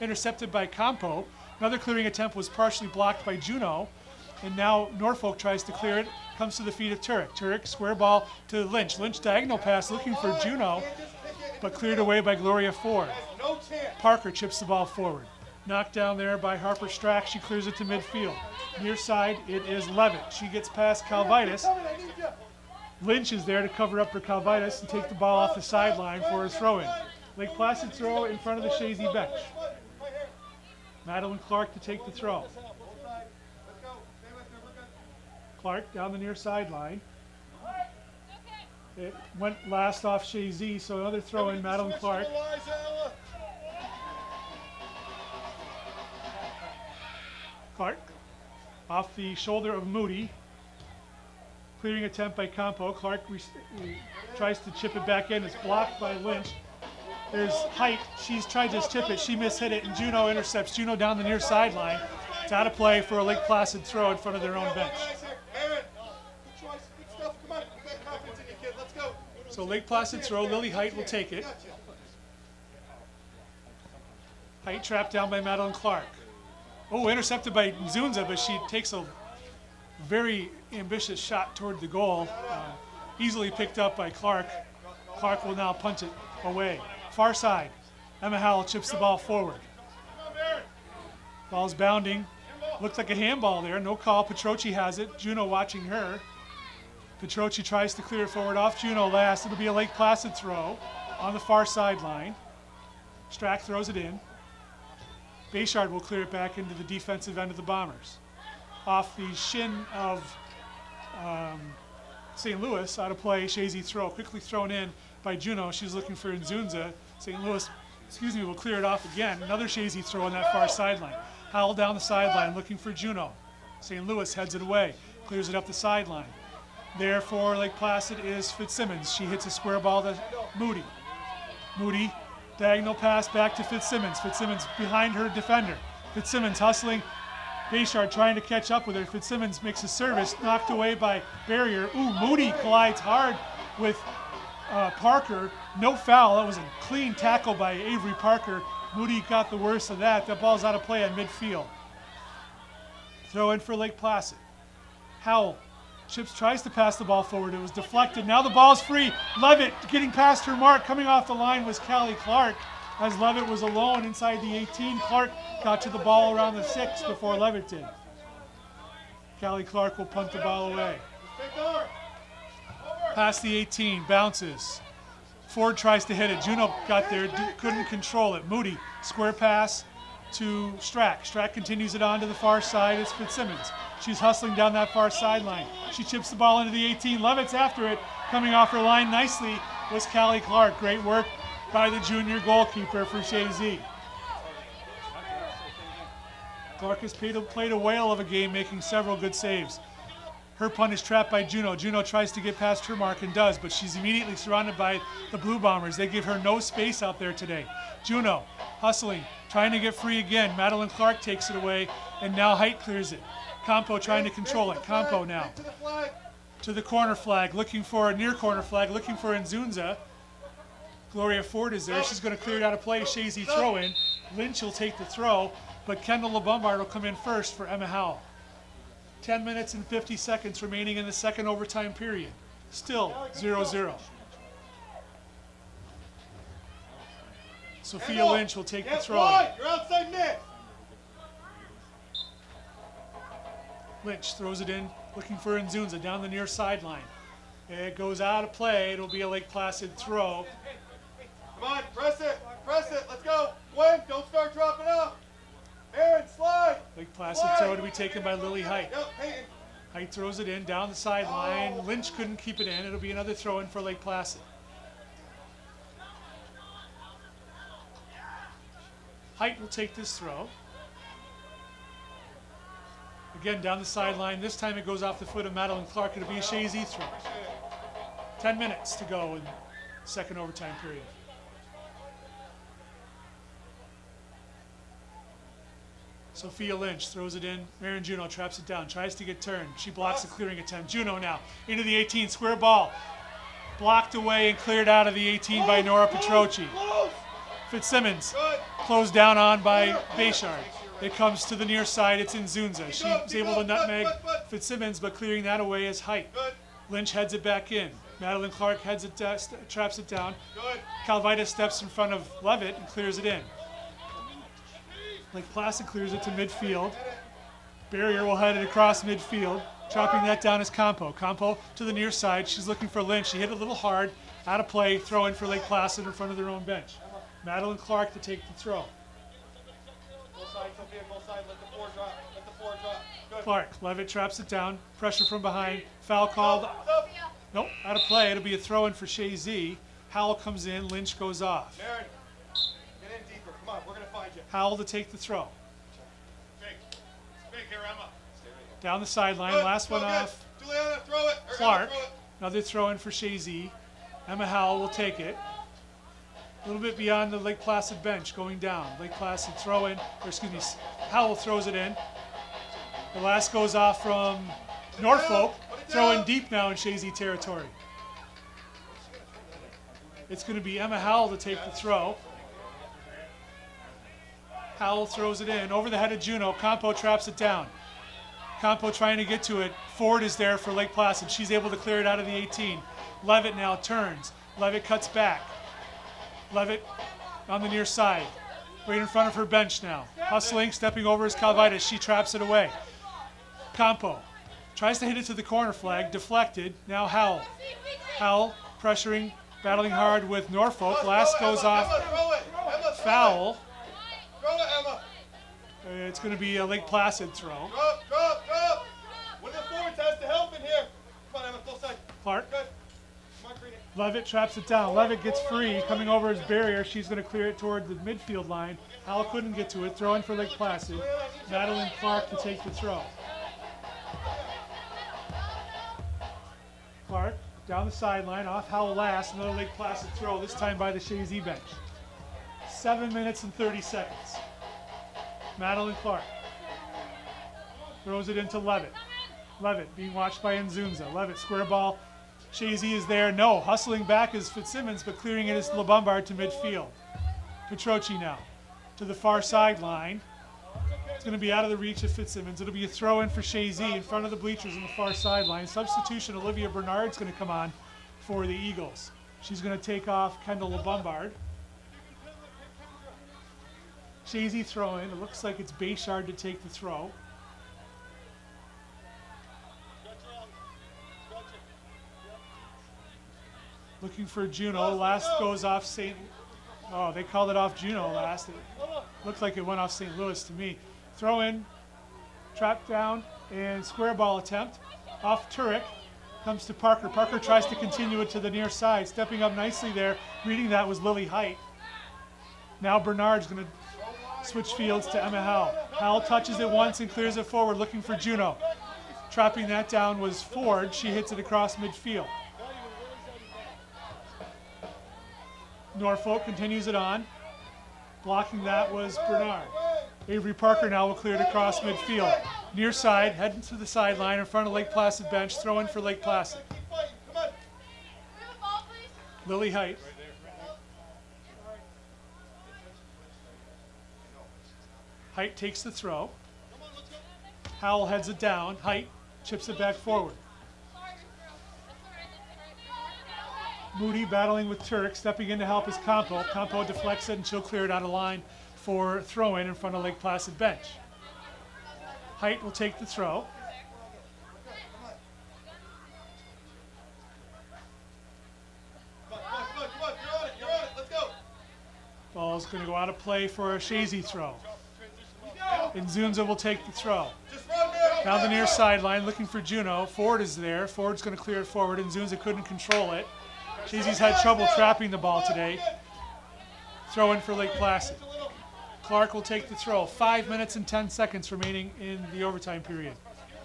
Intercepted by Campo. Another clearing attempt was partially blocked by Juneau. And now Norfolk tries to clear it. Comes to the feet of Turek. Turek, square ball to Lynch. Lynch diagonal pass looking for Juneau, but cleared away by Gloria Ford. Parker chips the ball forward. Knocked down there by Harper Strack. She clears it to midfield. Near side, it is Levitt. She gets past Calvitis. Lynch is there to cover up for Calvitis and take the ball off the sideline for a throw-in. Lake Placid throw in front of the Chazy bench. Madeline Clark to take the throw. Clark down the near sideline. It went last off Chazy, so another throw in, Madeline Clark. Clark off the shoulder of Moody. Clearing attempt by Campo. Clark tries to chip it back in. It's blocked by Lynch. There's Height. She's tried to chip it. She mishit it, and Juneau intercepts. Juneau down the near sideline. It's out of play for a Lake Placid throw in front of their own bench. So Lake Placid throw. Lily Height will take it. Height trapped down by Madeline Clark. Oh, intercepted by Nzunza, but she takes a very ambitious shot toward the goal. Easily picked up by Clark. Clark will now punch it away. Far side. Emma Howell chips the ball forward. Ball's bounding. Looks like a handball there. No call. Petroci has it. Juneau watching her. Petroci tries to clear it forward off Juneau last. It'll be a Lake Placid throw on the far sideline. Strack throws it in. Bayshard will clear it back into the defensive end of the Bombers. Off the shin of St. Louis, out of play, Chazy throw. Quickly thrown in by Juneau. She's looking for Nzunza. St. Louis, will clear it off again. Another Chazy throw on that far sideline. Howell down the sideline looking for Juneau. St. Louis heads it away. clears it up the sideline. There for Lake Placid is Fitzsimmons. She hits a square ball to Moody. Moody, diagonal pass back to Fitzsimmons. Fitzsimmons behind her defender. Fitzsimmons hustling. Bayshard trying to catch up with her. Fitzsimmons makes a service, knocked away by Barrier. Ooh, Moody collides hard with Parker. No foul. That was a clean tackle by Avery Parker. Moody got the worst of that. That ball's out of play on midfield. Throw in for Lake Placid. Howell tries to pass the ball forward. It was deflected. Now the ball's free. Levitt getting past her mark. Coming off the line was Callie Clark. As Levitt was alone inside the 18, Clark got to the ball around the 6 before Levitt did. Callie Clark will punt the ball away. Past the 18, bounces. Ford tries to hit it. Juno got there, couldn't control it. Moody, square pass to Strack. Strack continues it on to the far side. It's Fitzsimmons. She's hustling down that far sideline. She chips the ball into the 18. Levitt's after it. Coming off her line nicely was Callie Clark. Great work by the junior goalkeeper for Chazy. Clark has played a whale of a game, making several good saves. Her punt is trapped by Juno. Juno tries to get past her mark and does, but she's immediately surrounded by the Blue Bombers. They give her no space out there today. Juno hustling, trying to get free again. Madeline Clark takes it away, and now Height clears it. Campo trying to control it. Campo now to the corner flag, looking for a near corner flag, looking for Nzunza. Gloria Ford is there. She's going to clear it out of play. Chazy throw in. Lynch will take the throw, but Kendall LeBombard will come in first for Emma Howell. 10 minutes and 50 seconds remaining in the second overtime period. Still 0-0. Sophia Lynch will take the throw. You're outside net. Lynch throws it in, looking for Nzunza down the near sideline. It goes out of play. It'll be a Lake Placid throw. Come on, press it, let's go. Gwen, don't start dropping off. Aaron, slide. Lake Placid throw to be taken by Lily Height. Yep, Peyton. Height throws it in, down the sideline. Lynch couldn't keep it in. It'll be another throw in for Lake Placid. Height will take this throw. Again, down the sideline. This time it goes off the foot of Madeline Clark. It'll be a Chazy throw. 10 minutes to go in the second overtime period. Sophia Lynch throws it in. Marion Juno traps it down, tries to get turned. She blocks the clearing attempt. Juno now into the 18, square ball. Blocked away and cleared out of the 18 by Nora Petroci. Fitzsimmons closed down on by Bayshard. It comes to the near side. It's Nzunza. She's able to nutmeg Fitzsimmons, but clearing that away is Height. Lynch heads it back in. Madeline Clark heads it, traps it down. Calvita steps in front of Levitt and clears it in. Lake Placid clears it to midfield. Barrier will head it across midfield. Chopping that down is Campo. Campo to the near side. She's looking for Lynch. She hit it a little hard. Out of play. Throw in for Lake Placid in front of their own bench. Madeline Clark to take the throw. Go side, Sophia, go side. Let the four drop. Good. Clark. Levitt traps it down. Pressure from behind. Foul called. Nope. Out of play. It'll be a throw in for Chazy. Howell comes in. Lynch goes off. Aaron, get in deeper. Come on, we're going to find you. Howell to take the throw. Big here, Emma. Down the sideline. Last one off. Juliana, throw it. Clark. Another throw in for Chazy. Emma Howell will take it. A little bit beyond the Lake Placid bench going down. Lake Placid throw in, or excuse me, Howell throws it in. The last goes off from Norfolk. Throw in deep now in Chazy territory. It's going to be Emma Howell to take the throw. Howell throws it in over the head of Juno. Campo traps it down. Campo trying to get to it. Ford is there for Lake Placid. She's able to clear it out of the 18. Levitt now turns. Levitt cuts back. Levitt on the near side. Right in front of her bench now. Hustling, stepping over is Calvita. She traps it away. Campo tries to hit it to the corner flag. Deflected. Now Howell. Howell pressuring, battling hard with Norfolk. Last goes off. Foul. Throw it, Emma. It's going to be a Lake Placid throw. Drop. One of the forwards has to help in here. Come on, Emma, close side. Clark. Good. Come on, Creedy. Levitt traps it down. Levitt gets free. Coming over his barrier. She's going to clear it toward the midfield line. Howell couldn't get to it. Throw in for Lake Placid. Madeline Clark to take the throw. Clark down the sideline, off Howell last, another Lake Placid throw, this time by the Chazy bench. 7 minutes and 30 seconds. Madeline Clark throws it into Levitt. Levitt being watched by Nzunza. Levitt, square ball. Chazy is there. No, hustling back is Fitzsimmons, but clearing it is LeBombard to midfield. Petroci now to the far sideline. It's going to be out of the reach of Fitzsimmons. It'll be a throw in for Chazy in front of the bleachers on the far sideline. Substitution, Olivia Bernard's going to come on for the Eagles. She's going to take off Kendall LeBombard. Chazy throw in. It looks like it's Bayshard to take the throw. Looking for Juno. Last goes off St. Oh, they called it off Juno last. It looked like it went off St. Louis to me. Throw in, trap down, and square ball attempt. Off Turek. Comes to Parker. Parker tries to continue it to the near side. Stepping up nicely there. Reading that was Lily Height. Now Bernard's going to switch fields to Emma Howell. Howell touches it once and clears it forward, looking for Juno. Trapping that down was Ford. She hits it across midfield. Norfolk continues it on. Blocking that was Bernard. Avery Parker now will clear it across midfield. Near side, heading to the sideline in front of Lake Placid bench. Throw in for Lake Placid. Lily Height. Height takes the throw. Howell heads it down. Height chips it back forward. Moody battling with Turek, stepping in to help his Campo. Campo deflects it and she'll clear it out of line for throw-in in front of Lake Placid bench. Height will take the throw. Ball's going to go out of play for a Chazy throw. Nzunza will take the throw. Down the near sideline, looking for Juno. Ford is there. Ford's going to clear it forward. Nzunza couldn't control it. Chazy's had trouble trapping the ball today. Throw in for Lake Placid. Clark will take the throw. 5 minutes and 10 seconds remaining in the overtime period.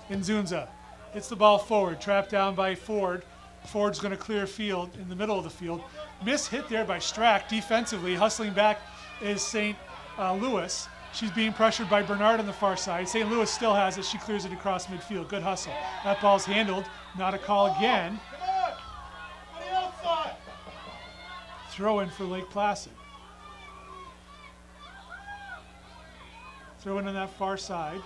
Nzunza hits the ball forward. Trapped down by Ford. Ford's going to clear field in the middle of the field. Miss hit there by Strack defensively. Hustling back is St. Louis. She's being pressured by Bernard on the far side. St. Louis still has it. She clears it across midfield. Good hustle. That ball's handled. Not a call again. Throw in for Lake Placid. Throw in on that far side.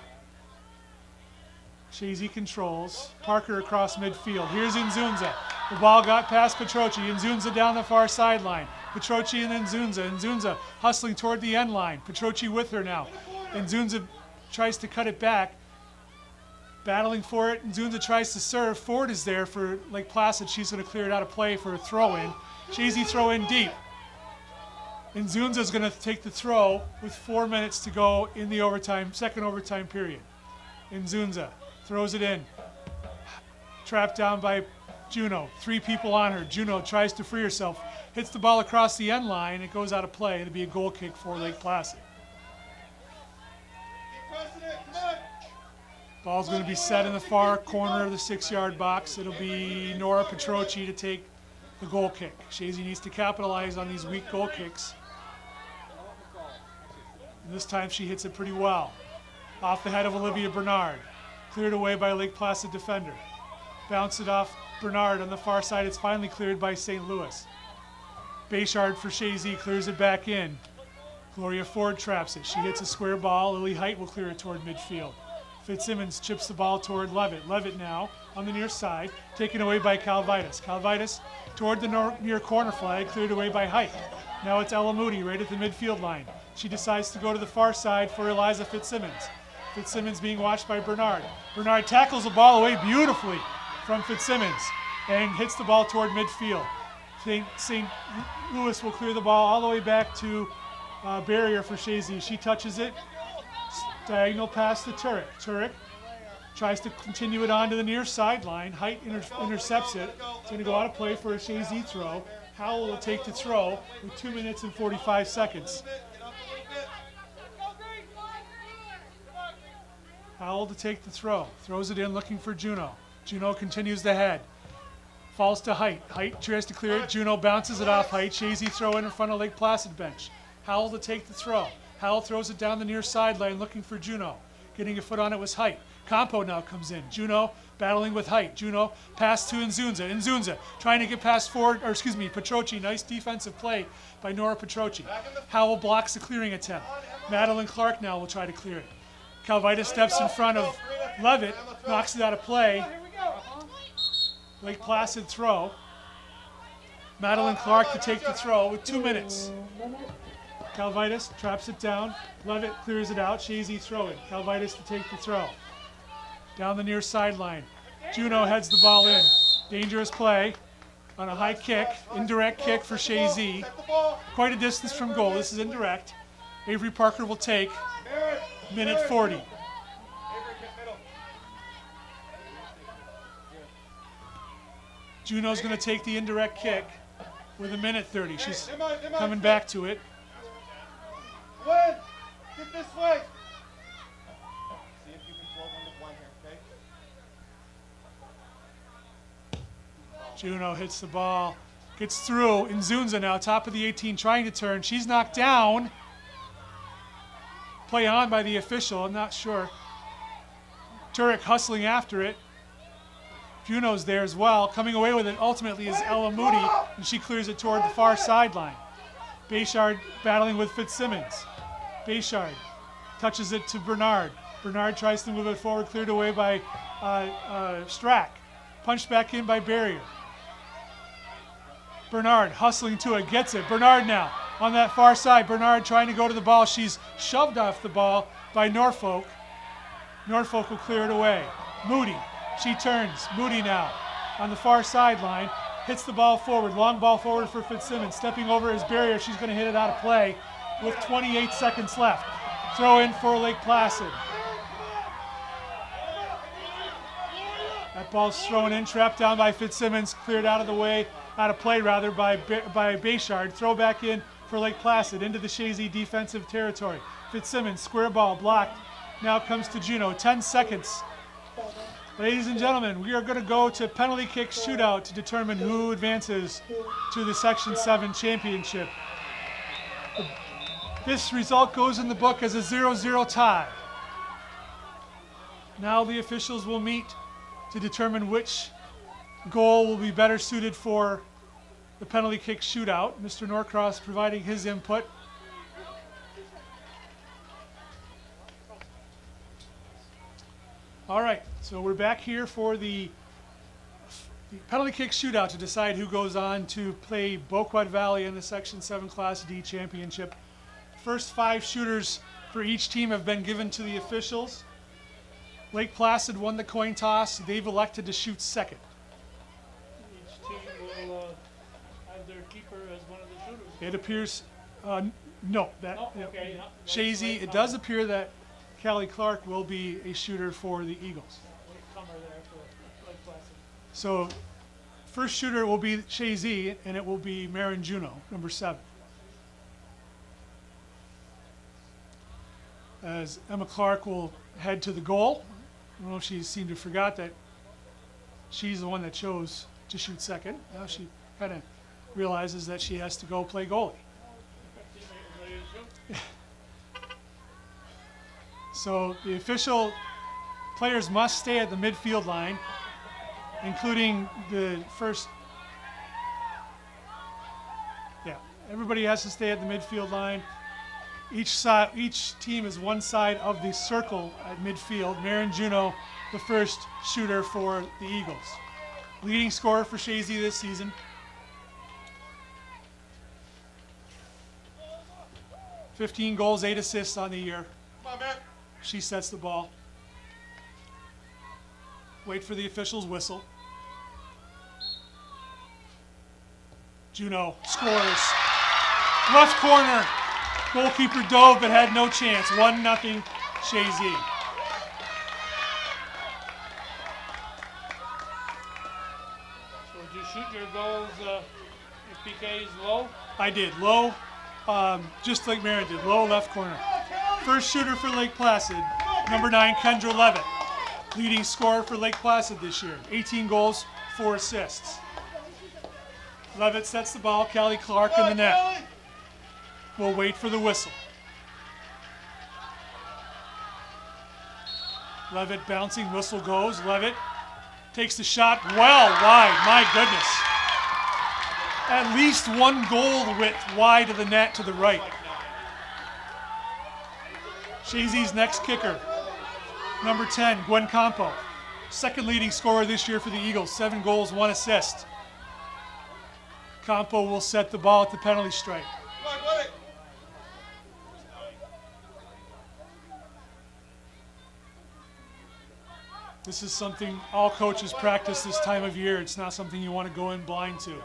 Chazy controls. Parker across midfield. Here's Nzunza. The ball got past Petroci. Nzunza down the far sideline. Petroci and Nzunza. Nzunza hustling toward the end line. Petroci with her now. Nzunza tries to cut it back. Battling for it. Nzunza tries to serve. Ford is there for Lake Placid. She's going to clear it out of play for a throw-in. Chazy throw in deep. Nzunza is going to take the throw with 4 minutes to go in the second overtime period. Nzunza throws it in. Trapped down by Juno. 3 people on her. Juno tries to free herself. Hits the ball across the end line. It goes out of play. It'll be a goal kick for Lake Placid. Ball's going to be set in the far corner of the 6-yard box. It'll be Nora Petroci to take the goal kick. Chazy needs to capitalize on these weak goal kicks. And this time she hits it pretty well. Off the head of Olivia Bernard. Cleared away by Lake Placid defender. Bounce it off Bernard on the far side. It's finally cleared by St. Louis. Bayshard for Chazy clears it back in. Gloria Ford traps it. She hits a square ball. Lily Height will clear it toward midfield. Fitzsimmons chips the ball toward Levitt. Levitt now on the near side, taken away by Calvitis. Calvitis toward the near corner flag, cleared away by Height. Now it's Ella Moody right at the midfield line. She decides to go to the far side for Eliza Fitzsimmons. Fitzsimmons being watched by Bernard. Bernard tackles the ball away beautifully from Fitzsimmons and hits the ball toward midfield. St. Louis will clear the ball all the way back to barrier for Chazy. She touches it. Diagonal pass to Turek. Turek tries to continue it on to the near sideline. Height intercepts it. It's going to go out of play for a Chazy throw. Howell will take the throw with 2 minutes and 45 seconds. Howell to take the throw. Throws it in looking for Juno. Juno continues to head. Falls to Height. Height tries to clear it. Juno bounces it off Height. Chazy throw in front of Lake Placid bench. Howell to take the throw. Howell throws it down the near sideline looking for Juno. Getting a foot on it was Height. Campo now comes in. Juno battling with Height. Juno pass to Inzunza. Inzunza trying to get past Petroci. Nice defensive play by Nora Petroci. Howell blocks the clearing attempt. Madeline Clark now will try to clear it. Calvita steps in front of Levitt, knocks it out of play. Lake Placid throw. Madeline Clark to take the throw with 2 minutes. Calvitas traps it down. Levitt clears it out. Chazy throw it. Calvitas to take the throw. Down the near sideline. Juno heads the ball in. Dangerous play on a high kick. Indirect kick for Chazy. Quite a distance from goal. This is indirect. Avery Parker will take. Minute 40. Juno's going to take the indirect kick with a minute 30. She's coming back to it. Gwen, get this way. See if you can float on the one here, okay? Juno hits the ball, gets through. Inzunza now, top of the 18, trying to turn. She's knocked down. Play on by the official, I'm not sure. Turek hustling after it. Juno's there as well. Coming away with it ultimately is Ella Moody, and she clears it toward the far sideline. Bayshard battling with Fitzsimmons. Bayshard touches it to Bernard. Bernard tries to move it forward, cleared away by Strack. Punched back in by Barrier. Bernard hustling to it, gets it. Bernard now on that far side. Bernard trying to go to the ball. She's shoved off the ball by Norfolk. Norfolk will clear it away. Moody, she turns. Moody now on the far sideline. Hits the ball forward. Long ball forward for Fitzsimmons. Stepping over his Barrier. She's going to hit it out of play with 28 seconds left. Throw in for Lake Placid. That ball's thrown in, trapped down by Fitzsimmons, cleared out of the way, out of play rather, by Bayshard. Throw back in for Lake Placid into the Chazy defensive territory. Fitzsimmons, square ball, blocked. Now comes to Juno. 10 seconds. Ladies and gentlemen, we are going to go to penalty kick shootout to determine who advances to the Section 7 championship. This result goes in the book as a 0-0 tie. Now the officials will meet to determine which goal will be better suited for the penalty kick shootout. Mr. Norcross providing his input. All right, so we're back here for the penalty kick shootout to decide who goes on to play Boquet Valley in the Section 7 Class D championship. First 5 shooters for each team have been given to the officials. Lake Placid won the coin toss. They've elected to shoot second. Each team will have their keeper as one of the shooters. It appears, no. Okay. Chazy, it does appear that Callie Clark will be a shooter for the Eagles. Comer there for Lake Placid. So first shooter will be Chazy, and it will be Marin Juno, number 7. As Emma Clark will head to the goal. I don't know if she seemed to forgot that she's the one that chose to shoot second. Now she kind of realizes that she has to go play goalie. So the official players must stay at the midfield line, including the first. Yeah, everybody has to stay at the midfield line. Each team is one side of the circle at midfield. Marin Juno, the first shooter for the Eagles. Leading scorer for Chazy this season. 15 goals, 8 assists on the year. Come on, man. She sets the ball. Wait for the official's whistle. Juno scores. Left corner. Goalkeeper dove but had no chance. 1-0 Chazy. So did you shoot your goals if PK is low? I did. Low, just like Marin did. Low left corner. First shooter for Lake Placid, number 9, Kendra Levitt. Leading scorer for Lake Placid this year. 18 goals, 4 assists. Levitt sets the ball. Callie Clark in the net. We'll wait for the whistle. Levitt bouncing, whistle goes. Levitt takes the shot well wide. My goodness. At least one goal width wide of the net to the right. Chazy's next kicker, number 10, Gwen Campo. Second leading scorer this year for the Eagles, 7 goals, 1 assist. Campo will set the ball at the penalty stripe. This is something all coaches practice this time of year. It's not something you want to go in blind to.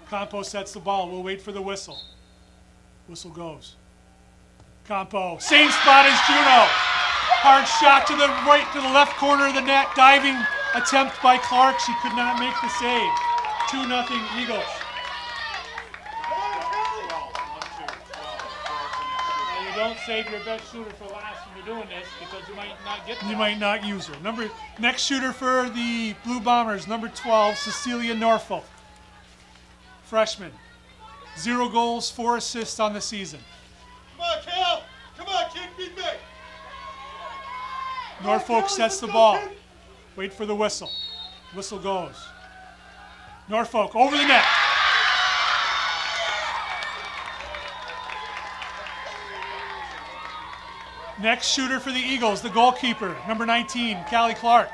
Campo sets the ball. We'll wait for the whistle. Whistle goes. Campo, same spot as Juno. Hard shot to the right, to the left corner of the net. Diving attempt by Clark. She could not make the save. 2-0 Eagles. Now you don't save your best shooter for last when you're doing this because you might not get You might not use her. Next shooter for the Blue Bombers, number 12, Cecilia Norfolk. Freshman. 0 goals, 4 assists on the season. Come on, Cal! Come on, kid, beat me! Norfolk sets the ball. Wait for the whistle. Whistle goes. Norfolk over the net. Next shooter for the Eagles, the goalkeeper, number 19, Callie Clark.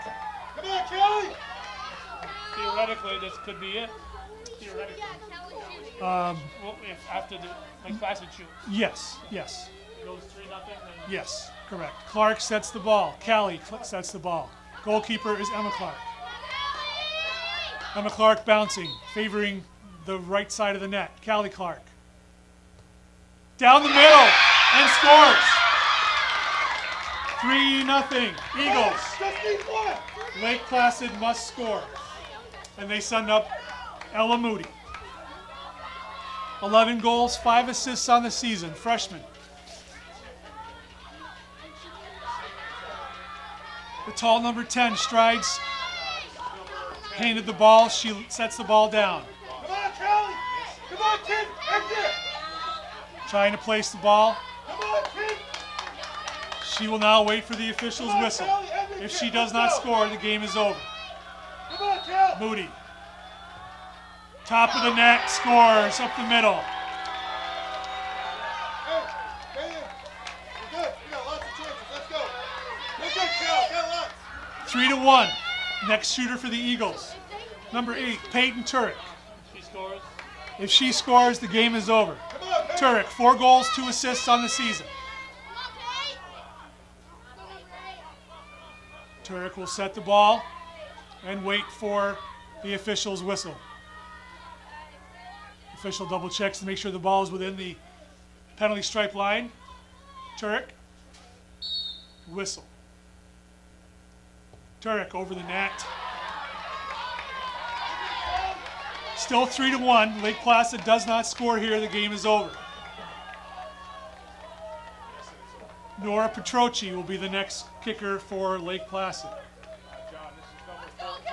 Come on, Callie! Theoretically, this could be it. Theoretically. Well, if after the Placid shoots. Yes, yes, It goes 3-0, then yes, correct. Clark sets the ball. Callie sets the ball. Goalkeeper is Emma Clark. Emma Clark bouncing, favoring the right side of the net. Callie Clark. Down the middle and scores. 3-0 Eagles. Just need one! Lake Placid must score. And they send up Ella Moody. 11 goals, 5 assists on the season, freshman. The tall number 10 strides, handed the ball, she sets the ball down. Come on, Callie! Come on, kid! Exit! Trying to place the ball. Come on, kid! She will now wait for the official's whistle. If she does not score, the game is over. Come on, Cal! Moody. Top of the net, scores up the middle. Hey, we're good. We got lots of chances. Let's go. We're good, Cal. Got lots. 3-1. Next shooter for the Eagles. Number 8, Peyton Turek. she scores. If she scores, the game is over. Come on, Peyton. Turek, 4 goals, 2 assists on the season. Turek will set the ball and wait for the official's whistle. Official double checks to make sure the ball is within the penalty stripe line. Turek. Whistle. Turek over the net. Still 3-1. Lake Placid does not score here. The game is over. Nora Petroci will be the next kicker for Lake Placid.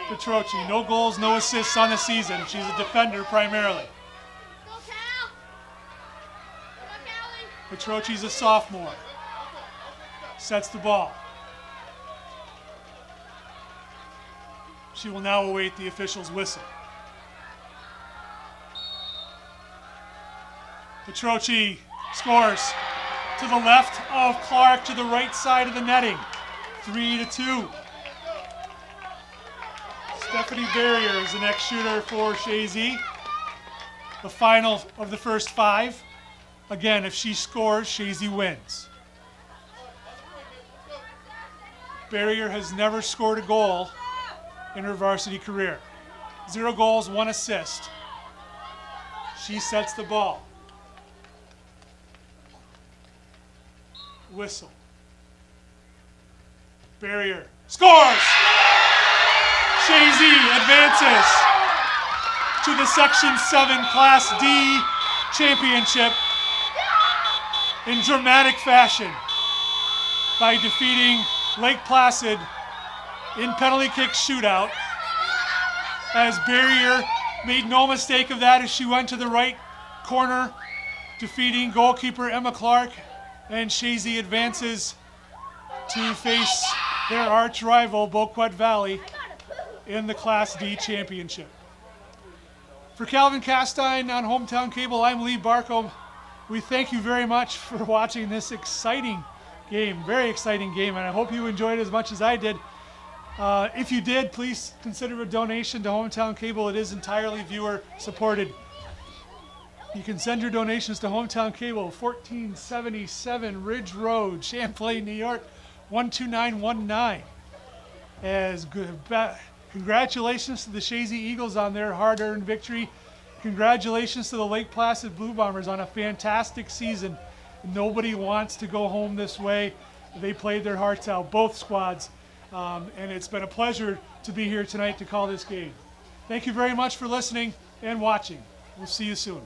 Petroci, no goals, no assists on the season. She's a defender primarily. Petroci's a sophomore. Sets the ball. She will now await the official's whistle. Petroci scores to the left of Clark, to the right side of the netting. 3-2. Stephanie Barrier is the next shooter for Chazy. The final of the first 5. Again, if she scores, Chazy wins. Barrier has never scored a goal in her varsity career. 0 goals, 1 assist. She sets the ball. Whistle. Barrier scores! Chazy advances to the Section 7 Class D championship in dramatic fashion by defeating Lake Placid in penalty kick shootout as Barrier made no mistake of that as she went to the right corner, defeating goalkeeper Emma Clark, and Chazy advances to face their arch rival, Boquet Valley, in the Class D championship. For Calvin Castine on Hometown Cable, I'm Lee Barco. We thank you very much for watching this exciting game, very exciting game, and I hope you enjoyed it as much as I did. If you did, please consider a donation to Hometown Cable. It is entirely viewer supported. You can send your donations to Hometown Cable, 1477 Ridge Road, Champlain, New York, 12919. Congratulations to the Chazy Eagles on their hard-earned victory. Congratulations to the Lake Placid Blue Bombers on a fantastic season. Nobody wants to go home this way. They played their hearts out, both squads. And it's been a pleasure to be here tonight to call this game. Thank you very much for listening and watching. We'll see you soon.